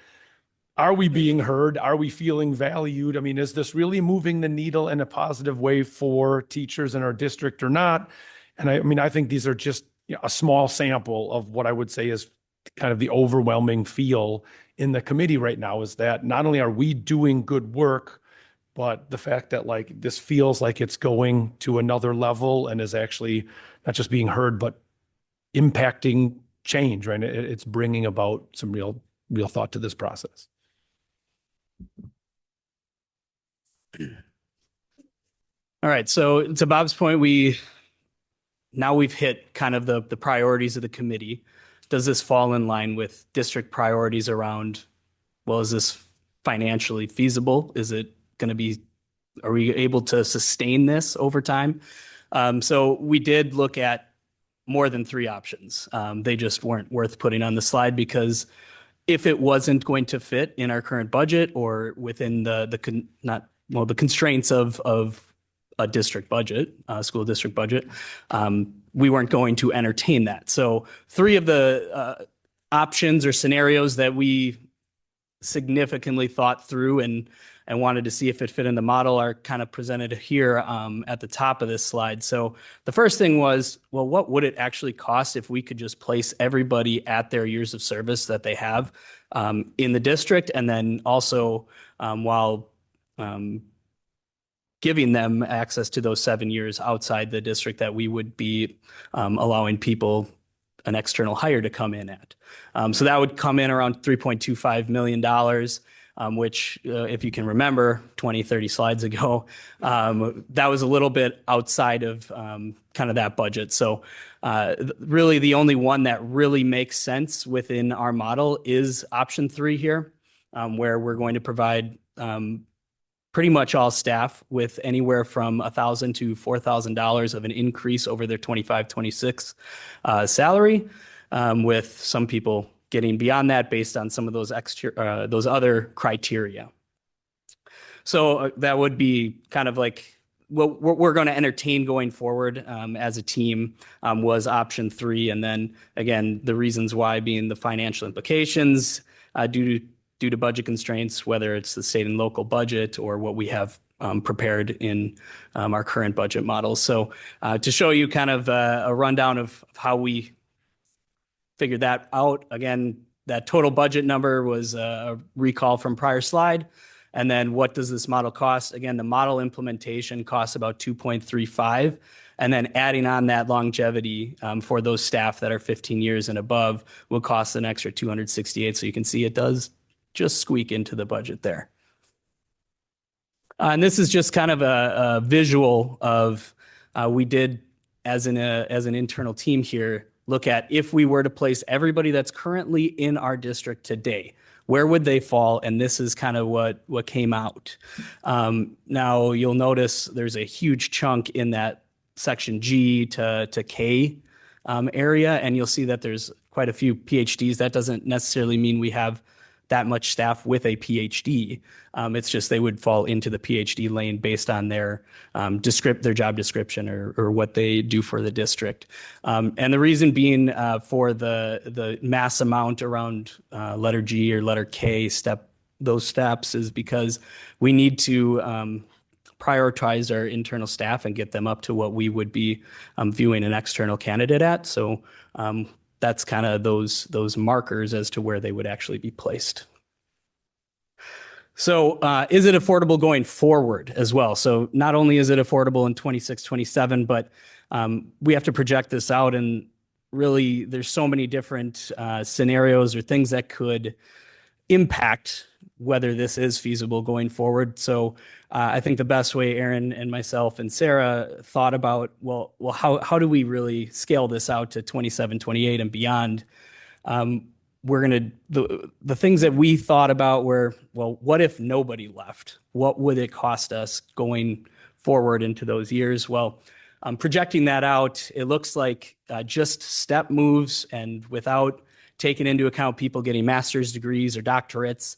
Are we being heard? Are we feeling valued? I mean, is this really moving the needle in a positive way for teachers in our district or not? And I think these are just a small sample of what I would say is kind of the overwhelming feel in the committee right now, is that not only are we doing good work, but the fact that this feels like it's going to another level and is actually not just being heard, but impacting change, right? It's bringing about some real thought to this process. All right. So to Bob's point, we've hit kind of the priorities of the committee. Does this fall in line with district priorities around, well, is this financially feasible? Is it going to be, are we able to sustain this over time? So we did look at more than 3 options. They just weren't worth putting on the slide, because if it wasn't going to fit in our current budget or within the constraints of a district budget, school district budget, we weren't going to entertain that. So three of the options or scenarios that we significantly thought through and wanted to see if it fit in the model are kind of presented here at the top of this slide. So the first thing was, well, what would it actually cost if we could just place everybody at their years of service that they have in the district, and then also while giving them access to those 7 years outside the district that we would be allowing people an external hire to come in at. So that would come in around $3.25 million, which if you can remember 20, 30 slides ago, that was a little bit outside of kind of that budget. So really the only one that really makes sense within our model is option 3 here, where we're going to provide pretty much all staff with anywhere from $1,000 to $4,000 of an increase over their 25-26 salary, with some people getting beyond that based on some of those those other criteria. So that would be kind of like what we're going to entertain going forward as a team was option 3, and then again the reasons why being the financial implications due to budget constraints, whether it's the state and local budget or what we have prepared in our current budget models. So to show you kind of a rundown of how we figured that out, again, that total budget number was a recall from prior slide. And then what does this model cost? Again, the model implementation costs about 2.35. And then adding on that longevity for those staff that are 15 years and above will cost an extra 268. So you can see it does just squeak into the budget there. And this is just kind of a visual of we did as an internal team here look at if we were to place everybody that's currently in our district today, where would they fall? And this is kind of what came out. Now you'll notice there's a huge chunk in that section G to K area, and you'll see that there's quite a few PhDs. That doesn't necessarily mean we have that much staff with a PhD. It's just they would fall into the PhD lane based on their job description or what they do for the district. And the reason being for the mass amount around letter G or letter K those steps is because we need to prioritize our internal staff and get them up to what we would be viewing an external candidate at. So that's kind of those markers as to where they would actually be placed. So is it affordable going forward as well? So not only is it affordable in 26, 27, but we have to project this out, and really there's so many different scenarios or things that could impact whether this is feasible going forward. So I think the best way Aaron and myself and Sarah thought about, well, how do we really scale this out to 27, 28 and beyond? The things that we thought about were, well, what if nobody left? What would it cost us going forward into those years? Well, projecting that out, it looks like just step moves and without taking into account people getting master's degrees or doctorates,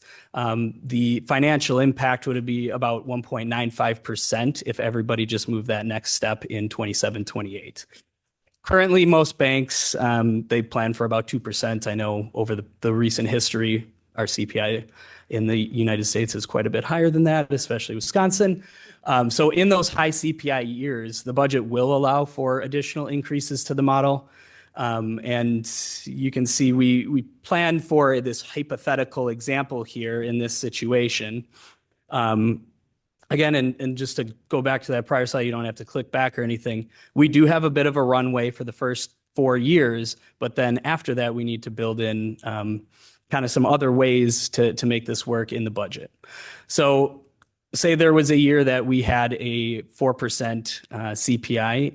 the financial impact would be about 1.95% if everybody just moved that next step in 27, 28. Currently, most banks, they plan for about 2%. I know over the recent history, our CPI in the United States is quite a bit higher than that, especially Wisconsin. So in those high CPI years, the budget will allow for additional increases to the model. And you can see we planned for this hypothetical example here in this situation. Again, and just to go back to that prior slide, you don't have to click back or anything. We do have a bit of a runway for the first 4 years, but then after that, we need to build in kind of some other ways to make this work in the budget. So say there was a year that we had a 4% CPI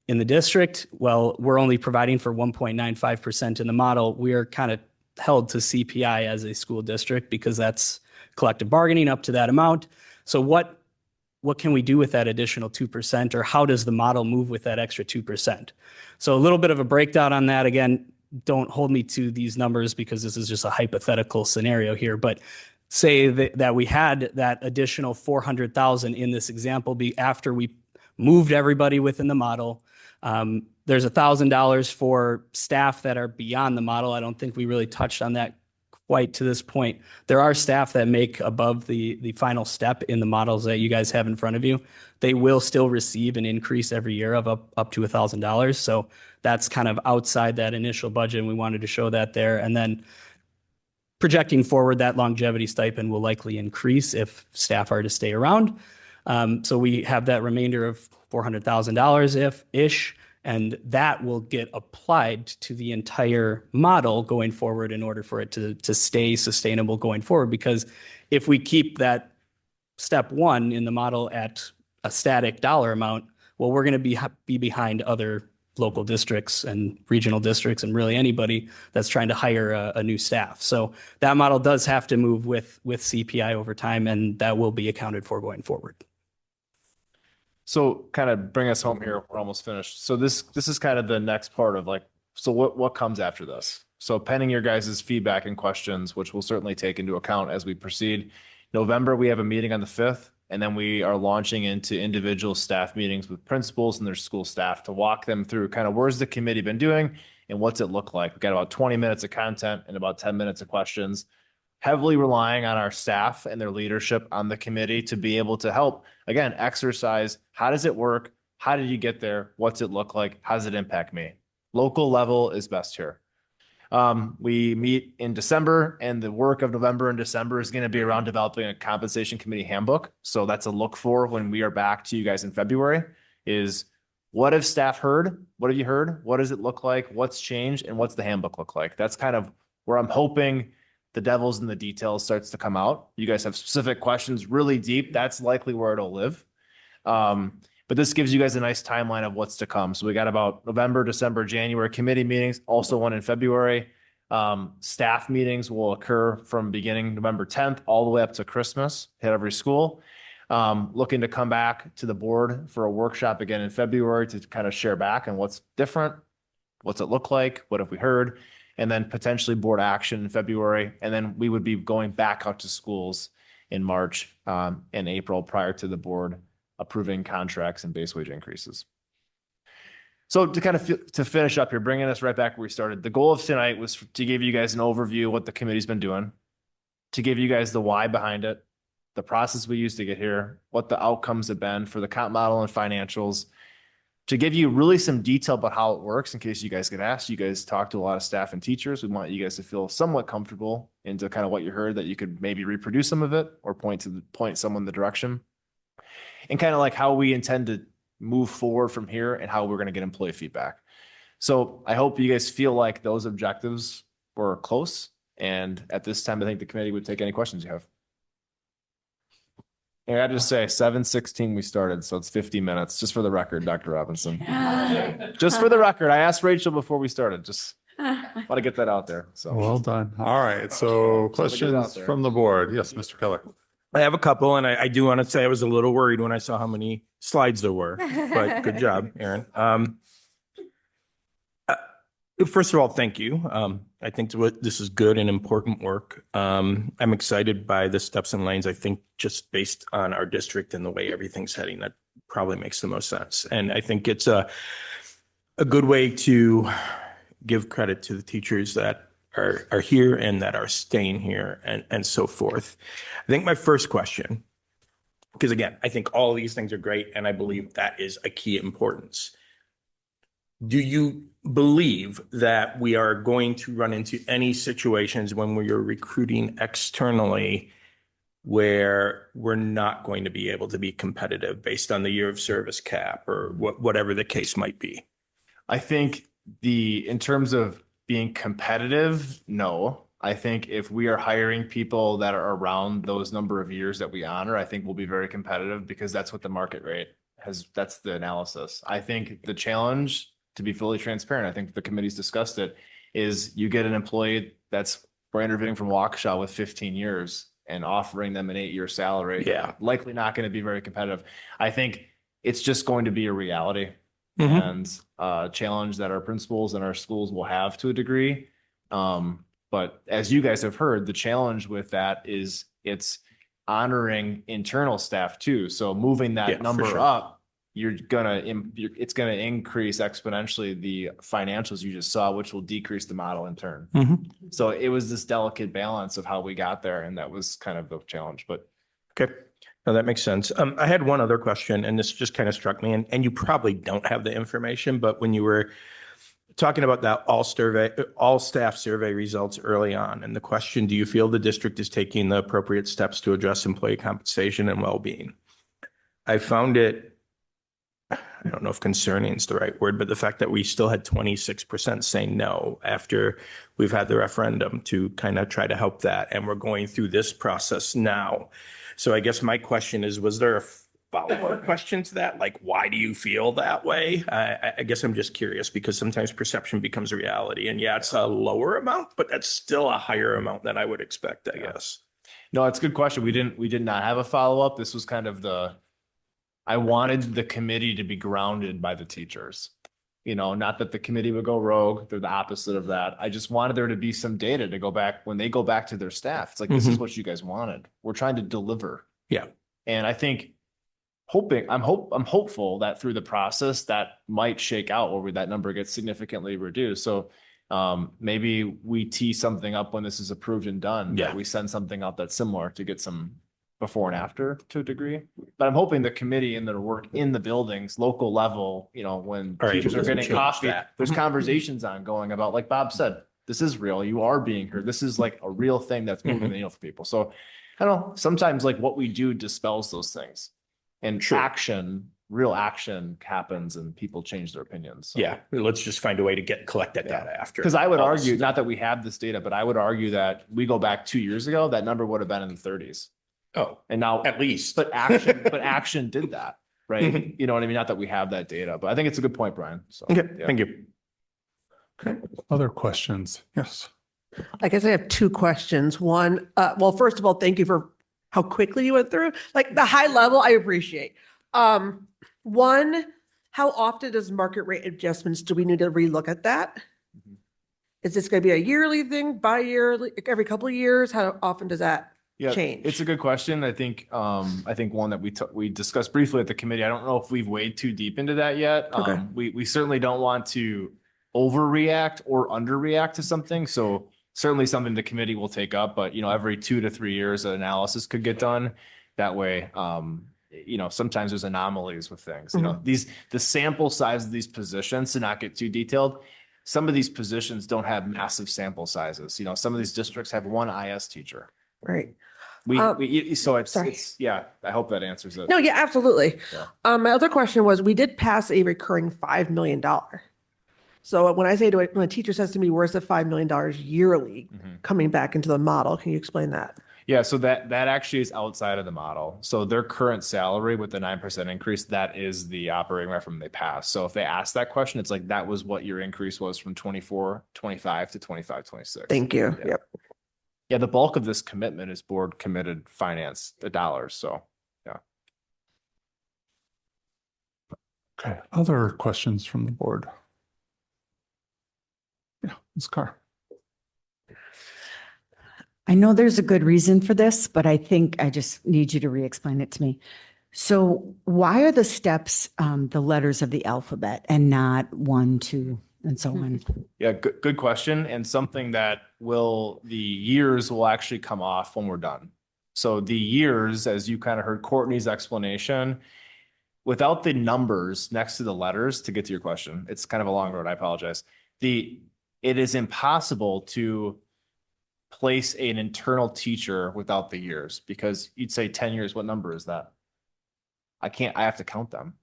in the district. Well, we're only providing for 1.95% in the model. We are kind of held to CPI as a school district because that's collective bargaining up to that amount. So what can we do with that additional 2%, or how does the model move with that extra 2%? So a little bit of a breakdown on that. Again, don't hold me to these numbers because this is just a hypothetical scenario here, but say that we had that additional 400,000 in this example after we moved everybody within the model. There's $1,000 for staff that are beyond the model. I don't think we really touched on that quite to this point. There are staff that make above the final step in the models that you guys have in front of you. They will still receive an increase every year of up to $1,000. So that's kind of outside that initial budget, and we wanted to show that there. And then projecting forward, that longevity stipend will likely increase if staff are to stay around. So we have that remainder of $400,000 ish, and that will get applied to the entire model going forward in order for it to stay sustainable going forward. Because if we keep that step one in the model at a static dollar amount, well, we're going to be behind other local districts and regional districts and really anybody that's trying to hire a new staff. So that model does have to move with CPI over time, and that will be accounted for going forward. So kind of bring us home here. We're almost finished. So this is kind of the next part of like, so what comes after this? So pending your guys' feedback and questions, which we'll certainly take into account as we proceed. November, we have a meeting on the 5th, and then we are launching into individual staff meetings with principals and their school staff to walk them through kind of where's the committee been doing and what's it look like. We've got about 20 minutes of content and about 10 minutes of questions, heavily relying on our staff and their leadership on the committee to be able to help, again, exercise. How does it work? How did you get there? What's it look like? How does it impact me? Local level is best here. We meet in December, and the work of November and December is going to be around developing a compensation committee handbook. So that's a look for when we are back to you guys in February is what have staff heard? What have you heard? What does it look like? What's changed? And what's the handbook look like? That's kind of where I'm hoping the devil's in the details starts to come out. You guys have specific questions really deep. That's likely where it'll live. But this gives you guys a nice timeline of what's to come. So we got about November, December, January committee meetings, also one in February. Staff meetings will occur from beginning November 10th all the way up to Christmas at every school. Looking to come back to the board for a workshop again in February to kind of share back on what's different, what's it look like, what have we heard, and then potentially board action in February. And then we would be going back out to schools in March and April prior to the board approving contracts and base wage increases. So to kind of to finish up here, bringing us right back where we started, the goal of tonight was to give you guys an overview of what the committee's been doing, to give you guys the why behind it, the process we used to get here, what the outcomes have been for the comp model and financials, to give you really some detail about how it works in case you guys get asked. You guys talk to a lot of staff and teachers. We want you guys to feel somewhat comfortable into kind of what you heard, that you could maybe reproduce some of it or point someone the direction. And kind of like how we intend to move forward from here and how we're going to get employee feedback. So I hope you guys feel like those objectives were close. And at this time, I think the committee would take any questions you have. And I just say 7:16 we started, so it's 50 minutes, just for the record, Dr. Robinson. Just for the record, I asked Rachel before we started, just want to get that out there. So Well done. All right. So questions from the board. Yes, Mr. Keller. I have a couple, and I do want to say I was a little worried when I saw how many slides there were, but good job, Aaron. First of all, thank you. I think this is good and important work. I'm excited by the steps and lanes. I think just based on our district and the way everything's heading, that probably makes the most sense. And I think it's a good way to give credit to the teachers that are here and that are staying here and so forth. I think my first question, because again, I think all of these things are great, and I believe that is a key importance. Do you believe that we are going to run into any situations when we are recruiting externally where we're not going to be able to be competitive based on the year of service cap or whatever the case might be? I think in terms of being competitive, no. I think if we are hiring people that are around those number of years that we honor, I think we'll be very competitive because that's what the market rate has. That's the analysis. I think the challenge, to be fully transparent, I think the committee's discussed it, is you get an employee that's we're interviewing from Waukesha with 15 years and offering them an 8-year salary. Yeah. Likely not going to be very competitive. I think it's just going to be a reality and challenge that our principals and our schools will have to a degree. But as you guys have heard, the challenge with that is it's honoring internal staff too. So moving Yeah, that for number sure. up, it's gonna increase exponentially the financials you just saw, which will decrease the model in turn. Mhm. So it was this delicate balance of how we got there, and that was kind of the challenge. But Okay. No, that makes sense. I had one other question, and this just kind of struck me, and you probably don't have the information, but when you were talking about that all staff survey results early on, and the question, do you feel the district is taking the appropriate steps to address employee compensation and well-being? I found it, I don't know if concerning is the right word, but the fact that we still had 26% saying no after we've had the referendum to kind of try to help that. And we're going through this process now. So I guess my question is, was there a follow-up question to that? Like, why do you feel that way? I guess I'm just curious because sometimes perception becomes reality. And yeah, it's a lower amount, but that's still a higher amount than I would expect, I guess. no, it's a good question. We did not have a follow-up. This was kind of I wanted the committee to be grounded by the teachers. Not that the committee would go rogue. They're the opposite of that. I just wanted there to be some data to go back when they go back to their staff. It's like, this is what you guys wanted. We're trying to deliver. Yeah. And I think I'm hopeful that through the process that might shake out where that number gets significantly reduced. So maybe we tee something up when this is approved and done. Yeah. That we send something out that's similar to get some before and after to a degree. But I'm hoping the committee and their work in the buildings, local level, when All right, teachers are doesn't getting change coffee, that. there's conversations ongoing about, like Bob said, this is real. You are being heard. This is like a real thing that's moving the needle for people. So I don't know, sometimes like what we do dispels those things, and real action happens and people change their opinions. So. Yeah, let's just find a way to collect that data after. Because I would all this argue, stuff. not that we have this data, but I would argue that we go back 2 years ago, that number would have been in the 30s. Oh, And now, at least. but action did that, right? You know what I mean? Not that we have that data, but I think it's a good point, Brian. So, Okay, yeah. thank you. Okay, other questions? Yes. I guess I have two questions. One, well, first of all, thank you for how quickly you went through. Like the high level, I appreciate. One, how often does market rate adjustments, do we need to relook at that? Is this going to be a yearly thing, bi-yearly, every couple of years? How often does that change? It's a good question. I think one that we discussed briefly at the committee. I don't know if we've waded too deep into that yet. Okay. We certainly don't want to overreact or underreact to something. So certainly something the committee will take up, but every 2 to 3 years, an analysis could get done that way. Sometimes there's anomalies with things, the sample size of these positions, to not get too detailed. Some of these positions don't have massive sample sizes. Some of these districts have one IS teacher. Right. It's yeah, I hope that answers it. No, yeah, absolutely. Yeah. My other question was, we did pass a recurring $5 million. So when I say when a teacher says to me, where's the $5 million yearly coming back into the model? Can you explain that? Yeah, so that actually is outside of the model. So their current salary with the 9% increase, that is the operating referendum they passed. So if they ask that question, it's like, that was what your increase was from 24, 25 to 25, 26. Thank you. Yeah. Yep. Yeah, the bulk of this commitment is board committed finance, the dollars. So, yeah. Okay, other questions from the board? Yeah, Ms. Carr. I know there's a good reason for this, but I think I just need you to re-explain it to me. So why are the steps the letters of the alphabet and not 1, 2, and so on? Yeah, good question. And something that the years will actually come off when we're done. So the years, as you kind of heard Courtney's explanation, without the numbers next to the letters, to get to your question, it's kind of a long road, I apologize. It is impossible to place an internal teacher without the years, because you'd say 10 years, what number is that? I have to count them.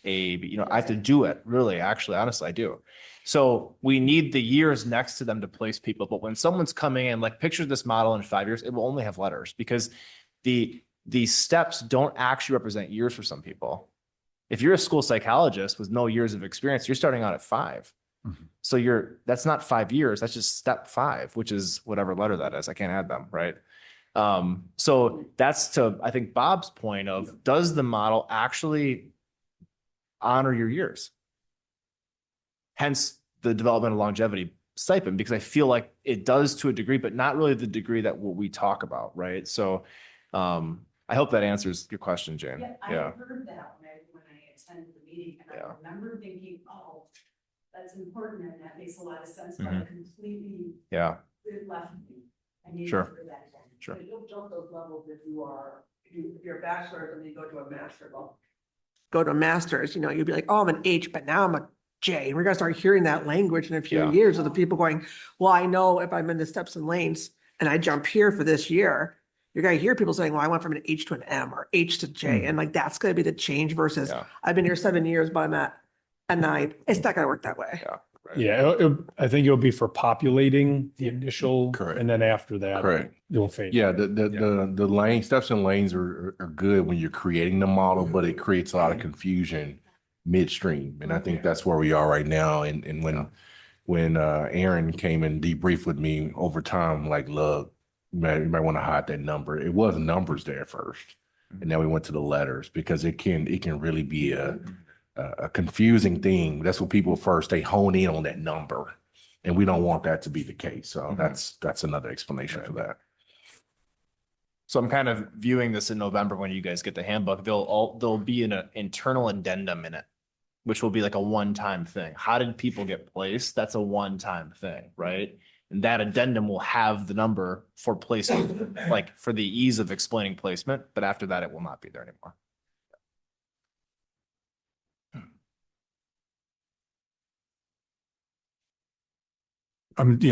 I have to do it, really, actually, honestly, I do. So we need the years next to them to place people. But when someone's coming in, like picture this model in 5 years, it will only have letters, because the steps don't actually represent years for some people. If you're a school psychologist with no years of experience, you're starting out at 5. So that's not 5 years. That's just step 5, which is whatever letter that is. I can't add them, right? So that's to, I think, Bob's point of, does the model actually honor your years? Hence the development of longevity stipend, because I feel like it does to a degree, but not really the degree that what we talk about, right? So I hope that answers your question, Jane. I heard that when I attended the meeting, and I remember thinking, oh, that's important, and that makes a lot of sense, but I completely it left me. I needed Sure. to hear that again. Sure. But you'll jump those levels if you're a bachelor's and then you go to a master level. Go to a master's, you know, you'd be like, oh, I'm an H, but now I'm a J. And we're gonna start hearing that language in a few years of the people going, well, I know if I'm in the steps and lanes and I jump here for this year, you're gonna hear people saying, well, I went from an H to an M or H to J. And like, that's gonna be the change versus I've been here 7 years, but I'm at a 9. It's not gonna work that way. Yeah, I think it'll be for populating the initial, and then after that, Correct. it'll fade. Yeah, the lane steps and lanes are good when you're creating the model, but it creates a lot of confusion midstream. And I think that's where we are right now. And when Aaron came and debriefed with me over time, like, look, you might want to hide that number. It was numbers there first. And then we went to the letters, because it can really be a confusing thing. That's what people first, they hone in on that number. And we don't want that to be the case. So that's another explanation for that. So I'm kind of viewing this in November when you guys get the handbook. There'll be an internal addendum in it, which will be like a one-time thing. How did people get placed? That's a one-time thing, right? And that addendum will have the number for placement, like for the ease of explaining placement, but after that, it will not be there anymore.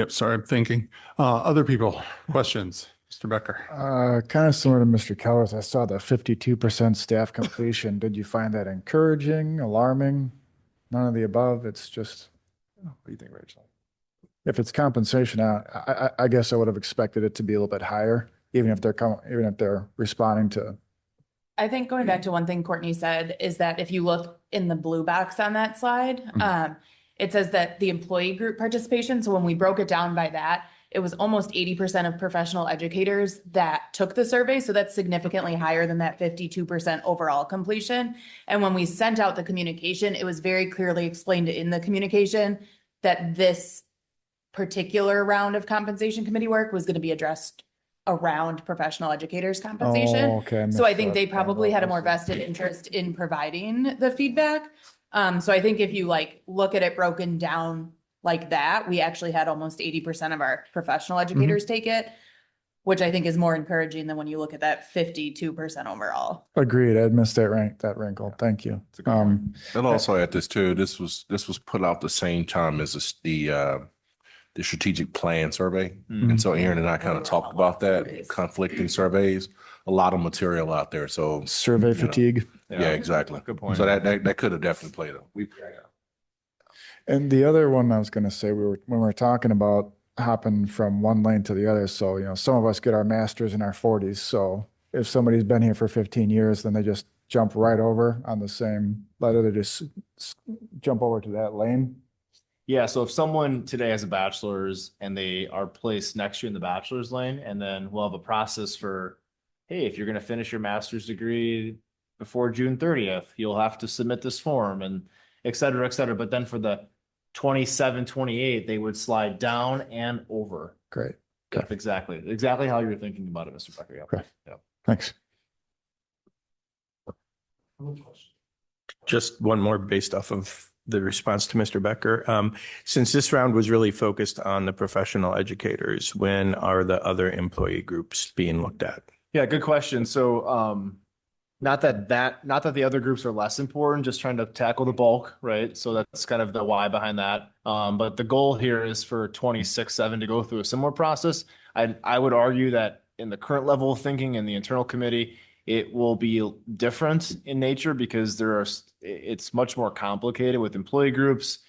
Sorry, I'm thinking. Other people, questions? Mr. Becker. Kind of similar to Mr. Keller's. I saw the 52% staff completion. Did you find that encouraging, alarming? None of the above. It's just, What do you think, Rachel? if it's compensation, I guess I would have expected it to be a little bit higher, even if they're responding to. I think going back to one thing Courtney said is that if you look in the blue box on that slide, it says that the employee group participation. So when we broke it down by that, it was almost 80% of professional educators that took the survey. So that's significantly higher than that 52% overall completion. And when we sent out the communication, it was very clearly explained in the communication that this particular round of compensation committee work was going to be addressed around professional educators' compensation. Oh, okay. So I think they probably had a more vested interest in providing the feedback. So I think if you look at it broken down like that, we actually had almost 80% of our professional educators take it, which I think is more encouraging than when you look at that 52% overall. Agreed. I missed that wrinkle. Thank you. I'll also add this too. This was put out the same time as the strategic plan survey. And so Aaron and I kind of talked about that, conflicting surveys, a lot of material out there. So survey fatigue. Yeah, exactly. Good point. So that could have definitely played a. And the other one I was going to say, when we were talking about hopping from one lane to the other. So, some of us get our masters in our 40s. So if somebody's been here for 15 years, then they just jump right over on the same letter. They just jump over to that lane. Yeah, so if someone today has a bachelor's and they are placed next year in the bachelor's lane, and then we'll have a process for, hey, if you're going to finish your master's degree before June 30th, you'll have to submit this form and et cetera, et cetera. But then for the 27, 28, they would slide down and over. Great. Yep, exactly how you're thinking about it, Mr. Becker. Yep. Okay. Yep. Thanks. Just one more based off of the response to Mr. Becker. Since this round was really focused on the professional educators, when are the other employee groups being looked at? Yeah, good question. So not that the other groups are less important, just trying to tackle the bulk, right? So that's kind of the why behind that. But the goal here is for 26-7 to go through a similar process. I would argue that in the current level of thinking in the internal committee, it will be different in nature because it's much more complicated with employee groups.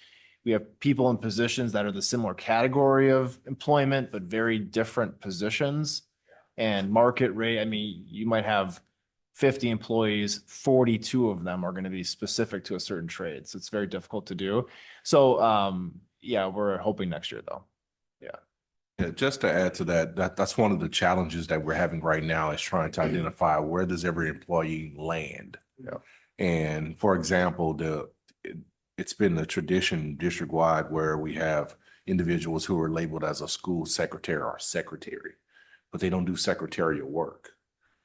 We have people in positions that are the similar category of employment, but very different positions and market rate. I mean, you might have 50 employees, 42 of them are going to be specific to a certain trade. So it's very difficult to do. So yeah, we're hoping next year though. Yeah, just to add to that's one of the challenges that we're having right now is trying to identify where does every employee land. Yeah. And for example, it's been the tradition district-wide where we have, individuals who are labeled as a school secretary or secretary, but they don't do secretarial work.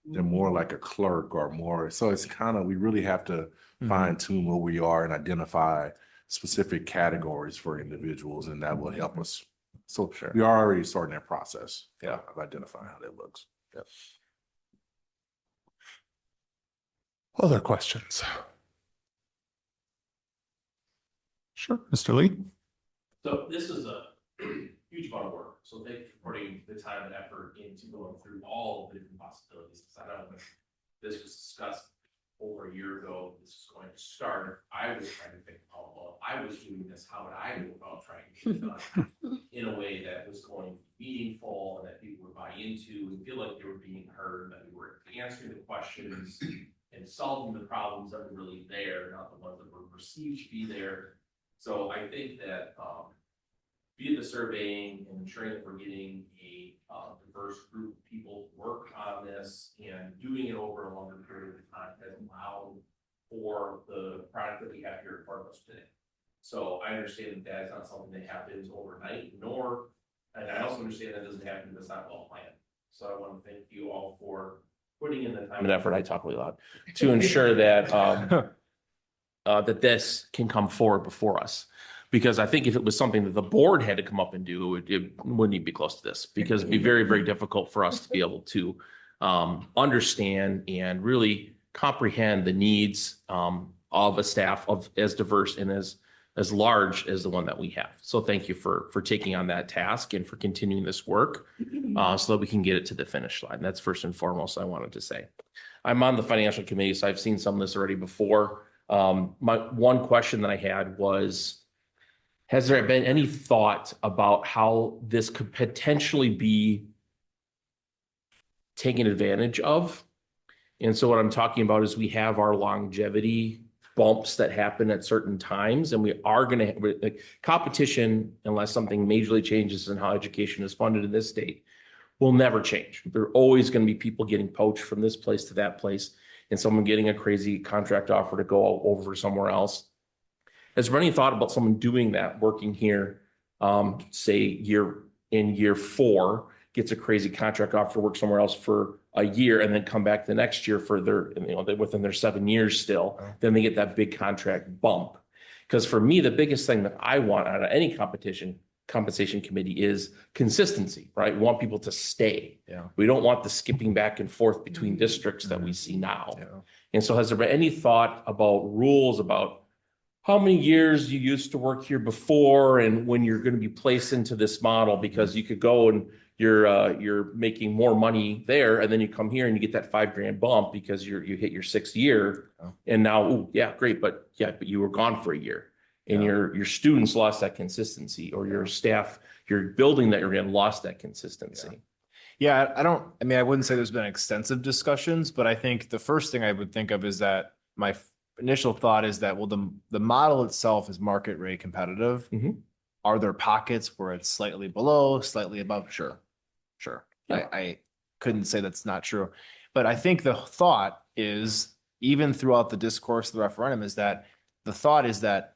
They're more like a clerk or more. So it's kind of, we really have to fine tune where we are and identify specific categories for individuals, and that will help us. So we are already starting that process of identifying how that looks. Yep. Other questions? Sure, Mr. Lee. So this is a huge amount of work. So thank you for putting the time and effort into going through all the different possibilities. Because I know when this was discussed over a year ago, this is going to start. I was trying to think, oh, well, if I was doing this, how would I go about trying to get it done in a way that was going to be meaningful and that people would buy into and feel like they were being heard, that we were answering the questions and solving the problems that were really there, not the ones that were perceived to be there. So I think that via the surveying and ensuring that we're getting a diverse group of people to work on this and doing it over a longer period of time has allowed for the product that we have here in front of us today. So I understand that that is not something that happens overnight, and I also understand that doesn't happen if it's not well planned. So I want to thank you all for putting in the time and effort, I talk really loud, to ensure that that this can come forward before us. Because I think if it was something that the board had to come up and do, it wouldn't even be close to this, because it'd be very, very difficult for us to be able to understand and really comprehend the needs of a staff of as diverse and as large as the one that we have. So thank you for taking on that task and for continuing this work so that we can get it to the finish line. That's first and foremost I wanted to say. I'm on the financial committee, so I've seen some of this already before. My one question that I had was, has there been any thought about how this could potentially be taken advantage of? And so what I'm talking about is we have our longevity bumps that happen at certain times, and we are going to like competition, unless something majorly changes in how education is funded in this state, will never change. There are always going to be people getting poached from this place to that place, and someone getting a crazy contract offer to go over somewhere else. Has there any thought about someone doing that, working here, say year 4, gets a crazy contract offer to work somewhere else for a year and then come back the next year for their, within their 7 years still, then they get that big contract bump. Because for me, the biggest thing that I want out of any compensation committee is consistency, right? We want people to stay. Yeah. We don't want the skipping back and forth between districts that we see now. Yeah. And so has there been any thought about rules about how many years you used to work here before and when you're going to be placed into this model? Because you could go and you're making more money there, and then you come here and you get that $5,000 bump because you hit your 6th year, and now, ooh, yeah, great, but you were gone for a year, and your students lost that consistency, or your staff, your building that you're in lost that consistency. Yeah, I wouldn't say there's been extensive discussions, but I think the first thing I would think of is that my initial thought is that, well, the model itself is market rate competitive. Are there pockets where it's slightly below, slightly above? Sure. Yeah. I couldn't say that's not true. But I think the thought is, even throughout the discourse of the referendum, is that the thought is that,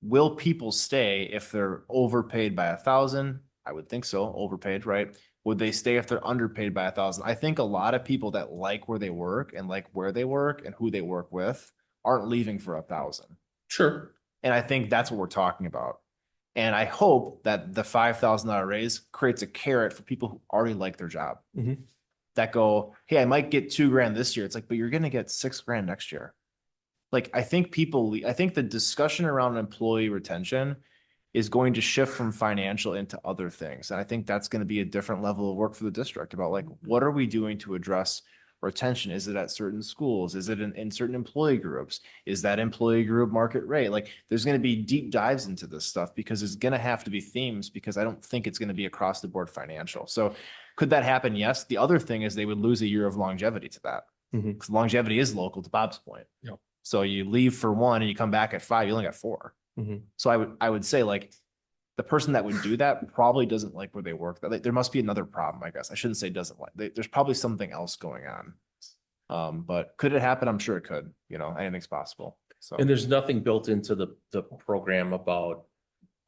will people stay if they're overpaid by 1,000? I would think so, overpaid, right? Would they stay if they're underpaid by 1,000? I think a lot of people that like where they work and like where they work and who they work with aren't leaving for 1,000. Sure. And I think that's what we're talking about. And I hope that the $5,000 raise creates a carrot for people who already like their job. That go, hey, I might get $2,000 this year. It's like, but you're going to get $6,000 next year. Like, I think the discussion around employee retention is going to shift from financial into other things. And I think that's going to be a different level of work for the district about, like, what are we doing to address retention? Is it at certain schools? Is it in certain employee groups? Is that employee group market rate? Like, there's going to be deep dives into this stuff, because there's going to have to be themes, because I don't think it's going to be across the board financial. So could that happen? Yes. The other thing is they would lose a year of longevity to that, because longevity is local, to Bob's point. Yep. So you leave for 1 and you come back at 5, you only got 4. So I would say, like, the person that would do that probably doesn't like where they work. There must be another problem, I guess. I shouldn't say doesn't like. There's probably something else going on. But could it happen? I'm sure it could. Anything's possible. So, and there's nothing built into the program about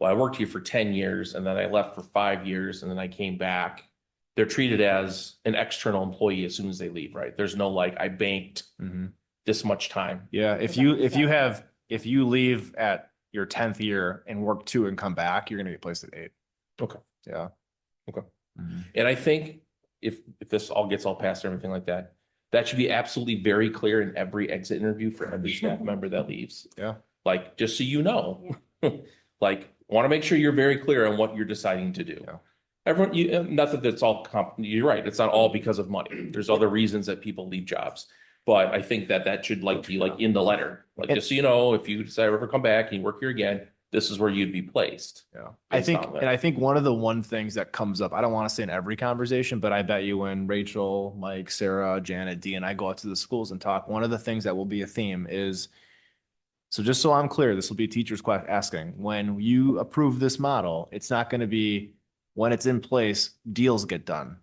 well, I worked here for 10 years and then I left for 5 years and then I came back. They're treated as an external employee as soon as they leave, right? There's no like, I banked this much time. Yeah, if you leave at your 10th year and work 2 and come back, you're gonna get placed at 8. Okay. Yeah. Okay. And I think if this all gets all passed or everything like that, that should be absolutely very clear in every exit interview for every staff member that leaves. Yeah. Like, just so you know, like, want to make sure you're very clear on what you're deciding to do. Yeah. Everyone, not that that's all, you're right. It's not all because of money. There's other reasons that people leave jobs. But I think that that should like be like in the letter, like, just so you know, if you decide to ever come back and you work here again, this is where you'd be placed. Yeah. Based on that. I think one things that comes up, I don't want to say in every conversation, but I bet you when Rachel, Mike, Sarah, Janet, Dee, and I go out to the schools and talk, one of the things that will be a theme is, so just so I'm clear, this will be teachers asking, when you approve this model, it's not going to be when it's in place, deals get done.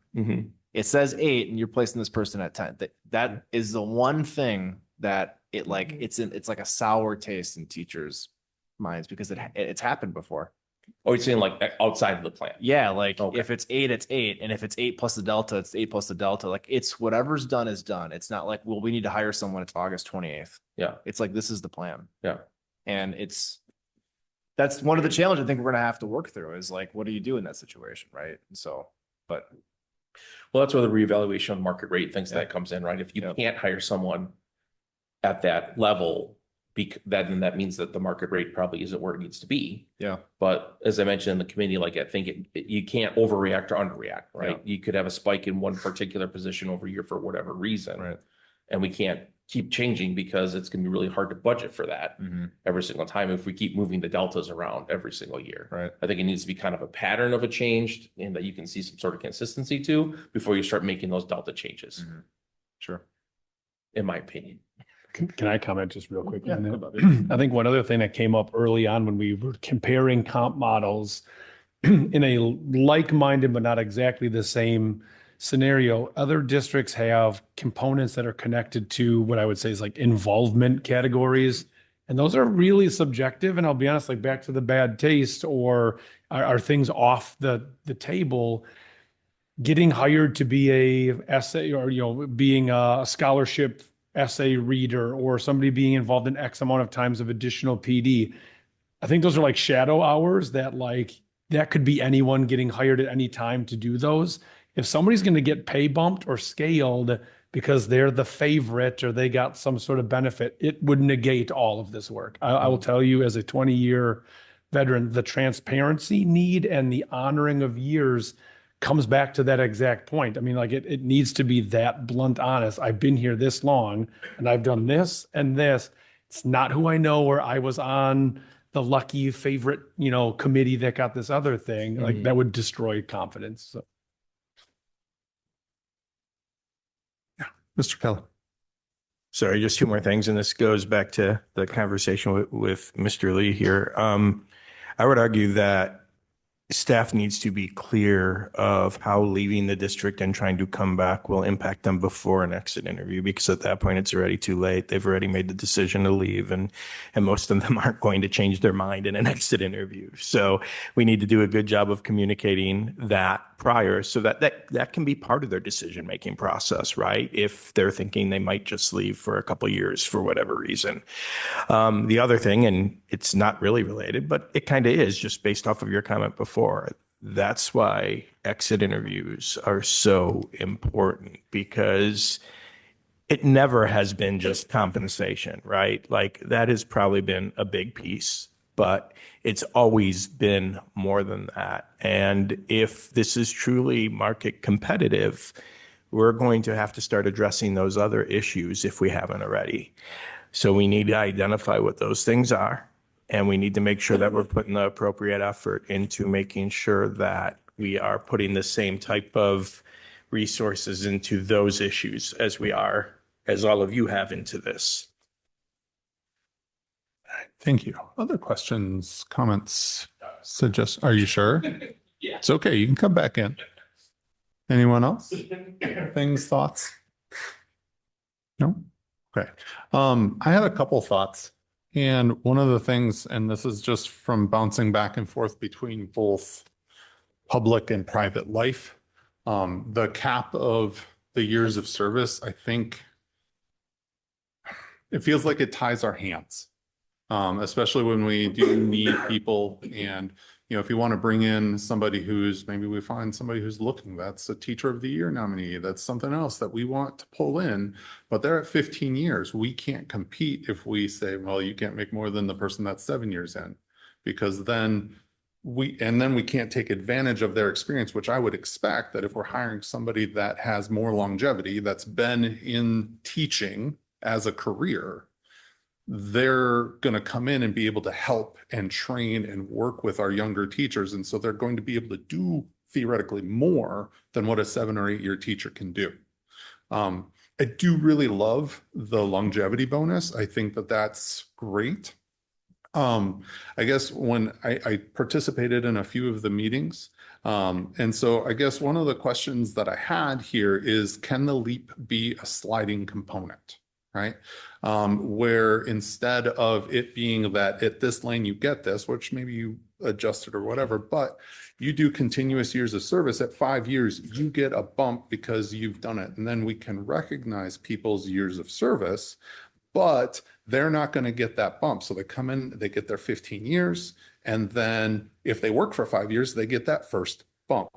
It says 8 and you're placing this person at 10. That is the one thing that it like, it's like a sour taste in teachers' minds because it's happened before. Oh, you're saying like outside of the plan? Yeah, like if it's 8, it's 8. And if it's 8 plus the delta, it's 8 plus the delta. Like it's whatever's done is done. It's not like, well, we need to hire someone. It's August 28th. Yeah. It's like, this is the plan. Yeah. And that's one of the challenges I think we're going to have to work through is like, what do you do in that situation? Right. And so, but. Well, that's where the reevaluation of market rate things that comes in, right? If you can't hire someone at that level, then that means that the market rate probably isn't where it needs to be. Yeah. But as I mentioned in the committee, like I think you can't overreact or underreact, right? Yeah. You could have a spike in one particular position over here for whatever reason. Right. And we can't keep changing because it's going to be really hard to budget for that every single time if we keep moving the deltas around every single year. Right. I think it needs to be kind of a pattern of a change and that you can see some sort of consistency to before you start making those delta changes. Sure. In my opinion. Can I comment just real quick? Yeah, on that? go about it. I think one other thing that came up early on when we were comparing comp models in a like-minded but not exactly the same scenario, other districts have components that are connected to what I would say is like involvement categories. And those are really subjective. And I'll be honest, like back to the bad taste or are things off the table. Getting hired to be a essay or, being a scholarship essay reader or somebody being involved in X amount of times of additional PD. I think those are like shadow hours that could be anyone getting hired at any time to do those. If somebody's going to get pay bumped or scaled because they're the favorite or they got some sort of benefit, it would negate all of this work. I will tell you as a 20-year veteran, the transparency need and the honoring of years comes back to that exact point. I mean, like it needs to be that blunt, honest. I've been here this long and I've done this and this. It's not who I know or I was on the lucky favorite, committee that got this other thing. Like that would destroy confidence. So. Mr. Kelly. Sorry, just 2 more things, and this goes back to the conversation with Mr. Lee here. I would argue that staff needs to be clear of how leaving the district and trying to come back will impact them before an exit interview, because at that point it's already too late. They've already made the decision to leave, and most of them aren't going to change their mind in an exit interview. So we need to do a good job of communicating that prior so that can be part of their decision-making process, right? If they're thinking they might just leave for a couple of years for whatever reason. The other thing, and it's not really related, but it kind of is just based off of your comment before, that's why exit interviews are so important, because it never has been just compensation, right? Like that has probably been a big piece, but it's always been more than that. And if this is truly market competitive, we're going to have to start addressing those other issues if we haven't already. So we need to identify what those things are. And we need to make sure that we're putting the appropriate effort into making sure that we are putting the same type of resources into those issues as all of you have into this. Thank you. Other questions, comments, are you sure? Yeah. It's okay. You can come back in. Anyone else? Things, thoughts? No? Okay. I had a couple thoughts. And one of the things, and this is just from bouncing back and forth between both public and private life, the cap of the years of service, I think it feels like it ties our hands, especially when we do need people. And, you know, if you want to bring in somebody who's, maybe we find somebody who's looking, that's a teacher of the year nominee, that's something else that we want to pull in, but they're at 15 years. We can't compete if we say, well, you can't make more than the person that's 7 years in, because then we can't take advantage of their experience, which I would expect that if we're hiring somebody that has more longevity, that's been in teaching as a career, they're going to come in and be able to help and train and work with our younger teachers. And so they're going to be able to do theoretically more than what a 7 or 8 year teacher can do. I do really love the longevity bonus. I think that that's great. I guess when I participated in a few of the meetings, and so I guess one of the questions that I had here is, can the leap be a sliding component? Right? Where instead of it being that at this lane you get this, which maybe you adjusted or whatever, but you do continuous years of service, at 5 years, you get a bump because you've done it. And then we can recognize people's years of service, but they're not going to get that bump. So they come in, they get their 15 years, and then if they work for 5 years, they get that first bump.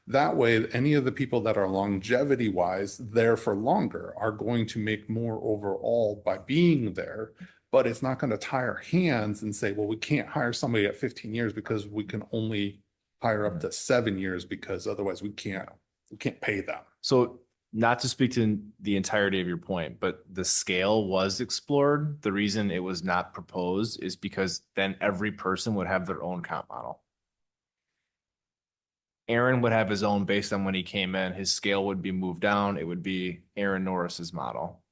That way, any of the people that are longevity-wise there for longer are going to make more overall by being there, but it's not going to tie our hands and say, well, we can't hire somebody at 15 years because we can only hire up to 7 years because otherwise we can't pay them. So not to speak to the entirety of your point, but the scale was explored. The reason it was not proposed is because then every person would have their own comp model. Aaron would have his own based on when he came in. His scale would be moved down. It would be Aaron Norris's model.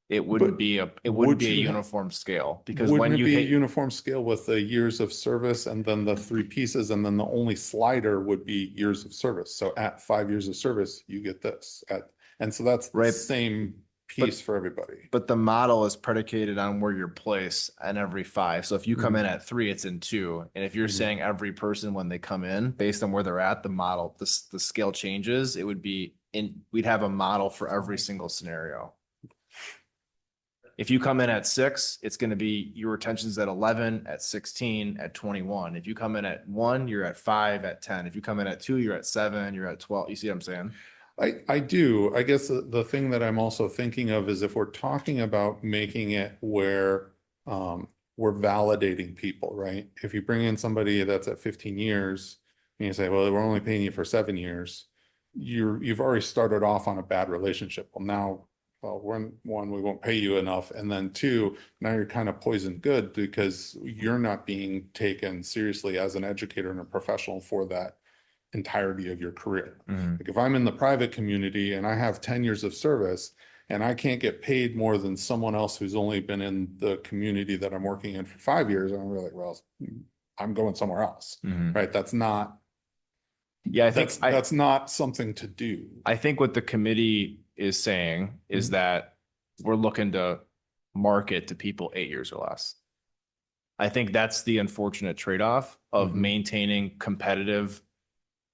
It wouldn't be a uniform scale, because when you be a hit uniform scale with the years of service and then the 3 pieces, and then the only slider would be years of service. So at 5 years of service, you get this. And so that's the same piece for everybody. But the model is predicated on where you're placed in every 5. So if you come in at 3, it's in 2. And if you're saying every person when they come in, based on where they're at, the model, the scale changes, it would be we'd have a model for every single scenario. If you come in at 6, it's going to be your retention's at 11, at 16, at 21. If you come in at 1, you're at 5, at 10. If you come in at 2, you're at 7, you're at 12. You see what I'm saying? I do. I guess the thing that I'm also thinking of is if we're talking about making it where we're validating people, right? If you bring in somebody that's at 15 years and you say, well, we're only paying you for 7 years, you've already started off on a bad relationship. Well, now, one, we won't pay you enough. And then 2, now you're kind of poisoned good because you're not being taken seriously as an educator and a professional for that entirety of your career. Like if I'm in the private community and I have 10 years of service and I can't get paid more than someone else who's only been in the community that I'm working in for 5 years, I'm really like, well, I'm going somewhere else, right? That's not, I think that's not something to do. I think what the committee is saying is that we're looking to market to people 8 years or less. I think that's the unfortunate trade-off of maintaining competitive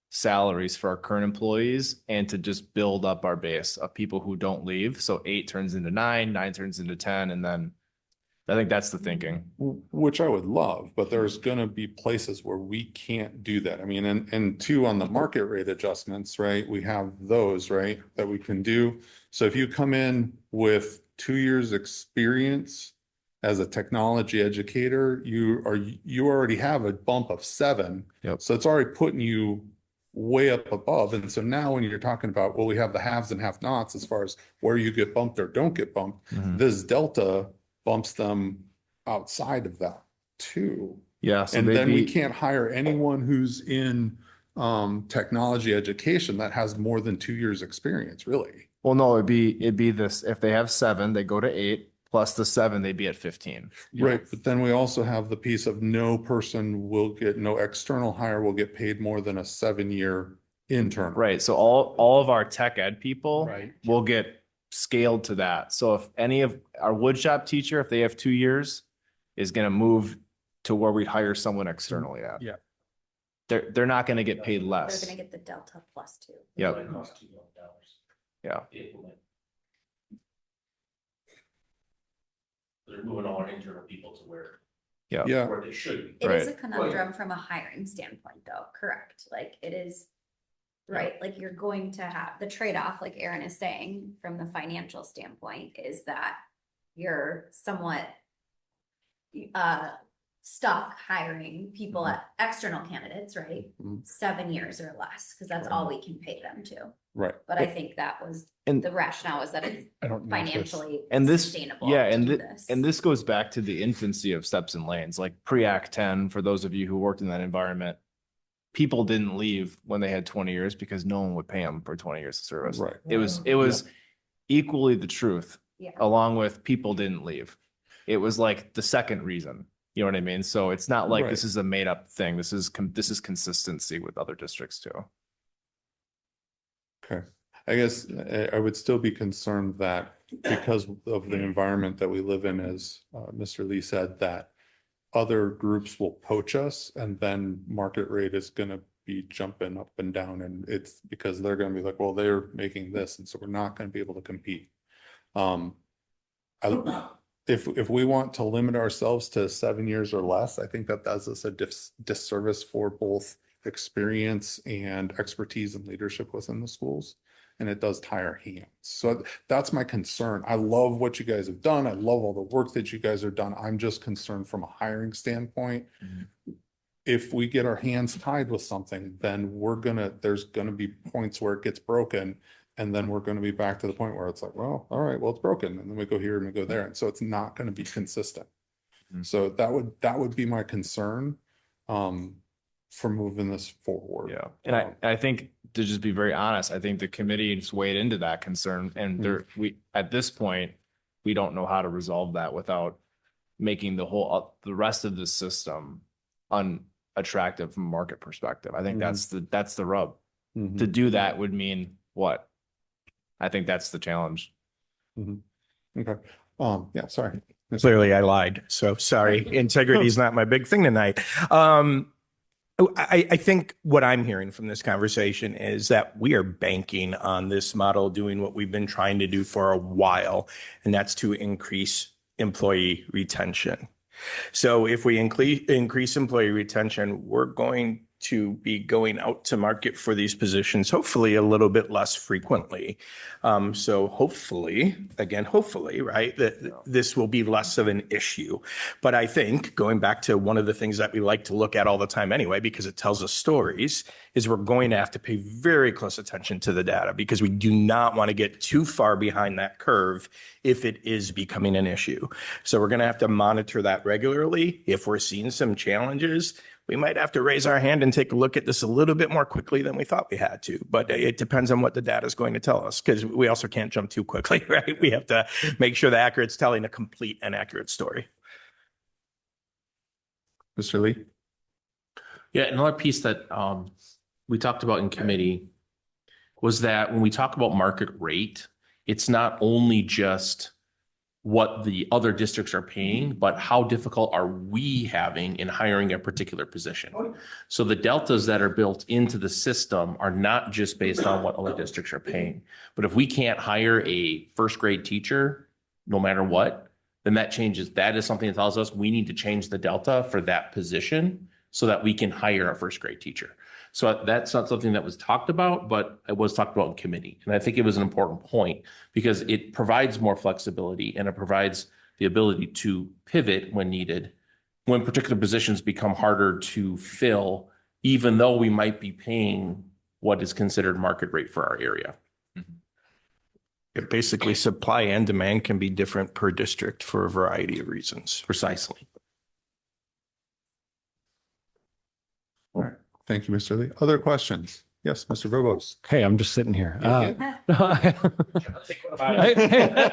salaries for our current employees and to just build up our base of people who don't leave. So 8 turns into 9, 9 turns into 10. And then I think that's the thinking. Which I would love, but there's going to be places where we can't do that. I mean, and 2, on the market rate adjustments, right? We have those, right, that we can do. So if you come in with 2 years experience as a technology educator, you already have a bump of 7. So it's already putting you way up above. And so now when you're talking about, well, we have the haves and have nots as far as where you get bumped or don't get bumped, this delta bumps them outside of that too. Yeah. So and then we can't hire anyone who's in technology education that has more than 2 years experience, really. Well, no, it'd be this. If they have 7, they go to 8 plus the 7, they'd be at 15. Right. But then we also have the piece of no external hire will get paid more than a 7-year internal. Right. So all of our tech ed people will get scaled to that. So if any of our woodshop teacher, if they have 2 years, is going to move to where we hire someone externally at. Yeah. They're not going to get paid They're less. gonna get the Delta plus two. Yep. Yeah. They're moving all our internal people to where Yeah. where they should be. It is a conundrum from a hiring standpoint, though, correct? Like it is, right? Like you're going to have the trade-off, like Aaron is saying, from the financial standpoint, is that you're somewhat stuck hiring people at external candidates, right? 7 years or less, because that's all we can pay them to. Right. But I think that was And- the rationale was that it's I don't know if this- financially And this, sustainable yeah, to and do this goes back to the infancy of steps and lanes, like pre-Act 10, for those of you who worked in that environment. People didn't leave when they had 20 years because no one would pay them for 20 years of service. Right. It was equally the truth, Yeah. along with people didn't leave. It was like the second reason, you know what I mean? So it's not like this Right. is a made up thing. This is consistency with other districts too. Okay. I guess I would still be concerned that because of the environment that we live in, as Mr. Lee said, that other groups will poach us and then market rate is going to be jumping up and down. And it's because they're going to be like, well, they're making this. And so we're not going to be able to compete. If we want to limit ourselves to 7 years or less, I think that does us a disservice for both experience and expertise and leadership within the schools. And it does tie our hands. So that's my concern. I love what you guys have done. I love all the work that you guys have done. I'm just concerned from a hiring standpoint. If we get our hands tied with something, then there's gonna be points where it gets broken. And then we're gonna be back to the point where it's like, well, all right, well, it's broken. And then we go here and we go there. And so it's not gonna be consistent. So that would be my concern for moving this forward. Yeah. And I think, to just be very honest, I think the committee just weighed into that concern, and at this point, we don't know how to resolve that without making the rest of the system unattractive from a market perspective. I think that's the rub. To do that would mean what? I think that's the challenge. Okay. Yeah, sorry. Clearly I lied. So sorry. Integrity is not my big thing tonight. I think what I'm hearing from this conversation is that we are banking on this model doing what we've been trying to do for a while, and that's to increase employee retention. So if we increase employee retention, we're going to be going out to market for these positions, hopefully a little bit less frequently. So hopefully, right, that this will be less of an issue. But I think going back to one of the things that we like to look at all the time anyway, because it tells us stories, is we're going to have to pay very close attention to the data, because we do not want to get too far behind that curve if it is becoming an issue. So we're going to have to monitor that regularly. If we're seeing some challenges, we might have to raise our hand and take a look at this a little bit more quickly than we thought we had to. But it depends on what the data is going to tell us, because we also can't jump too quickly, right? We have to make sure the it's telling a complete and accurate story. Mr. Lee? Yeah, another piece that we talked about in committee was that when we talk about market rate, it's not only just what the other districts are paying, but how difficult are we having in hiring a particular position. So the deltas that are built into the system are not just based on what other districts are paying. But if we can't hire a first grade teacher, no matter what, then that changes. That is something that tells us we need to change the delta for that position so that we can hire a first grade teacher. So that's not something that was talked about, but it was talked about in committee. And I think it was an important point because it provides more flexibility and it provides the ability to pivot when needed, when particular positions become harder to fill, even though we might be paying what is considered market rate for our area. Basically, supply and demand can be different per district for a variety of reasons. Precisely. All right. Thank you, Mr. Lee. Other questions? Yes, Mr. Verbos. Hey, I'm just sitting here. Yeah, Hi,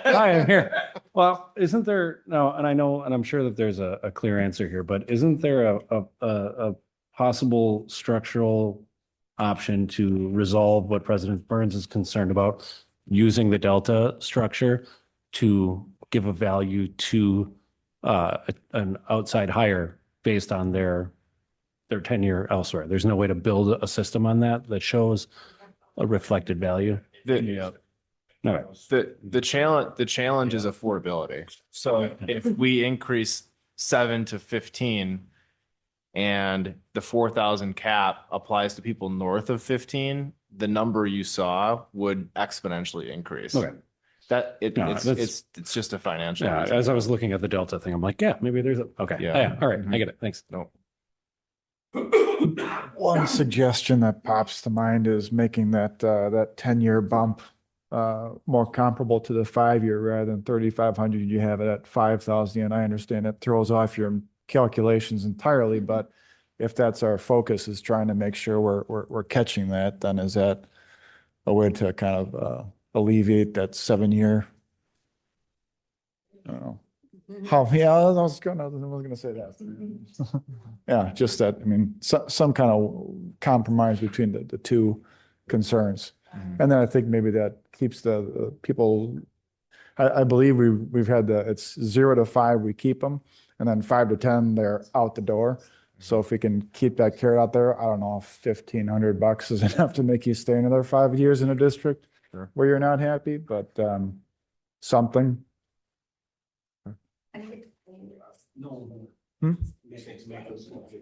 I'm here. Well, isn't there, no, and I know, and I'm sure that there's a clear answer here, but isn't there a possible structural option to resolve what President Burns is concerned about using the delta structure to give a value to an outside hire based on their tenure elsewhere. There's no way to build a system on that shows a reflected value. The, All right. the challenge is affordability. So if we increase 7 to 15 and the 4,000 cap applies to people north of 15, the number you saw would exponentially increase. Okay. It's just a financial. Yeah, reason. as I was looking at the delta thing, I'm like, yeah, maybe there's a, okay. Yeah. All right. I get it. Thanks. No. One suggestion that pops to mind is making that 10-year bump more comparable to the 5-year rather than 3,500. You have it at 5,000, and I understand it throws off your calculations entirely, but if that's our focus, is trying to make sure we're catching that, then is that a way to kind of alleviate that 7-year? I don't know. How, yeah, I was gonna say that. Yeah, just that, I mean, some kind of compromise between the two concerns. And then I think maybe that keeps the people, I believe we've had it's 0 to 5, we keep them, and then 5 to 10, they're out the door. So if we can keep that carrot out there, I don't know if $1,500 is enough to make you stay another 5 years in a district where you're not happy, but something. Hmm?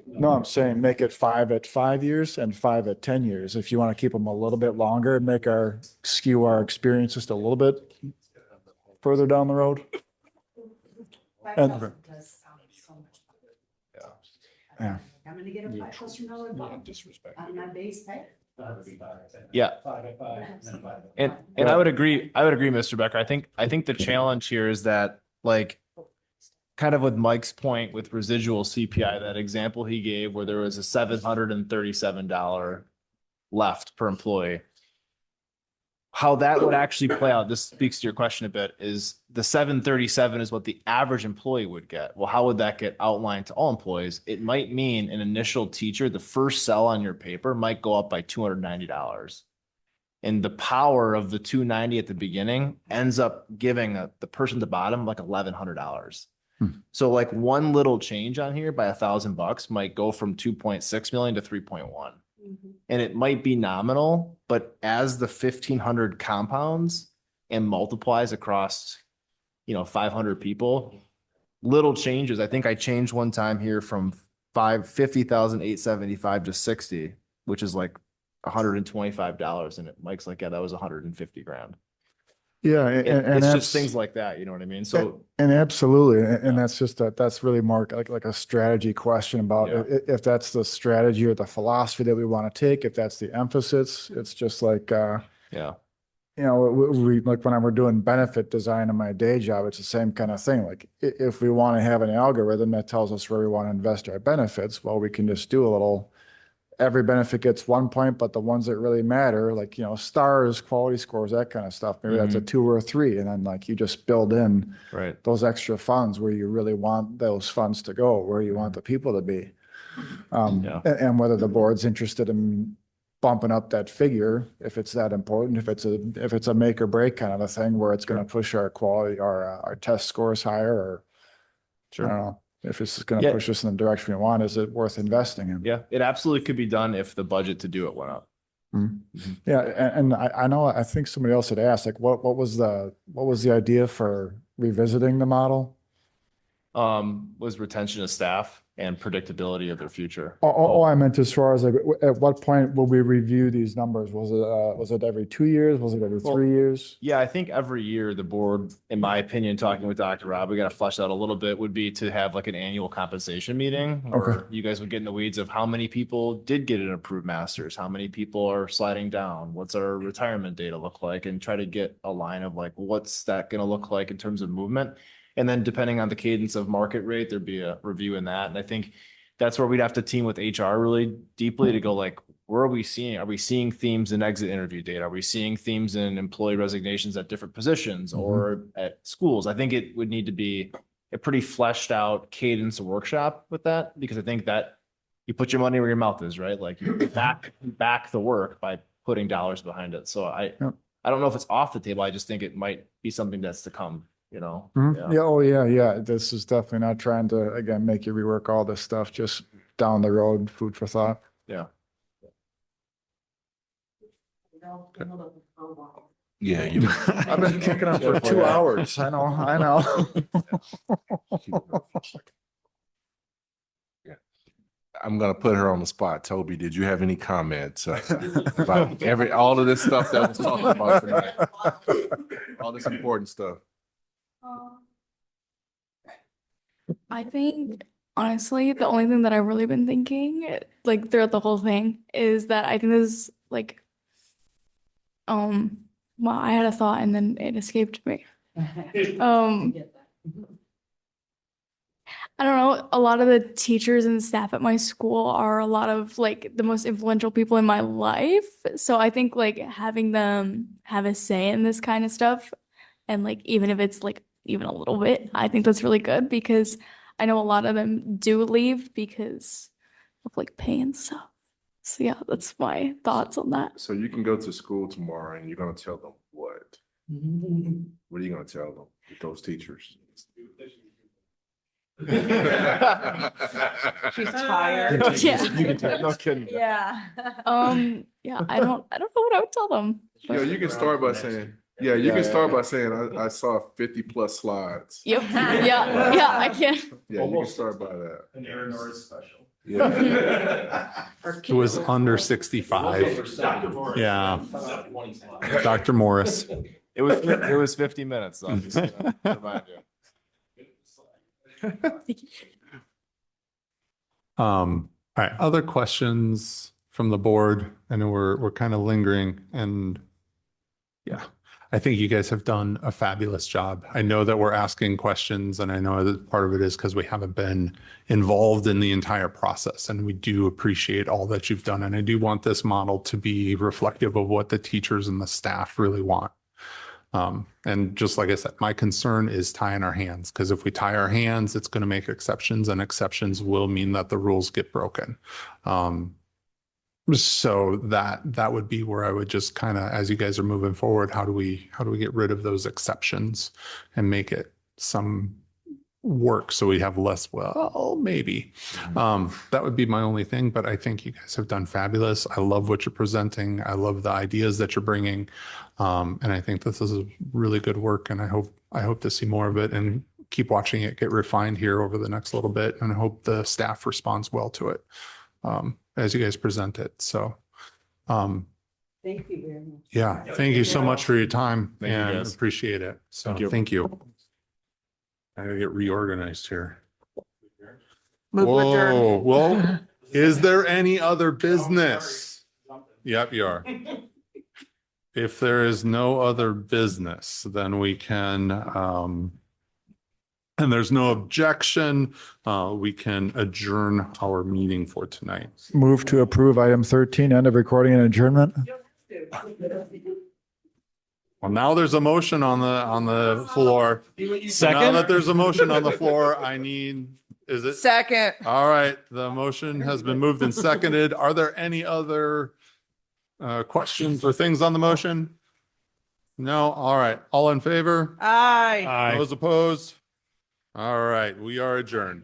No, I'm saying make it 5 at 5 years and 5 at 10 years. If you want to keep them a little bit longer and make skew our experience just a little bit further down the road. And, yeah. I'm gonna get a $5,000 bump on my base pay. Yeah. And I would agree, Mr. Becker. I think the challenge here is that, like, kind of with Mike's point with residual CPI, that example he gave where there was a $737 left per employee. How that would actually play out, this speaks to your question a bit, is the 737 is what the average employee would get. Well, how would that get outlined to all employees? It might mean an initial teacher, the first cell on your paper might go up by $290. And the power of the $290 at the beginning ends up giving the person at the bottom like $1,100. So like one little change on here by $1,000 might go from 2.6 million to 3.1. And it might be nominal, but as the 1,500 compounds and multiplies across, 500 people, little changes. I think I changed one time here from 50,875 to 60, which is like $125. And Mike's like, yeah, that was 150 grand. Yeah, and It's just things like that, you know what I mean? So, and absolutely, and that's really more like a strategy question about if that's the strategy or the philosophy that we want to take, if that's the emphasis. It's just like we like when we're doing benefit design in my day job, it's the same kind of thing. Like if we want to have an algorithm that tells us where we want to invest our benefits, well, we can just do a little. Every benefit gets 1 point, but the ones that really matter, like, stars, quality scores, that kind of stuff, maybe that's a 2 or a 3. And then like you just build in those extra funds where you really want those funds to go, where you want the people to be. And whether the board's interested in bumping up that figure, if it's that important, if it's a make or break kind of a thing where it's going to push our quality, our test scores higher, or I don't know. If it's going to push us in the direction we want, is it worth investing in? Yeah, it absolutely could be done if the budget to do it went up. Yeah, and I know, I think somebody else had asked, like, what was the idea for revisiting the model? Was retention of staff and predictability of their future. I meant as far as like, at what point will we review these numbers? Was it every 2 years? Was it every 3 years? Yeah, I think every year the board, in my opinion, talking with Dr. Rob, we got to flesh out a little bit, would be to have like an annual compensation meeting where you guys would get in the weeds of how many people did get an approved master's, how many people are sliding down, what's our retirement data look like, and try to get a line of like, what's that going to look like in terms of movement. And then depending on the cadence of market rate, there'd be a review in that. And I think that's where we'd have to team with HR really deeply to go like, where are we seeing? Are we seeing themes in exit interview data? Are we seeing themes in employee resignations at different positions or at schools? I think it would need to be a pretty fleshed out cadence workshop with that, because I think that you put your money where your mouth is, right? Like you back the work by putting dollars behind it. So I don't know if it's off the table. I just think it might be something that's to come, you know? Yeah, oh, yeah, yeah. This is definitely not trying to, again, make you rework all this stuff, just down the road, food for thought. Yeah. Yeah, you. I've been kicking up for 2 hours. I know. I'm gonna put her on the spot. Toby, did you have any comments about all of this stuff that was talked about tonight? All this important stuff. I think honestly, the only thing that I've really been thinking, like throughout the whole thing, is that I think this is like, well, I had a thought and then it escaped me. I don't know, a lot of the teachers and staff at my school are a lot of like the most influential people in my life. So I think like having them have a say in this kind of stuff, and like even if it's like even a little bit, I think that's really good because I know a lot of them do leave because of like pay and stuff. So yeah, that's my thoughts on that. So you can go to school tomorrow and you're gonna tell them what? What are you gonna tell them with those teachers? She's tired. Yeah. You can tell. No kidding. Yeah. Yeah, I don't know what I would tell them. Yeah, you can start by saying, I saw 50 plus slides. Yep. Yeah, I can. Yeah, you can start by that. An Aaron Norris special. Yeah. It was under 65. Yeah. Dr. Morris. It was 50 minutes though. Just to remind you. All right, other questions from the board? I know we're kind of lingering, and yeah, I think you guys have done a fabulous job. I know that we're asking questions, and I know that part of it is because we haven't been involved in the entire process, and we do appreciate all that you've done. And I do want this model to be reflective of what the teachers and the staff really want. And just like I said, my concern is tying our hands, because if we tie our hands, it's going to make exceptions, and exceptions will mean that the rules get broken. So that would be where I would just kind of, as you guys are moving forward, how do we get rid of those exceptions and make it some work so we have less, well, maybe. That would be my only thing, but I think you guys have done fabulous. I love what you're presenting. I love the ideas that you're bringing. And I think this is a really good work, and I hope to see more of it and keep watching it get refined here over the next little bit. And I hope the staff responds well to it, as you guys present it. So, Thank you very much. yeah, thank you so much for your time. Thank you, and guys. appreciate it. So Thank you. thank you. I gotta get reorganized here. Move to adjourn. Whoa, well, is there any other business? Yep, you are. If there is no other business, then we can, and there's no objection, we can adjourn our meeting for tonight. Move to approve item 13, end of recording and adjournment. Well, now there's a motion on the floor. So now that there's a motion on the floor, is it? Second. All right, the motion has been moved and seconded. Are there any other questions or things on the motion? No? All right. All in favor? Aye. Those opposed? All right, we are adjourned.